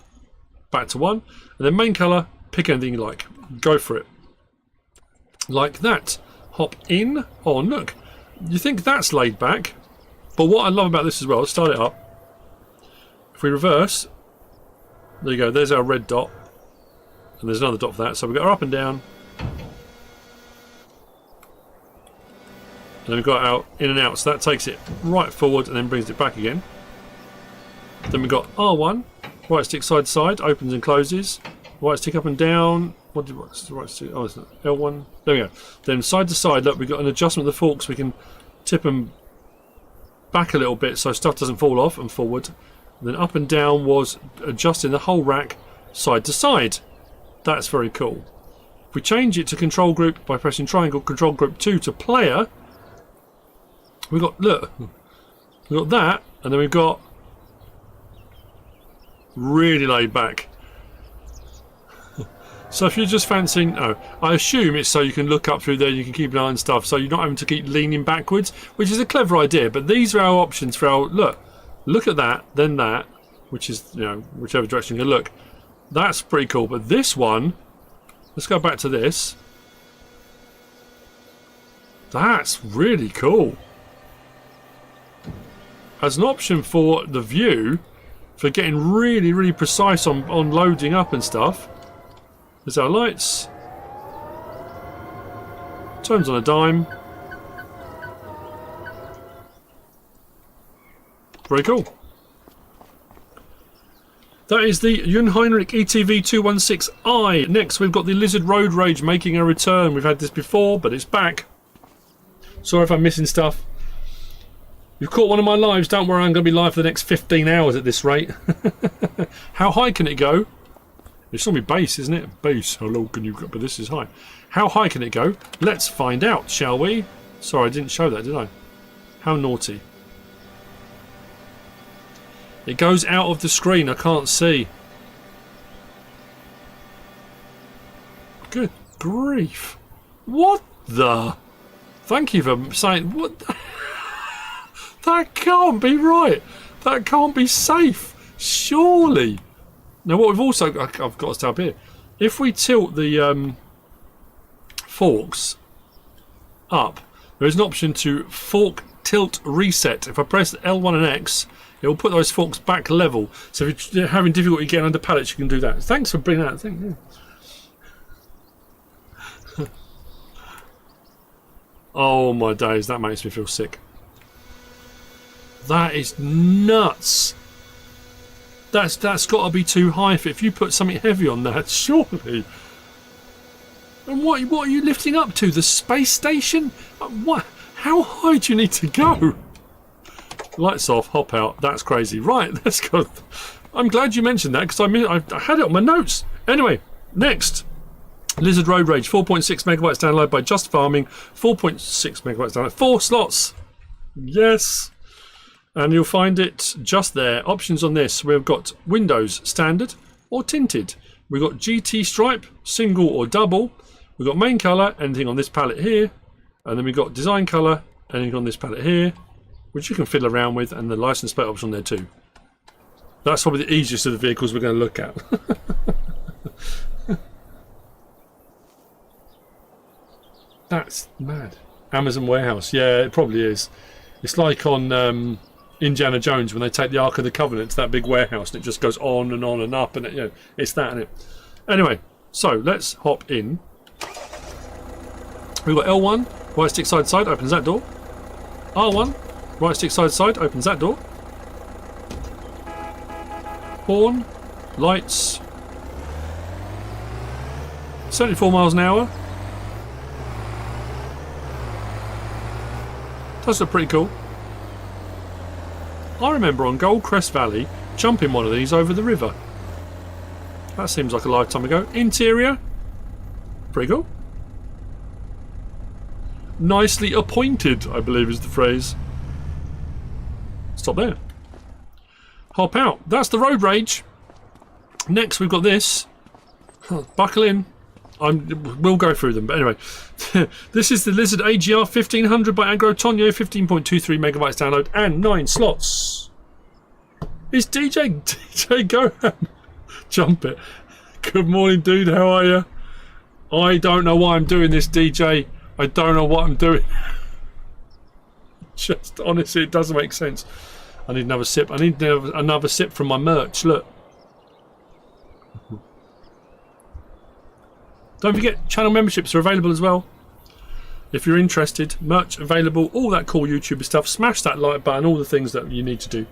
Back to 1. And then main colour. Pick anything you like. Go for it. Like that. Hop in. Oh, look. You think that's laid back. But what I love about this as well, let's start it up. If we reverse, there you go, there's our red dot. And there's another dot for that. So we got our up and down. And then we've got our in and out. So that takes it right forward and then brings it back again. Then we've got R1, right stick side to side, opens and closes. Right stick up and down. What's the right stick? Oh, it's not. L1. There we go. Then side to side, look, we've got an adjustment of the forks. We can tip them back a little bit so stuff doesn't fall off and forward. And then up and down was adjusting the whole rack side to side. That's very cool. If we change it to control group by pressing triangle, control group 2 to player, we've got, look, we've got that, and then we've got really laid back. So if you're just fancying, oh, I assume it's so you can look up through there, you can keep an eye on stuff, so you're not having to keep leaning backwards, which is a clever idea. But these are our options for our, look at that, then that, which is, you know, whichever direction you look. That's pretty cool. But this one, let's go back to this. That's really cool. As an option for the view, for getting really, really precise on loading up and stuff. There's our lights. Turns on a dime. Very cool. That is the Junheinrich ETV216i. Next we've got the Lizard Road Rage making a return. We've had this before, but it's back. Sorry if I'm missing stuff. You've caught one of my lives. Don't worry, I'm going to be live for the next 15 hours at this rate. How high can it go? It's on my base, isn't it? Base. How low can you go? But this is high. How high can it go? Let's find out, shall we? Sorry, I didn't show that, did I? How naughty. It goes out of the screen. I can't see. Good grief. What the? Thank you for saying... What the? That can't be right. That can't be safe. Surely. Now what we've also... I've got to stop here. If we tilt the forks up, there is an option to fork tilt reset. If I press L1 and X, it will put those forks back level. So if you're having difficulty getting under pallets, you can do that. Thanks for bringing that thing. Yeah. Oh my days, that makes me feel sick. That is nuts. That's got to be too high for if you put something heavy on that, surely. And what are you lifting up to? The space station? What? How high do you need to go? Lights off, hop out. That's crazy. Right, let's go. I'm glad you mentioned that because I had it on my notes. Anyway, next. Lizard Road Rage, 4.6 megabytes download by Just Farming. 4.6 megabytes download. 4 slots. Yes. And you'll find it just there. Options on this. We've got Windows Standard or Tinted. We've got GT Stripe, single or double. We've got main colour, anything on this palette here. And then we've got design colour, anything on this palette here, which you can fiddle around with, and the license plate option there too. That's probably the easiest of the vehicles we're going to look at. That's mad. Amazon warehouse. Yeah, it probably is. It's like on Indiana Jones when they take the Ark of the Covenant to that big warehouse and it just goes on and up, and it, it's that, isn't it? Anyway, so let's hop in. We've got L1, right stick side to side, opens that door. R1, right stick side to side, opens that door. Horn, lights, 74 miles an hour. Does look pretty cool. I remember on Goldcrest Valley jumping one of these over the river. That seems like a lifetime ago. Interior, pretty cool. Nicely appointed, I believe is the phrase. Stop there. Hop out. That's the Road Rage. Next we've got this. Buckle in. We'll go through them, but anyway. This is the Lizard AGR 1500 by Agro Tonyo, 15.23 megabytes download and 9 slots. It's DJ Gohan. Jump it. Good morning, dude. How are you? I don't know why I'm doing this, DJ. I don't know what I'm doing. Just honestly, it doesn't make sense. I need another sip. I need another sip from my merch. Look. Don't forget, channel memberships are available as well. If you're interested, merch available, all that cool YouTuber stuff. Smash that like button, all the things that you need to do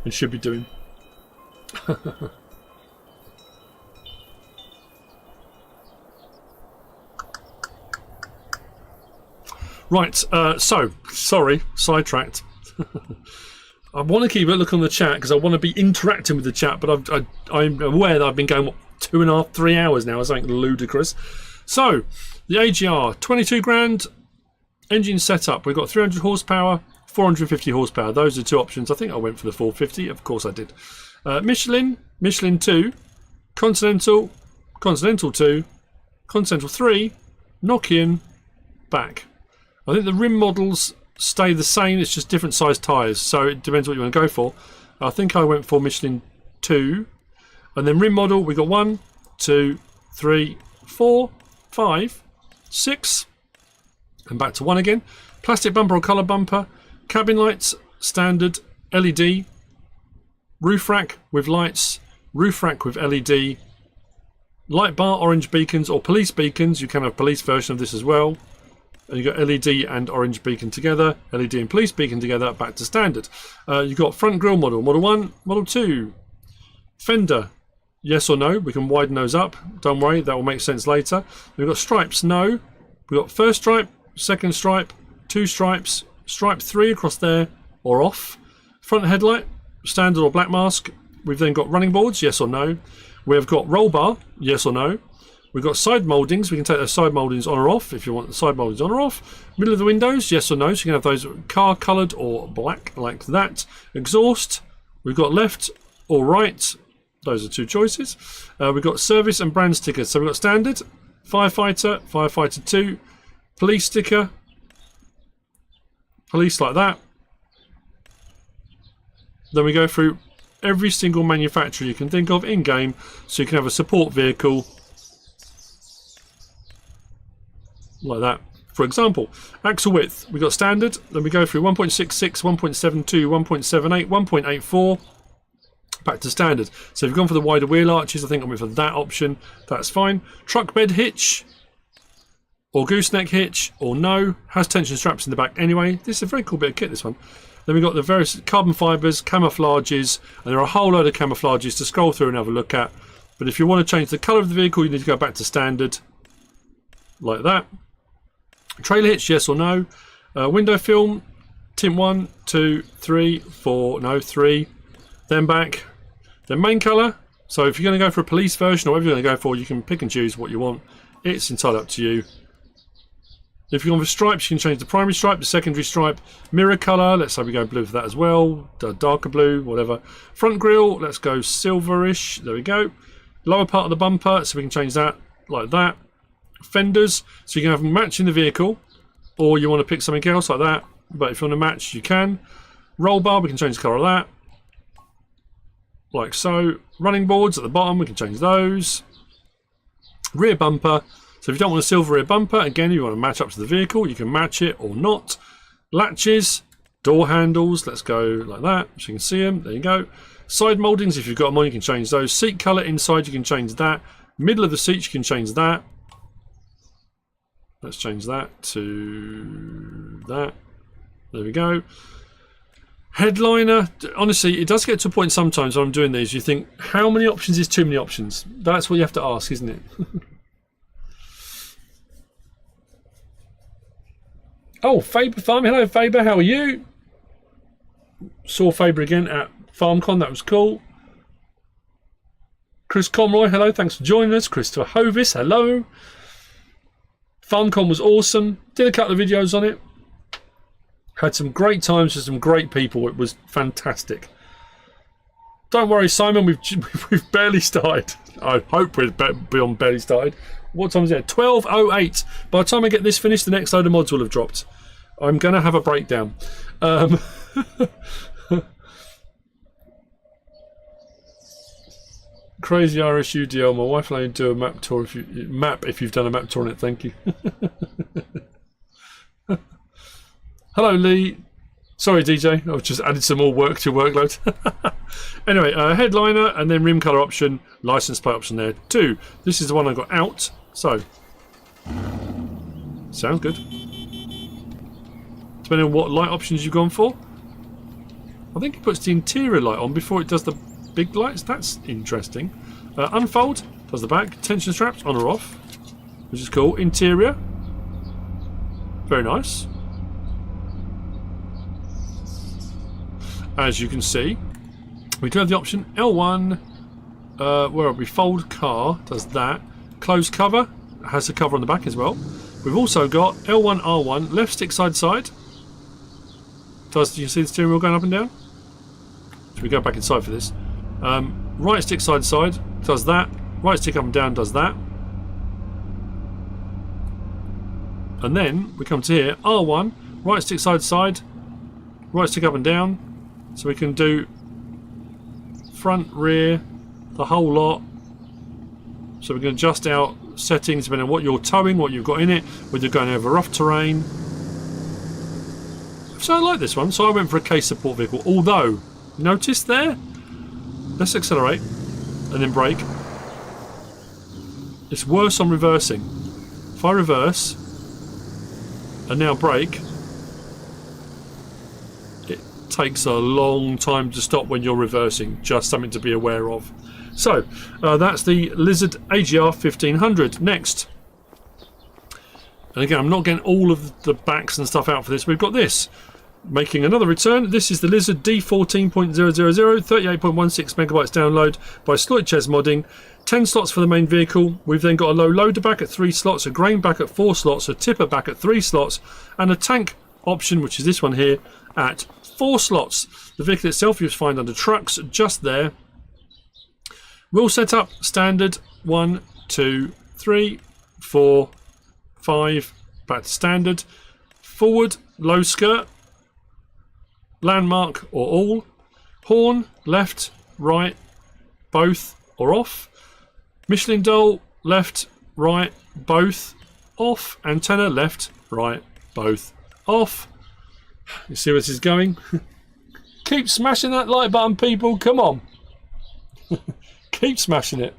and should be doing. Right, so, sorry, sidetracked. I want to keep a look on the chat because I want to be interacting with the chat, but I'm aware that I've been going, what, 2.5, 3 hours now, something ludicrous. So, the AGR, 22 grand, engine setup. We've got 300 horsepower, 450 horsepower. Those are two options. I think I went for the 450. Of course I did. Michelin 2, Continental 2, Continental 3, Nokian, back. I think the rim models stay the same. It's just different size tyres. So it depends what you want to go for. I think I went for Michelin 2. And then rim model, we got 1, 2, 3, 4, 5, 6. And back to 1 again. Plastic bumper or colour bumper. Cabin lights, standard, LED. Roof rack with lights. Roof rack with LED. Light bar, orange beacons or police beacons. You can have police version of this as well. And you've got LED and orange beacon together. LED and police beacon together, back to standard. You've got front grille model. Model 1, Model 2. Fender. Yes or no, we can widen those up. Don't worry, that will make sense later. We've got stripes, no. We've got first stripe, second stripe, 2 stripes, stripe 3 across there, or off. Front headlight, standard or black mask. We've then got running boards, yes or no. We've got roll bar, yes or no. We've got side mouldings. We can take those side mouldings on or off if you want the side mouldings on or off. Middle of the windows, yes or no. So you can have those car coloured or black like that. Exhaust, we've got left or right. Those are 2 choices. We've got service and brand stickers. So we've got standard, firefighter, firefighter 2, police sticker, police like that. Then we go through every single manufacturer you can think of in game. So you can have a support vehicle like that. For example, axle width, we got standard. Then we go through 1.66, 1.72, 1.78, 1.84. Back to standard. So if you've gone for the wider wheel arches, I think I went for that option. That's fine. Truck bed hitch or gooseneck hitch or no. Has tension straps in the back anyway. This is a very cool bit of kit, this one. Then we've got the various carbon fibres, camouflages, and there are a whole load of camouflages to scroll through and have a look at. But if you want to change the colour of the vehicle, you need to go back to standard like that. Trailer hitch, yes or no. Window film, tint 1, 2, 3, 4, no 3, then back, then main colour. So if you're going to go for a police version or whatever you're going to go for, you can pick and choose what you want. It's entirely up to you. If you're going for stripes, you can change the primary stripe, the secondary stripe, mirror colour, let's say we go blue for that as well, darker blue, whatever. Front grille, let's go silverish, there we go. Lower part of the bumper, so we can change that like that. Fenders, so you can have them matching the vehicle, or you want to pick something else like that, but if you want to match, you can. Roll bar, we can change the colour of that, like so. Running boards at the bottom, we can change those. Rear bumper, so if you don't want a silver rear bumper, again, you want to match up to the vehicle, you can match it or not. Latches, door handles, let's go like that, so you can see them, there you go. Side mouldings, if you've got them on, you can change those. Seat colour inside, you can change that. Middle of the seats, you can change that. Let's change that to that. There we go. Headliner, honestly, it does get to a point sometimes when I'm doing these, you think, how many options is too many options? That's what you have to ask, isn't it? Oh, Faber Farm. Hello, Faber. How are you? Saw Faber again at FarmCon. That was cool. Chris Conroy. Hello. Thanks for joining us. Christopher Hovis. Hello. FarmCon was awesome. Did a couple of videos on it. Had some great times with some great people. It was fantastic. Don't worry, Simon. We've barely started. I hope we're beyond barely started. What time is it? 12:08. By the time I get this finished, the next load of mods will have dropped. I'm going to have a breakdown. Crazy Irish UDL. My wife and I do a map tour if you've done a map tour on it. Thank you. Hello, Lee. Sorry, DJ. I've just added some more work to your workload. Anyway, headliner and then rim colour option, license plate option there too. This is the one I got out. So, sounds good. Depending on what light options you've gone for. I think it puts the interior light on before it does the big lights. That's interesting. Unfold, does the back. Tension straps, on or off, which is cool. Interior, very nice. As you can see, we do have the option L1, where are we? Fold car, does that. Closed cover, has a cover on the back as well. We've also got L1, R1, left stick side to side. Do you see the steering wheel going up and down? Should we go back inside for this? Right stick side to side, does that. Right stick up and down, does that. And then we come to here, R1, right stick side to side, right stick up and down. So we can do front, rear, the whole lot. So we can adjust our settings depending on what you're towing, what you've got in it, whether you're going over rough terrain. So I like this one. So I went for a case support vehicle. Although, notice there, let's accelerate and then brake. It's worse on reversing. If I reverse and now brake, takes a long time to stop when you're reversing. Just something to be aware of. So that's the Lizard AGR 1500. Next, and again, I'm not getting all of the backs and stuff out for this. We've got this making another return. This is the Lizard D14.000, 38.16 megabytes download by JDModding. 10 slots for the main vehicle. We've then got a low loader back at 3 slots, a grain back at 4 slots, a tipper back at 3 slots, and a tank option, which is this one here, at 4 slots. The vehicle itself you'll find under trucks just there. Wheel setup standard 1, 2, 3, 4, 5, back to standard. Forward low skirt, landmark or all. Horn left, right, both or off. Michelin dial left, right, both off. Antenna left, right, both off. You see where this is going? Keep smashing that like button, people. Come on. Keep smashing it.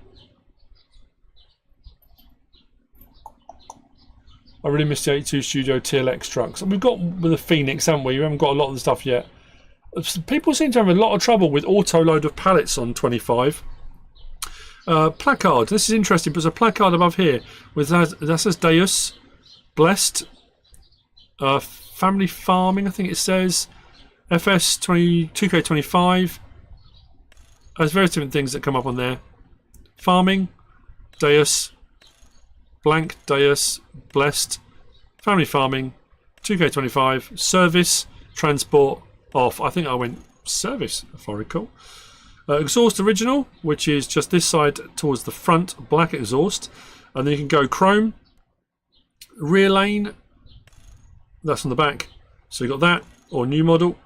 I really miss the 82 Studio TLX trucks. And we've got with the Phoenix, haven't we? We haven't got a lot of the stuff yet. People seem to have a lot of trouble with auto load of pallets on 25. Placard. This is interesting. There's a placard above here with that says Deus, blessed, family farming, I think it says. FS 2K25. There's various different things that come up on there. Farming, Deus, blank, Deus, blessed, family farming, 2K25, service, transport, off. I think I went service, if I recall. Exhaust original, which is just this side towards the front, black exhaust. And then you can go chrome, rear lane, that's on the back. So you've got that, or new model.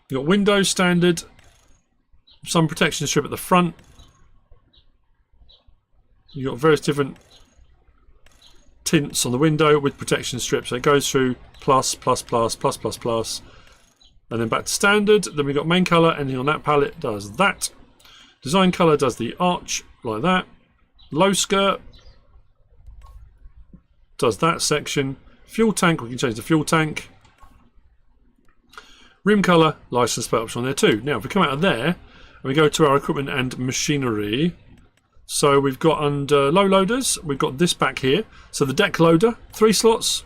You've got Windows standard, some protection strip at the front. You've got various different tints on the window with protection strips. So it goes through plus, plus, plus, plus, plus, plus, and then back to standard. Then we've got main colour, anything on that palette does that. Design colour does the arch, like that. Low skirt does that section. Fuel tank, we can change the fuel tank. Rim colour, license plate option on there too. Now, if we come out of there and we go to our equipment and machinery, so we've got under low loaders, we've got this back here. So the deck loader, 3 slots.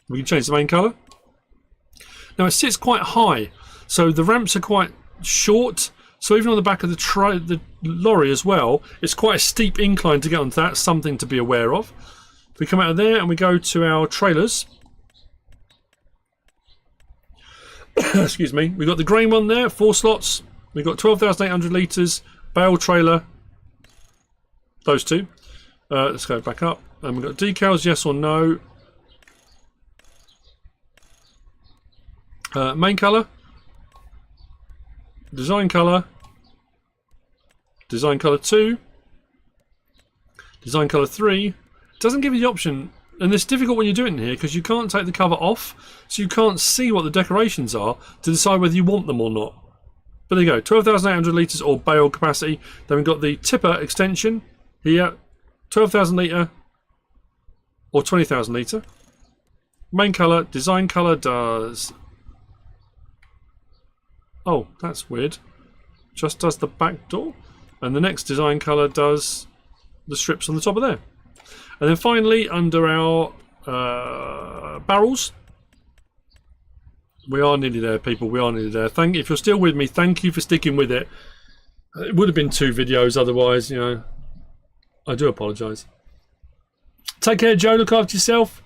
We can change the main colour. Now it sits quite high, so the ramps are quite short. So even on the back of the lorry as well, it's quite a steep incline to get onto that. Something to be aware of. If we come out of there and we go to our trailers. Excuse me. We've got the grain one there, 4 slots. We've got 12,800 litres, bale trailer. Those two. Let's go back up. And we've got decals, yes or no. Main colour. Design colour. Design colour 2. Design colour 3. It doesn't give you the option, and it's difficult when you do it in here because you can't take the cover off, so you can't see what the decorations are to decide whether you want them or not. But there you go, 12,800 litres or bale capacity. Then we've got the tipper extension here, 12,000 litre or 20,000 litre. Main colour, design colour does... Oh, that's weird. Just does the back door. And the next design colour does the strips on the top of there. And then finally, under our barrels, we are nearly there, people. We are nearly there. If you're still with me, thank you for sticking with it. It would have been 2 videos otherwise, you know. I do apologise. Take care, Joe. Look after yourself.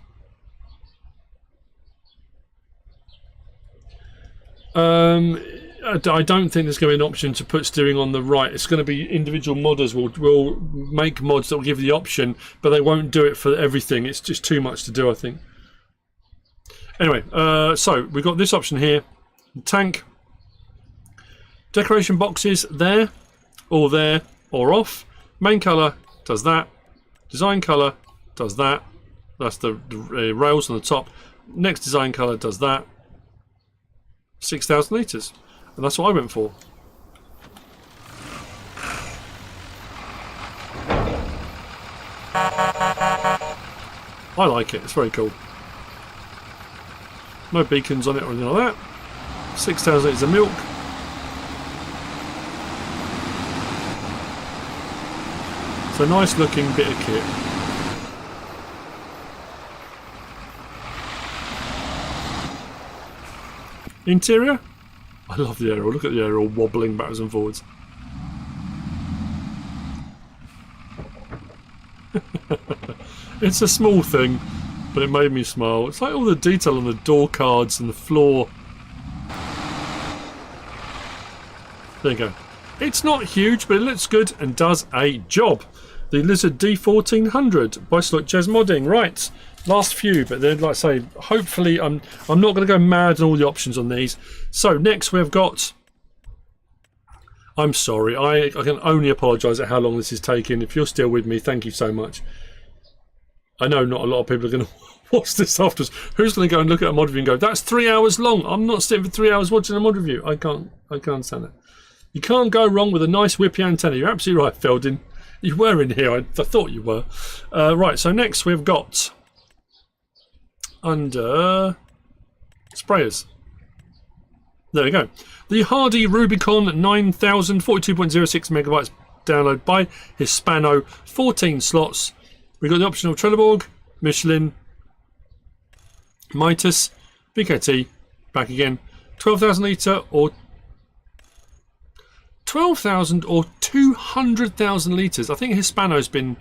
I don't think there's going to be an option to put steering on the right. It's going to be individual modders will make mods that will give you the option, but they won't do it for everything. It's just too much to do, I think. Anyway, so we've got this option here. Tank. Decoration boxes there, or off. Main colour does that. Design colour does that. That's the rails on the top. Next design colour does that. 6,000 litres. And that's what I went for. I like it, it's very cool. No beacons on it or anything like that. 6,000 litres of milk. It's a nice looking bit of kit. Interior? I love the aerial. Look at the aerial wobbling backwards and forwards. It's a small thing, but it made me smile. It's like all the detail on the door cards and the floor. There you go. It's not huge, but it looks good and does a job. The Lizard D1400 by JDModding. Right. Last few, but then, like I say, hopefully I'm not going to go mad on all the options on these. So next we've got... I'm sorry, I can only apologise at how long this is taking. If you're still with me, thank you so much. I know not a lot of people are going to watch this afterwards. Who's going to go and look at a mod review and go, that's 3 hours long. I'm not sitting for 3 hours watching a mod review. I can't understand that. You can't go wrong with a nice whippy antenna. You're absolutely right, Feldin. You were in here. I thought you were. Right, so next we've got... under sprayers. There we go. The Hardy Rubicon 9000 42.06 megabytes download by Hispano, 14 slots. We've got the option of Trelleborg, Michelin, Mitas, VKT, back again. 12,000 litre or 12,000 or 200,000 litres. I think Hispano's been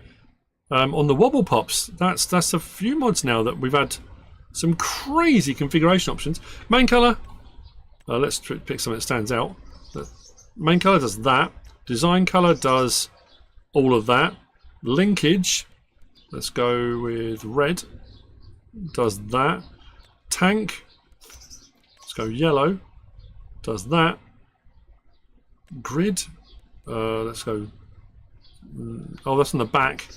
on the wobble pops. That's a few mods now that we've had some crazy configuration options. Main colour, let's pick something that stands out. The main colour does that. Design colour does all of that. Linkage, let's go with red, does that. Tank, let's go yellow, does that. Grid, let's go, oh, that's on the back.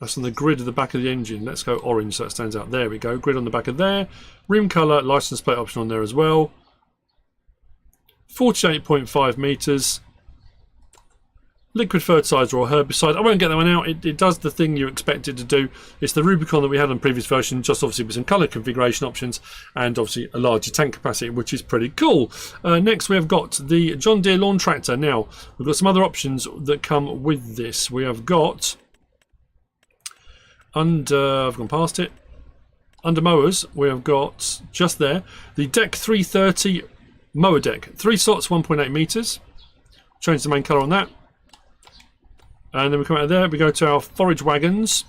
That's on the grid of the back of the engine. Let's go orange so it stands out. There we go. Grid on the back of there. Rim colour, license plate option on there as well. 48.5 metres. Liquid fertiliser or herbicide. I won't get that one out. It does the thing you expect it to do. It's the Rubicon that we had on the previous version, just obviously with some colour configuration options and obviously a larger tank capacity, which is pretty cool. Next we have got the John Deere lawn tractor. Now, we've got some other options that come with this. We have got, I've gone past it. Under mowers, we have got just there the Deck 330 mower deck. 3 slots, 1.8 metres. Change the main colour on that. And then we come out of there, we go to our forage wagons.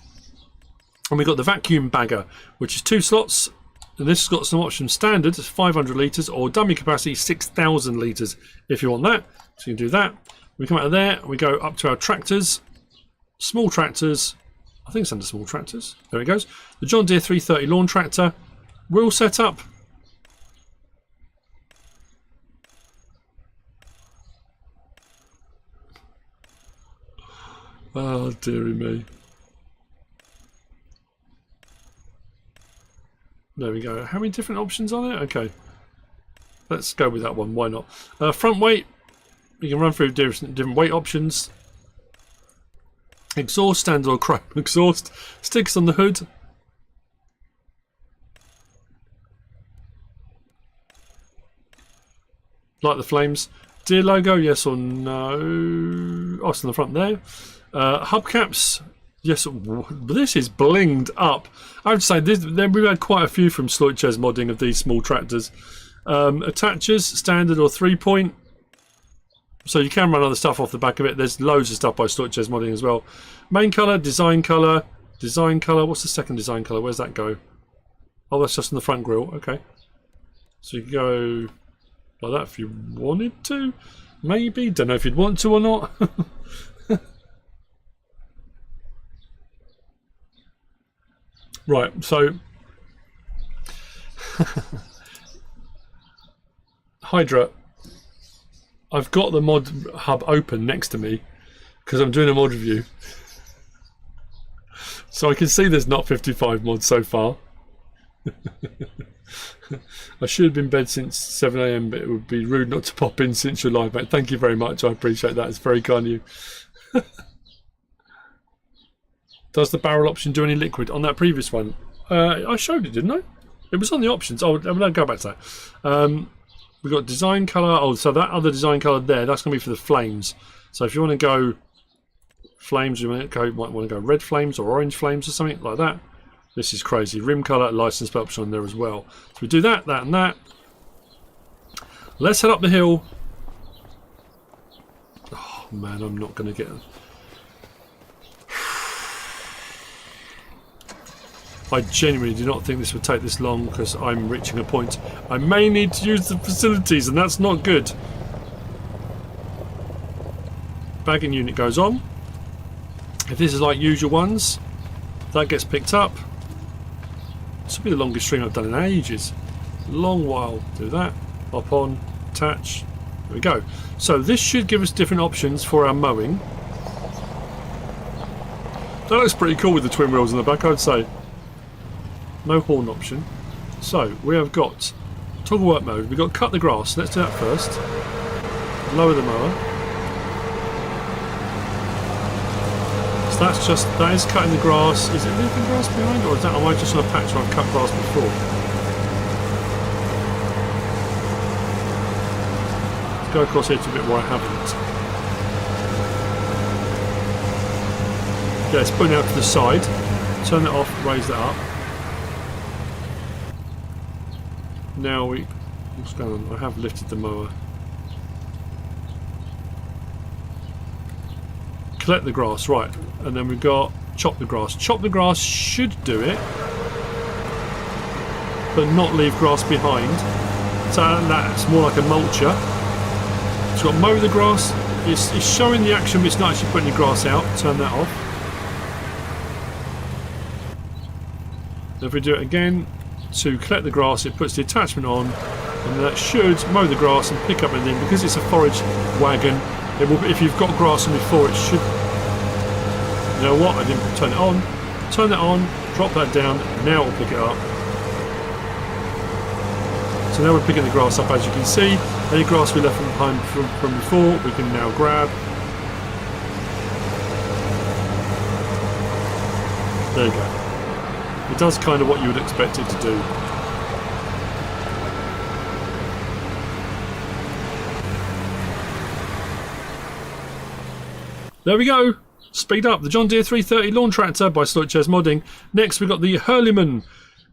And we've got the vacuum bagger, which is 2 slots. And this has got some options. Standard, 500 litres, or dummy capacity, 6,000 litres if you want that. So you can do that. We come out of there, we go up to our tractors. Small tractors. I think it's under small tractors. There it goes. The John Deere 330 lawn tractor. We're all set up. Oh, dearie me. There we go. How many different options are there? Okay. Let's go with that one. Why not? Front weight. You can run through different weight options. Exhaust, standard or chrome exhaust. Stickers on the hood. Like the flames. Deere logo, yes or no? Oh, it's on the front there. Hubcaps, yes. This is blinged up. I would say we've had quite a few from JDModding of these small tractors. Attachers, standard or 3-point. So you can run other stuff off the back of it. There's loads of stuff by JDModding as well. Main colour, design colour, design colour. What's the second design colour? Where's that go? Oh, that's just on the front grille. Okay. So you can go like that if you wanted to. Maybe. Don't know if you'd want to or not. Right, so Hydra, I've got the mod hub open next to me because I'm doing a mod review. So I can see there's not 55 mods so far. I should have been in bed since 7 AM, but it would be rude not to pop in since you're live, mate. Thank you very much. I appreciate that. It's very kind of you. Does the barrel option do any liquid? On that previous one, I showed it, didn't I? It was on the options. Oh, I'll go back to that. We've got design colour. Oh, so that other design colour there, that's going to be for the flames. So if you want to go flames, you might want to go red flames or orange flames or something like that. This is crazy. Rim colour, license plate option on there as well. So we do that, that and that. Let's head up the hill. Oh man, I'm not going to get... I genuinely do not think this would take this long because I'm reaching a point. I may need to use the facilities and that's not good. Bagging unit goes on. If this is like usual ones, that gets picked up. This will be the longest stream I've done in ages. Long while. Do that. Hop on. Attach. There we go. So this should give us different options for our mowing. That looks pretty cool with the twin wheels in the back, I'd say. No horn option. So we have got toggle work mode. We've got cut the grass. Let's do that first. Lower the mower. So that is cutting the grass. Is it leaving grass behind, or is that, am I just on a patch where I've cut grass before? Let's go across here to a bit where I haven't. Yeah, it's putting out to the side. Turn it off, raise that up. Now we... What's going on? I have lifted the mower. Collect the grass, right. And then we've got chop the grass. Chop the grass should do it, but not leave grass behind. So that's more like a mulcher. It's got mow the grass. It's showing the action, but it's not actually putting the grass out. Turn that off. If we do it again, to collect the grass, it puts the attachment on, and that should mow the grass and pick up everything. Because it's a forage wagon, it will, if you've got grass on before, it should... You know what? I didn't turn it on. Turn that on, drop that down, now it'll pick it up. So now we're picking the grass up, as you can see. Any grass we left behind from before, we can now grab. There you go. It does kind of what you would expect it to do. There we go. Speed up. The John Deere 330 lawn tractor by JDModding. Next we've got the Hurliman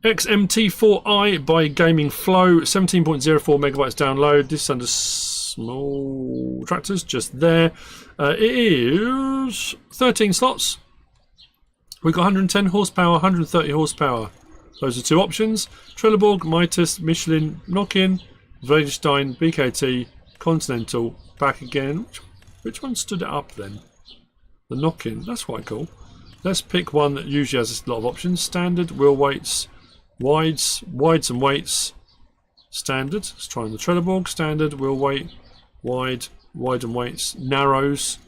XMT4i by Gaming Flow. 17.04 megabytes download. This is under small tractors, just there. It is 13 slots. We've got 110 horsepower, 130 horsepower. Those are two options. Trelleborg, Mitas, Michelin, Nokian, Vredestein, BKT, Continental, back again. Which one stood it up then? The Nokian, that's quite cool. Let's pick one that usually has a lot of options. Standard, wheel weights, wides and weights. Standard, let's try on the Trelleborg. Standard, wheel weight, wide and weights. Narrows.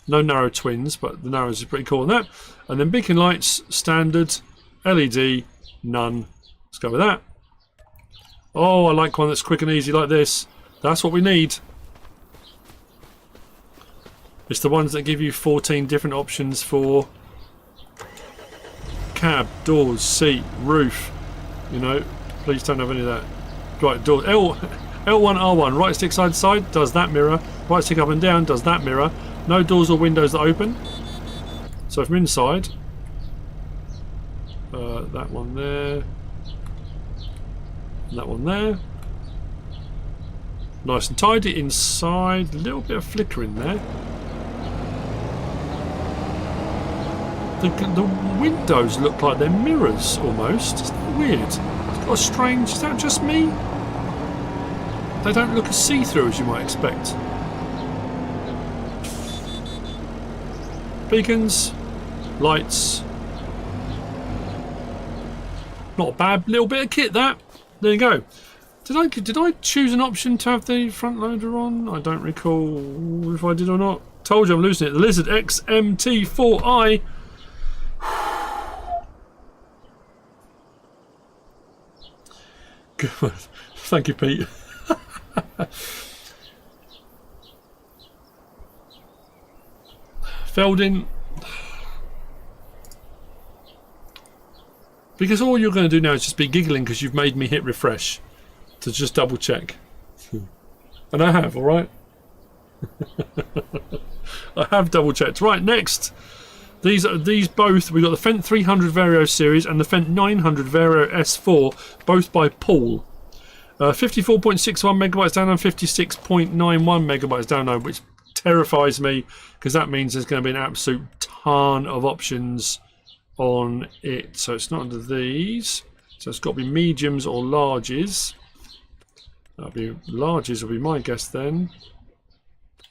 No narrow twins, but the narrows are pretty cool on that. And then beacon lights, standard, LED, none. Let's go with that. Oh, I like one that's quick and easy like this. That's what we need. It's the ones that give you 14 different options for cab, doors, seat, roof. You know, please don't have any of that. Right, door L1, R1, right stick side to side, does that mirror. Right stick up and down, does that mirror. No doors or windows that open. So from inside, that one there, and that one there. Nice and tidy inside. A little bit of flicker in there. The windows look like they're mirrors almost. Isn't that weird? It's got a strange. Is that just me? They don't look as see-through as you might expect. Beacons, lights. Not a bad little bit of kit, that. There you go. Did I choose an option to have the front loader on? I don't recall if I did or not. Told you I'm losing it. The Lizard XMT4i. Good. Thank you, Pete. Felding. Because all you're going to do now is just be giggling because you've made me hit refresh to just double check. And I have, alright? I have double checked. Right, next. These both, we've got the Fendt 300 Vario series and the Fendt 900 Vario S4, both by Paul. 54.61 megabytes download, 56.91 megabytes download, which terrifies me because that means there's going to be an absolute ton of options on it. So it's not under these, so it's got to be mediums or larges. That'll be larges will be my guess then.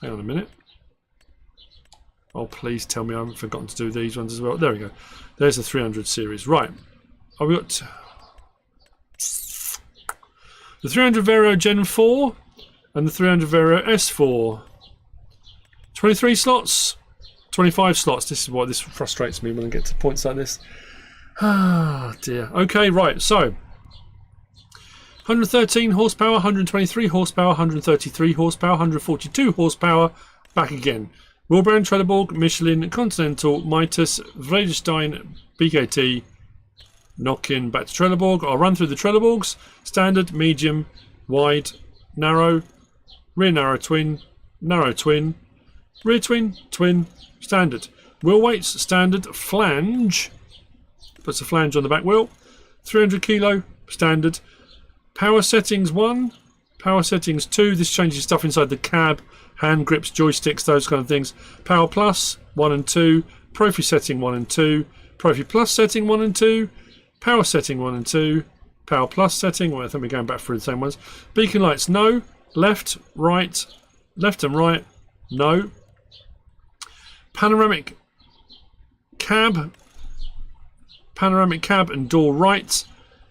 Hang on a minute. Oh, please tell me I haven't forgotten to do these ones as well. There we go. There's the 300 series. Right. Oh, we got the 300 Vario Gen 4 and the 300 Vario S4. 23 slots, 25 slots. This is why this frustrates me when I get to points like this. Ah, dear. Okay, right. So 113 horsepower, 123 horsepower, 133 horsepower, 142 horsepower. Back again. Wilbrand, Trelleborg, Michelin, Continental, Mitas, Vredestein, BKT, Nokian, back to Trelleborg. I'll run through the Trelleborgs. Standard, medium, wide, narrow, rear narrow twin, rear twin, twin, standard. Wheel weights, standard, flange, puts a flange on the back wheel, 300 kilo, standard. Power settings 1, power settings 2. This changes stuff inside the cab, hand grips, joysticks, those kind of things. Power plus 1 and 2, Profi setting 1 and 2, Profi plus setting 1 and 2, power setting 1 and 2, power plus setting. Well, I think we're going back through the same ones. Beacon lights, no. Left, right, left and right, no. Panoramic cab and door right,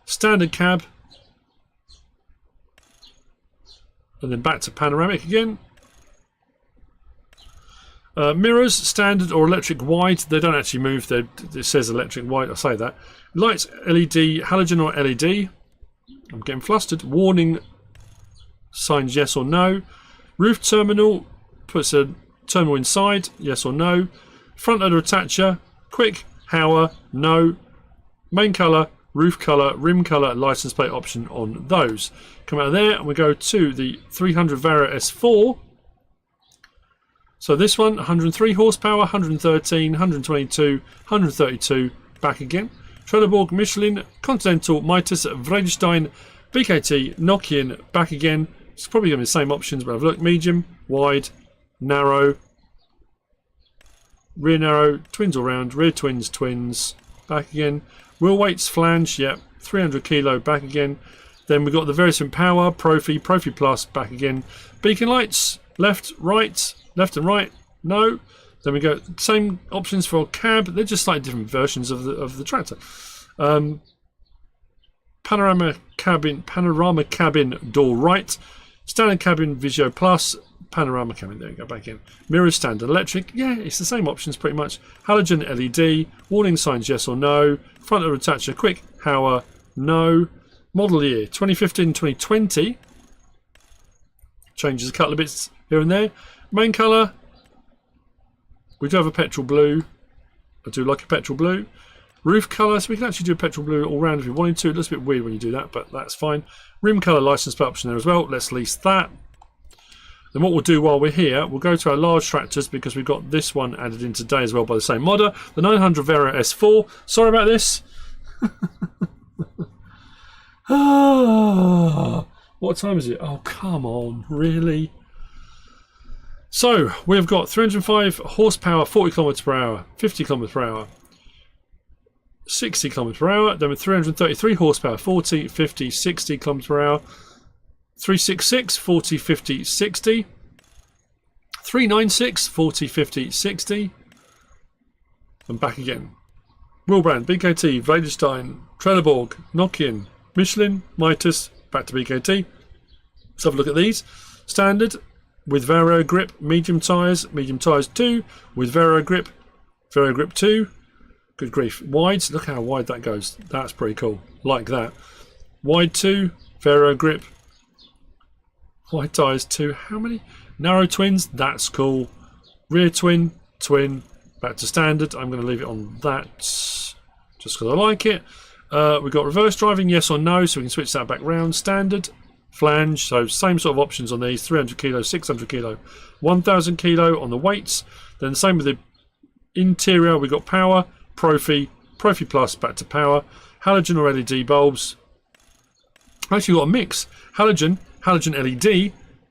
standard cab, and then back to panoramic again. Mirrors, standard or electric wide. They don't actually move. It says electric wide. I say that. Lights, LED, halogen or LED. I'm getting flustered. Warning signs, yes or no. Roof terminal, puts a terminal inside, yes or no. Front loader attacher, quick, Hauer, no. Main colour, roof colour, rim colour, license plate option on those. Come out of there and we go to the 300 Vara S4. So this one, 103 horsepower, 113, 122, 132, back again. Trelleborg, Michelin, Continental, Mitas, Vredestein, BKT, Nokian, back again. It's probably going to be the same options, but have a look. Medium, wide, narrow, rear narrow, twins all round, rear twins, twins, back again. Wheel weights, flange, yep, 300 kilo, back again. Then we've got the Verisym Power, Profi, Profi Plus, back again. Beacon lights, left, right, left and right, no. Then we go same options for cab. They're just slightly different versions of the tractor. Panorama cabin door right, standard cabin Visio Plus, panorama cabin. There you go, back in. Mirrors, standard electric. Yeah, it's the same options pretty much. Halogen LED, warning signs yes or no. Front loader attacher, quick, Hauer, no. Model year 2015-2020. Changes a couple of bits here and there. Main colour, we do have a petrol blue. I do like a petrol blue. Roof colour, so we can actually do a petrol blue all round if we wanted to. It looks a bit weird when you do that, but that's fine. Rim colour license plate option there as well. Let's lease that. Then what we'll do while we're here, we'll go to our large tractors because we've got this one added in today as well by the same modder. The 900 Vera S4. Sorry about this. What time is it? Oh, come on, really? So, we've got 305 horsepower, 40 kilometers per hour, 50 kilometers per hour, 60 kilometers per hour, then with 333 horsepower, 40, 50, 60 kilometers per hour, 366, 40, 50, 60, 396, 40, 50, 60, and back again. Wheelbrand, BKT, Vredestein, Trelleborg, Nokian, Michelin, Mitas, back to BKT. Let's have a look at these. Standard with Vero grip, medium tyres 2, with Vero grip 2. Good grief. Wides, look how wide that goes. That's pretty cool. Like that. Wide 2, Vero grip. Wide tyres 2. How many? Narrow twins, that's cool. Rear twin, back to standard. I'm going to leave it on that just because I like it. We've got reverse driving, yes or no, so we can switch that back round. Standard, flange, so same sort of options on these. 300 kilo, 600 kilo, 1000 kilo on the weights. Then same with the interior, we've got power, Profi Plus, back to power. Halogen or LED bulbs. Actually got a mix. Halogen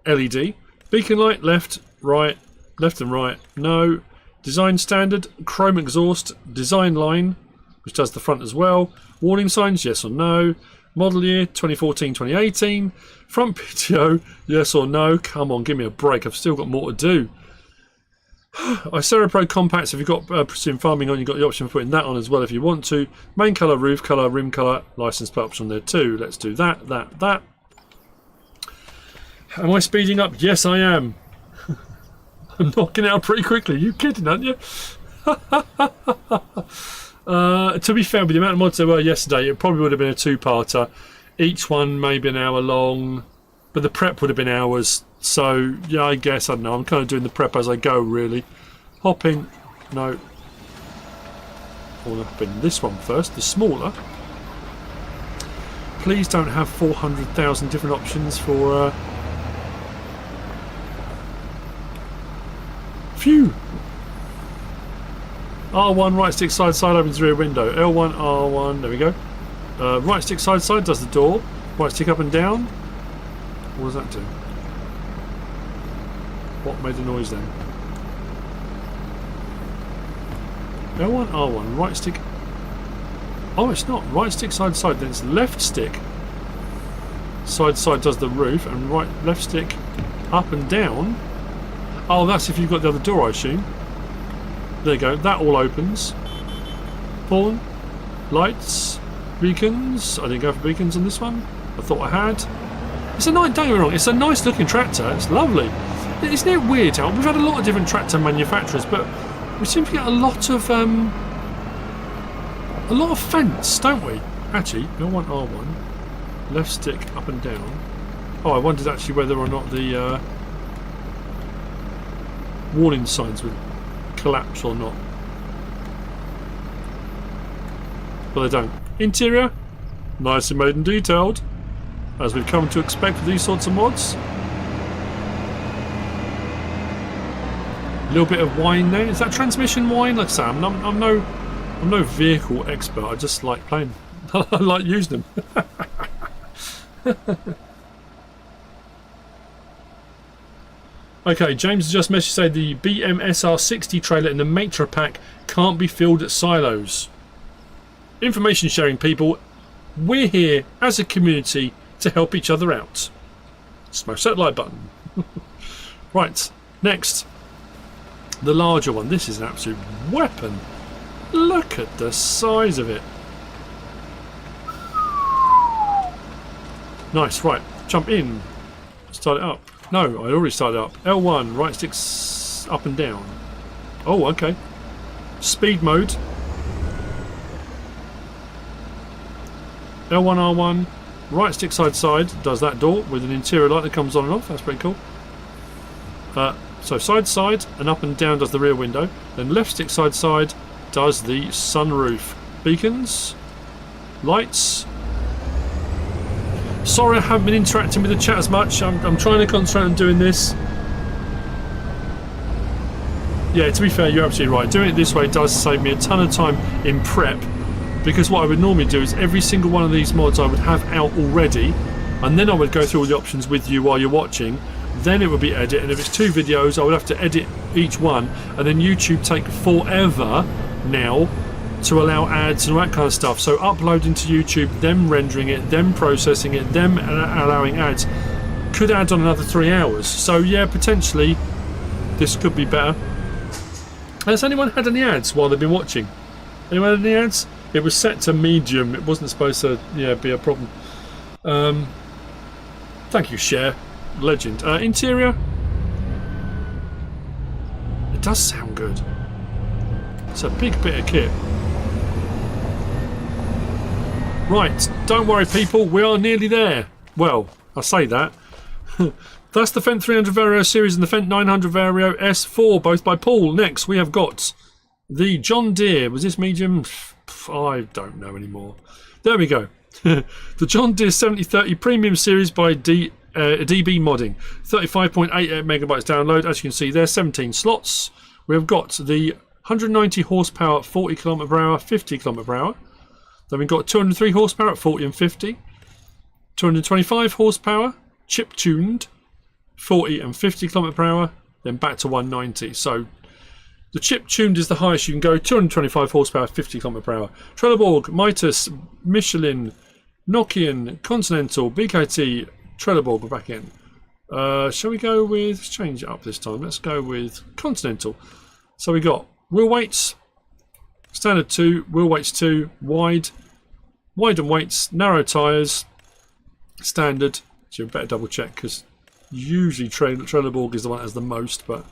LED. Beacon light, left and right, no. Design standard, chrome exhaust, design line, which does the front as well. Warning signs, yes or no. Model year 2014-2018. Front PTO, yes or no. Come on, give me a break. I've still got more to do. Icera Pro compacts. If you've got precision farming on, you've got the option for putting that on as well if you want to. Main colour, roof colour, rim colour, license plate option there too. Let's do that. Am I speeding up? Yes, I am. I'm knocking out pretty quickly. You kidding, aren't you? To be fair, with the amount of mods there were yesterday, it probably would have been a two-parter. Each one maybe an hour long, but the prep would have been hours. So, yeah, I guess, I don't know. I'm kind of doing the prep as I go, really. Hopping. No. I want to hop in this one first, the smaller. Please don't have 400,000 different options for... Phew! R1, right stick side opens rear window. L1, R1, there we go. Right stick side does the door. Right stick up and down. What does that do? What made the noise then? L1, R1, right stick. Oh, it's not. Right stick side to side, then it's left stick. Side to side does the roof, and left stick up and down. Oh, that's if you've got the other door, I assume. There you go. That all opens. Pawn, lights, beacons. I didn't go for beacons on this one. I thought I had. It's a nice. Don't get me wrong. It's a nice looking tractor. It's lovely. Isn't it weird how we've had a lot of different tractor manufacturers, but we seem to get a lot of fence, don't we? Actually, L1, R1, left stick up and down. Oh, I wondered actually whether or not the warning signs would collapse or not. But they don't. Interior, nicely made and detailed, as we've come to expect with these sorts of mods. A little bit of whine there. Is that transmission whine? Like I say, I'm no vehicle expert. I just like playing. I like using them. Okay, James has just messaged say the BMSR60 trailer in the Matra pack can't be filled at silos. Information sharing, people. We're here as a community to help each other out. Smash that like button. Right, next. The larger one. This is an absolute weapon. Look at the size of it. Nice, right. Jump in. Start it up. No, I already started up. L1, right stick's up and down. Oh, okay. Speed mode. L1, R1, right stick side to side, does that door with an interior light that comes on and off. That's pretty cool. So side to side and up and down does the rear window. Then left stick side to side does the sunroof. Beacons, lights. Sorry I haven't been interacting with the chat as much. I'm trying to concentrate on doing this. Yeah, to be fair, you're absolutely right. Doing it this way does save me a ton of time in prep, because what I would normally do is every single one of these mods I would have out already, and then I would go through all the options with you while you're watching. Then it would be edit, and if it's 2 videos I would have to edit each one, and then YouTube take forever now to allow ads and all that kind of stuff. So uploading to YouTube, them rendering it, them processing it, them allowing ads could add on another 3 hours. So yeah, potentially this could be better. Has anyone had any ads while they've been watching? Anyone had any ads? It was set to medium. It wasn't supposed to be a problem. Thank you, Share. Legend. Interior. It does sound good. It's a big bit of kit. Right, don't worry people, we are nearly there. Well, I say that. That's the Fendt 300 Vario series and the Fendt 900 Vario S4, both by Paul. Next, we have got the John Deere. Was this medium? I don't know anymore. There we go. The John Deere 7030 Premium Series by JDModding. 35.88 megabytes download. As you can see there, 17 slots. We have got the 190 horsepower at 40 km/h, 50 km/h. Then we've got 203 horsepower at 40 and 50. 225 horsepower, chip tuned, 40 and 50 km/h. Then back to 190. So the chip tuned is the highest you can go. 225 horsepower, 50 km/h. Trelleborg, Mitas, Michelin, Nokian, Continental, BKT, Trelleborg. We're back in. Shall we go with? Let's change it up this time. Let's go with Continental. So we got wheel weights, standard 2, wheel weights 2, wide and weights, narrow tyres, standard. So you better double check because usually Trelleborg is the one that has the most, but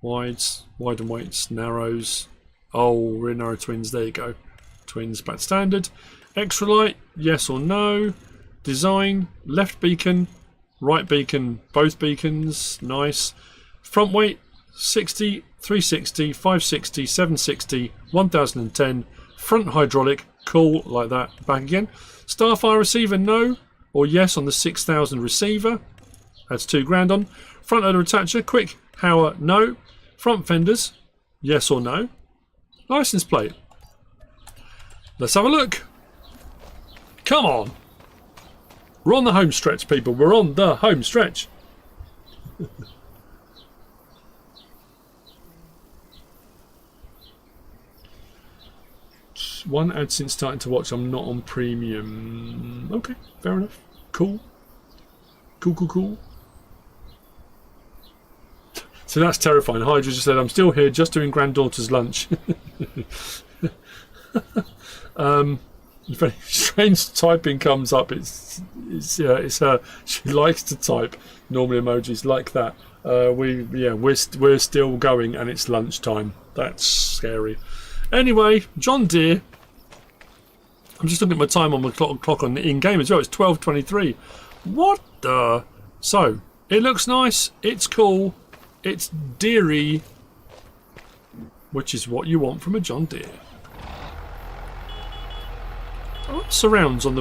wide and weights, narrows. Oh, rear narrow twins. There you go. Twins back standard. Extra light, yes or no. Design, left beacon, right beacon, both beacons. Nice. Front weight 60, 360, 560, 760, 1010. Front hydraulic, cool, like that. Back again. Starfire receiver, no or yes on the 6000 receiver. That's $2,000 on. Front loader attacher, quick power, no. Front fenders, yes or no. License plate. Let's have a look. Come on. We're on the home stretch, people. We're on the home stretch. One ad since starting to watch. I'm not on premium. Okay, fair enough. Cool. Cool. So that's terrifying. Hydra just said, I'm still here just doing granddaughter's lunch. If any strange typing comes up, it's her. She likes to type normally emojis like that. We're still going, and it's lunchtime. That's scary. Anyway, John Deere. I'm just looking at my time on my clock on the in-game as well. It's 12:23. What the? So it looks nice. It's cool. It's deary, which is what you want from a John Deere. Oh, surrounds on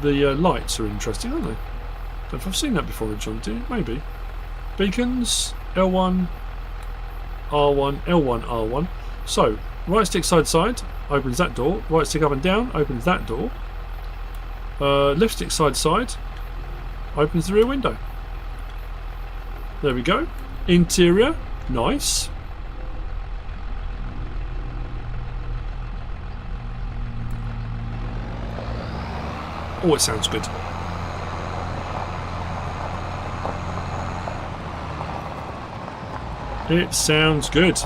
the lights are interesting, aren't they? Don't know if I've seen that before in John Deere. Maybe. Beacons, L1, R1, L1, R1. So, right stick side side opens that door. Right stick up and down opens that door. Left stick side side opens the rear window. There we go. Interior, nice. Oh, it sounds good. It sounds good.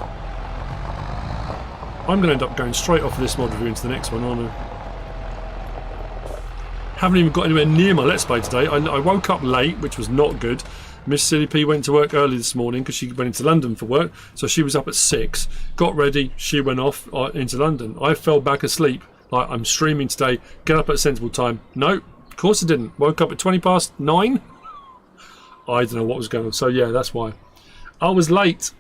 I'm going to end up going straight off of this mod review into the next one, aren't I? Haven't even got anywhere near my Let's Play today. I woke up late, which was not good. Miss Silly P went to work early this morning because she went into London for work. So she was up at 6, got ready, she went off into London. I fell back asleep. Like, I'm streaming today, get up at a sensible time. No, of course I didn't. Woke up at 9:20. I don't know what was going on. So yeah, that's why. I was late.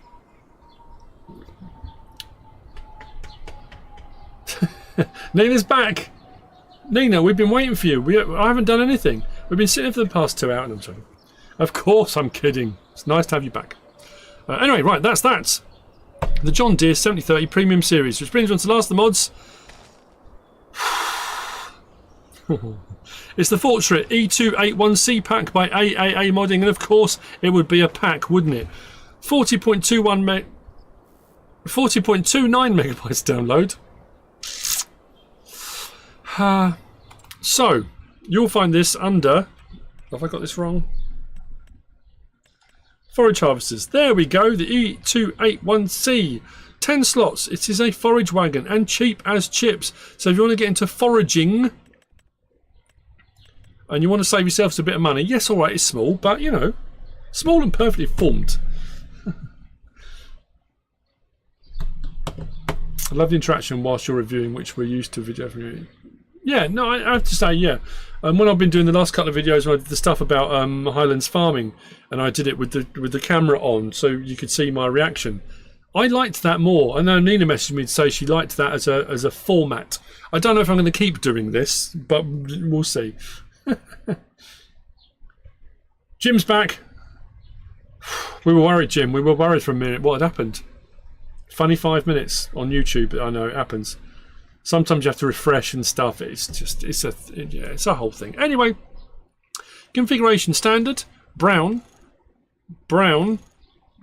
Nina's back. Nina, we've been waiting for you. I haven't done anything. We've been sitting for the past 2 hours. I'm sorry. Of course, I'm kidding. It's nice to have you back. Anyway, right, that's that. The John Deere 7030 Premium Series, which brings us on to the last of the mods. It's the Fortune E281C pack by JDModding, and of course, it would be a pack, wouldn't it? 40.29 megabytes download. So, you'll find this under... Have I got this wrong? Forage harvesters. There we go, the E281C. 10 slots. It is a forage wagon and cheap as chips. So if you want to get into foraging and you want to save yourselves a bit of money, yes, alright, it's small, but you know, small and perfectly formed. I love the interaction whilst you're reviewing, which we're used to video reviewing. Yeah, no, I have to say, yeah. When I've been doing the last couple of videos, when I did the stuff about Highlands farming, and I did it with the camera on, so you could see my reaction. I liked that more. I know Nina messaged me to say she liked that as a format. I don't know if I'm going to keep doing this, but we'll see. Jim's back. We were worried, Jim. We were worried for a minute. What had happened? Funny 5 minutes on YouTube. I know it happens. Sometimes you have to refresh and stuff. It's a whole thing. Anyway, configuration standard, brown,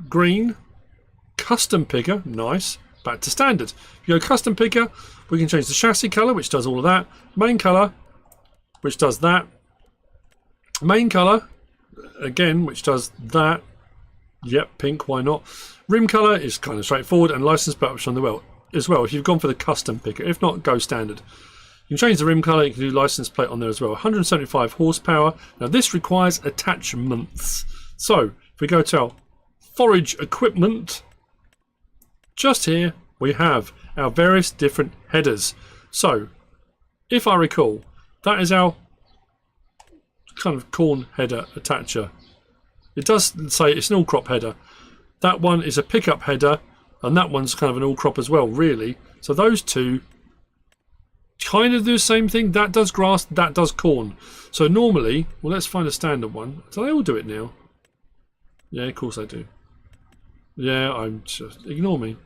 green, custom picker, nice. Back to standard. If you go custom picker, we can change the chassis color, which does all of that. Main color, which does that. Main color, again, which does that. Yep, pink, why not? Rim color is kind of straightforward, and license plate option on the well as well, if you've gone for the custom picker. If not, go standard. You can change the rim color, you can do license plate on there as well. 175 horsepower. Now this requires attachments. So if we go to our forage equipment, just here we have our various different headers. So if I recall, that is our kind of corn header attacher. It does say it's an all crop header. That one is a pickup header, and that one's kind of an all crop as well, really. So those two kind of do the same thing. That does grass, that does corn. So normally, well, let's find a standard one. Do they all do it now? Yeah, of course I do. Yeah, I'm just, ignore me.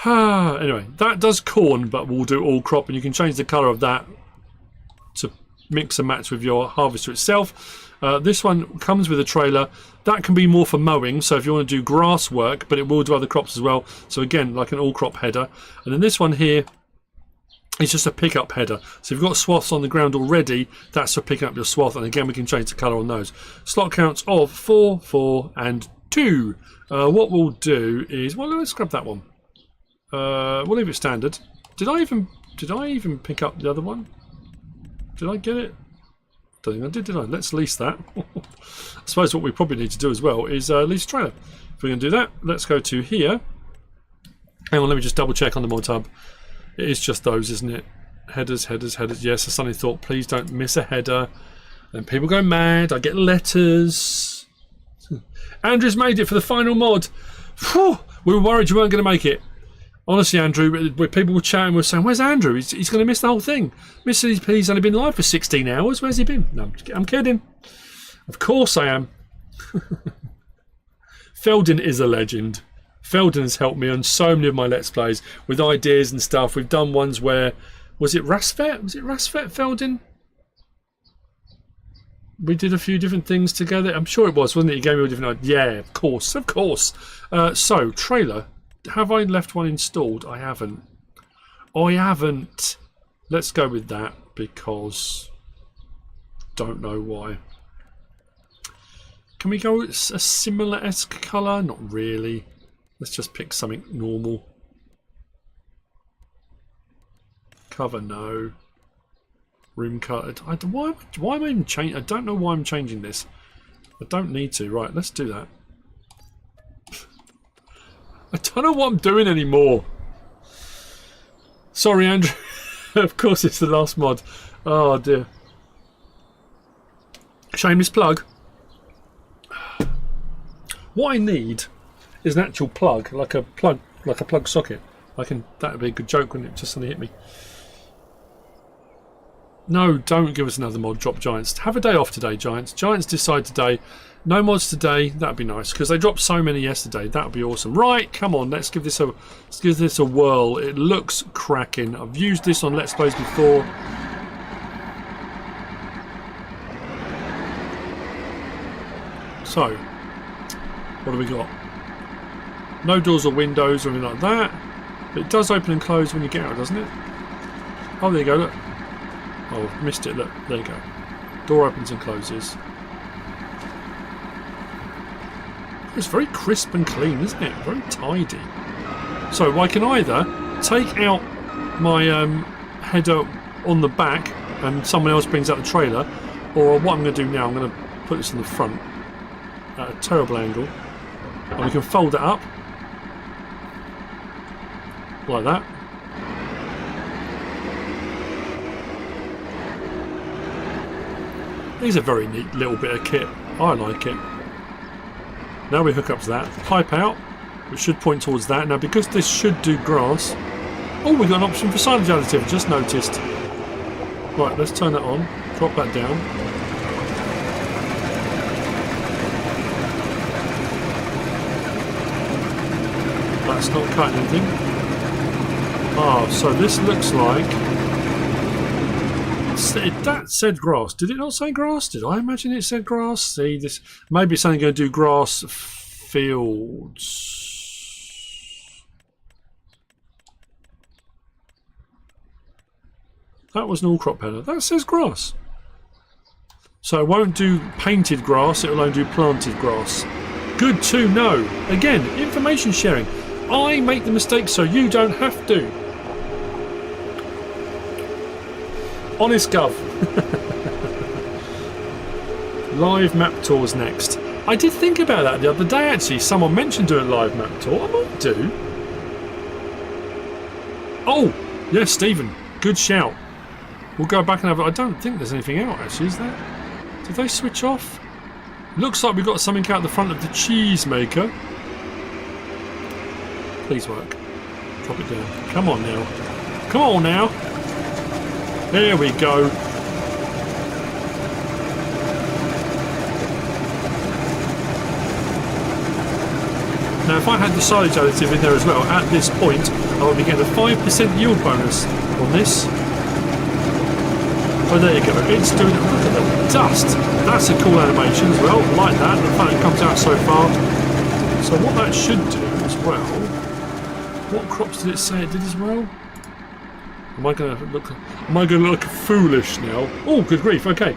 Anyway, that does corn, but we'll do all crop, and you can change the colour of that to mix and match with your harvester itself. This one comes with a trailer. That can be more for mowing, so if you want to do grass work, but it will do other crops as well. So again, like an all-crop header. And then this one here is just a pickup header. So if you've got swaths on the ground already, that's for picking up your swath. And again, we can change the colour on those. Slot counts of 4, 4, and 2. What we'll do is, well, let's grab that one. We'll leave it standard. Did I even pick up the other one? Did I get it? Don't think I did I? Let's lease that. I suppose what we probably need to do as well is lease a trailer. If we're going to do that, let's go to here. Hang on, let me just double check on the Modhub. It is just those, isn't it? Headers, headers, headers. Yes, I suddenly thought, please don't miss a header. Then people go mad. I get letters. Andrew's made it for the final mod. Whew, we were worried you weren't going to make it. Honestly, Andrew, people were chatting, we were saying, where's Andrew? He's going to miss the whole thing. He's only been live for 16 hours. Where's he been? No, I'm kidding. Of course I am. Feldin is a legend. Feldin has helped me on so many of my Let's Plays with ideas and stuff. We've done ones where... Was it Rasvet? Was it Rasvet, Feldin? We did a few different things together. I'm sure it was, wasn't it? You gave me all different ideas. Yeah, of course, of course. So, trailer. Have I left one installed? I haven't. I haven't. Let's go with that because don't know why. Can we go a similar-esque colour? Not really. Let's just pick something normal. Cover, no. Room colour. Why am I even changing? I don't know why I'm changing this. I don't need to. Right, let's do that. I don't know what I'm doing anymore. Sorry, Andrew. Of course it's the last mod. Oh dear. Shameless plug. What I need is an actual plug, like a plug socket. That would be a good joke, wouldn't it? Just suddenly hit me. No, don't give us another mod. Drop Giants. Have a day off today, Giants. Giants decide today. No mods today. That'd be nice because they dropped so many yesterday. That'd be awesome. Right, come on. Let's give this a whirl. It looks cracking. I've used this on Let's Plays before. So, what do we got? No doors or windows or anything like that. But it does open and close when you get out, doesn't it? Oh, there you go. Look. Oh, missed it. Look, there you go. Door opens and closes. It's very crisp and clean, isn't it? Very tidy. So I can either take out my header on the back and someone else brings out the trailer, or what I'm going to do now, I'm going to put this in the front at a terrible angle, and we can fold it up like that. These are a very neat little bit of kit. I like it. Now we hook up to that. Pipe out, which should point towards that. Now because this should do grass... Oh, we got an option for silage additive, just noticed. Right, let's turn that on. Drop that down. That's not cutting anything. Ah, so this looks like... That said grass. Did it not say grass? Did I imagine it said grass? See, this maybe it's only going to do grass fields. That was an all crop header. That says grass. So it won't do painted grass, it will only do planted grass. Good to know. Again, information sharing. I make the mistake so you don't have to. Honest Gov. Live map tours next. I did think about that the other day actually. Someone mentioned doing a live map tour. I might do. Oh, yes, Stephen. Good shout. We'll go back and have it. I don't think there's anything out actually, is there? Did they switch off? Looks like we've got something out the front of the cheese maker. Please work. Drop it down. Come on now. Come on now. There we go. Now if I had the silage additive in there as well, at this point I would be getting a 5% yield bonus on this. Oh, there you go. It's doing it. Look at the dust. That's a cool animation as well. I like that. The fact it comes out so far. So what that should do as well. What crops did it say it did as well? Am I going to look foolish now? Oh, good grief. Okay.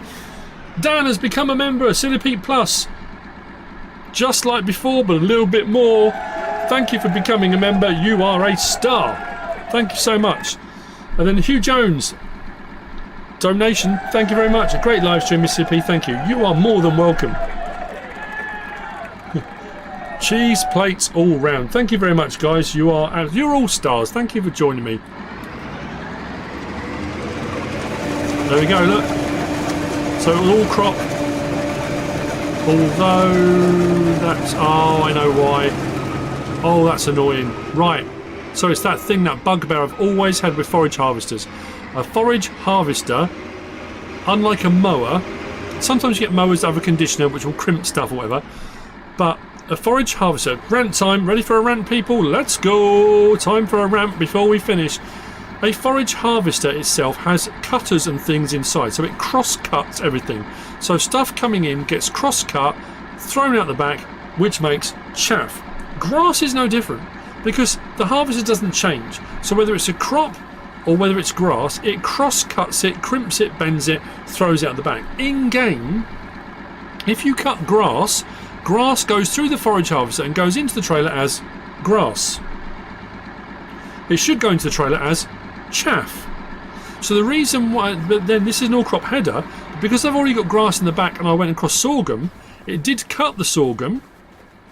Dan has become a member of Silly Pete Plus. Just like before, but a little bit more. Thank you for becoming a member. You are a star. Thank you so much. And then Hugh Jones. Donation. Thank you very much. A great live stream, Mississippi. Thank you. You are more than welcome. Cheese plates all round. Thank you very much, guys. You're all stars. Thank you for joining me. There we go, look. So it will all crop. Although that's... Oh, I know why. Oh, that's annoying. Right. So it's that thing, that bugbear I've always had with forage harvesters. A forage harvester, unlike a mower, sometimes you get mowers that have a conditioner which will crimp stuff or whatever, but a forage harvester... Rant time. Ready for a rant, people? Let's go. Time for a rant before we finish. A forage harvester itself has cutters and things inside, so it cross-cuts everything. So stuff coming in gets cross-cut, thrown out the back, which makes chaff. Grass is no different, because the harvester doesn't change. So whether it's a crop or whether it's grass, it cross-cuts it, crimps it, bends it, throws it out the back. In-game, if you cut grass, grass goes through the forage harvester and goes into the trailer as grass. It should go into the trailer as chaff. So the reason why, but then this is an all crop header, because I've already got grass in the back and I went across sorghum, it did cut the sorghum,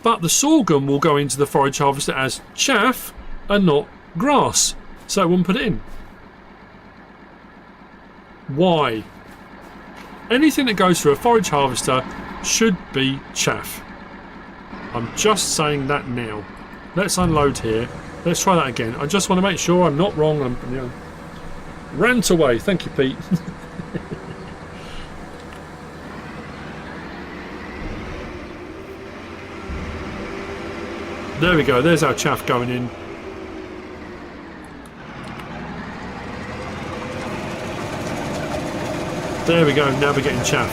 but the sorghum will go into the forage harvester as chaff and not grass, so it wouldn't put it in. Why? Anything that goes through a forage harvester should be chaff. I'm just saying that now. Let's unload here. Let's try that again. I just want to make sure I'm not wrong. Rant away. Thank you, Pete. There we go. There's our chaff going in. There we go. Now we're getting chaff.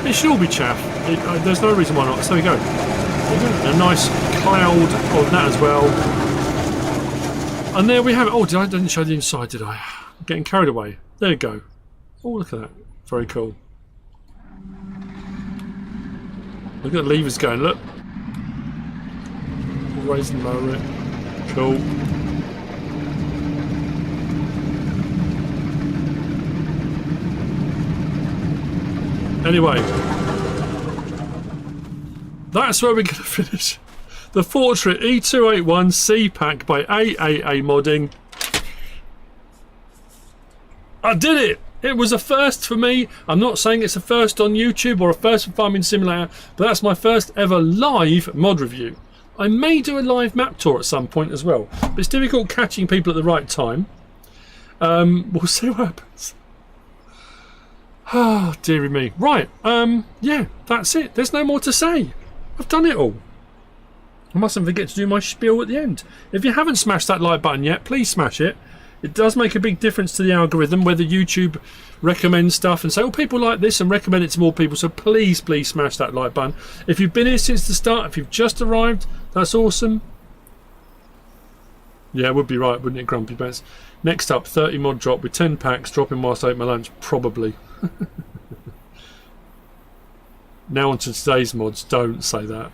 It should all be chaff. There's no reason why not. So there we go. A nice cloud of that as well. And there we have it. Oh, I didn't show the inside, did I? I'm getting carried away. There you go. Oh, look at that. Very cool. Look at the levers going. Look. Raise and lower it. Cool. Anyway. That's where we're going to finish. The Fortrit E281 C pack by JDModding. I did it! It was a first for me. I'm not saying it's a first on YouTube or a first for Farming Simulator, but that's my first ever live mod review. I may do a live map tour at some point as well, but it's difficult catching people at the right time. We'll see what happens. Oh, dearie me. Right, yeah, that's it. There's no more to say. I've done it all. I mustn't forget to do my spiel at the end. If you haven't smashed that like button yet, please smash it. It does make a big difference to the algorithm, whether YouTube recommends stuff and say, oh, people like this, and recommend it to more people. So please, please smash that like button. If you've been here since the start, if you've just arrived, that's awesome. Yeah, it would be right, wouldn't it, Grumpy Bats? Next up, 30 mod drop with 10 packs, dropping whilst I ate my lunch. Probably. Now on to today's mods. Don't say that.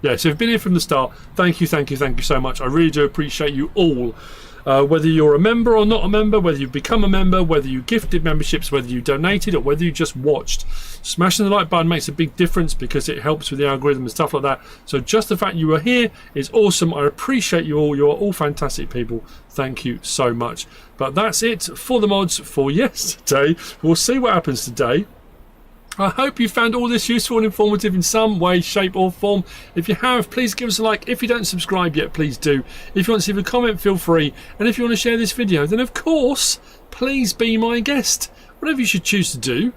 Yeah, so if you've been here from the start, thank you so much. I really do appreciate you all. Whether you're a member or not a member, whether you've become a member, whether you gifted memberships, whether you donated, or whether you just watched. Smashing the like button makes a big difference because it helps with the algorithm and stuff like that. So just the fact you are here is awesome. I appreciate you all. You're all fantastic people. Thank you so much. But that's it for the mods for yesterday. We'll see what happens today. I hope you found all this useful and informative in some way, shape or form. If you have, please give us a like. If you don't subscribe yet, please do. If you want to leave a comment, feel free. And if you want to share this video, then of course, please be my guest. Whatever you should choose to do.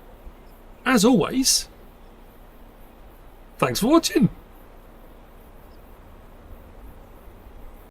As always, thanks for watching.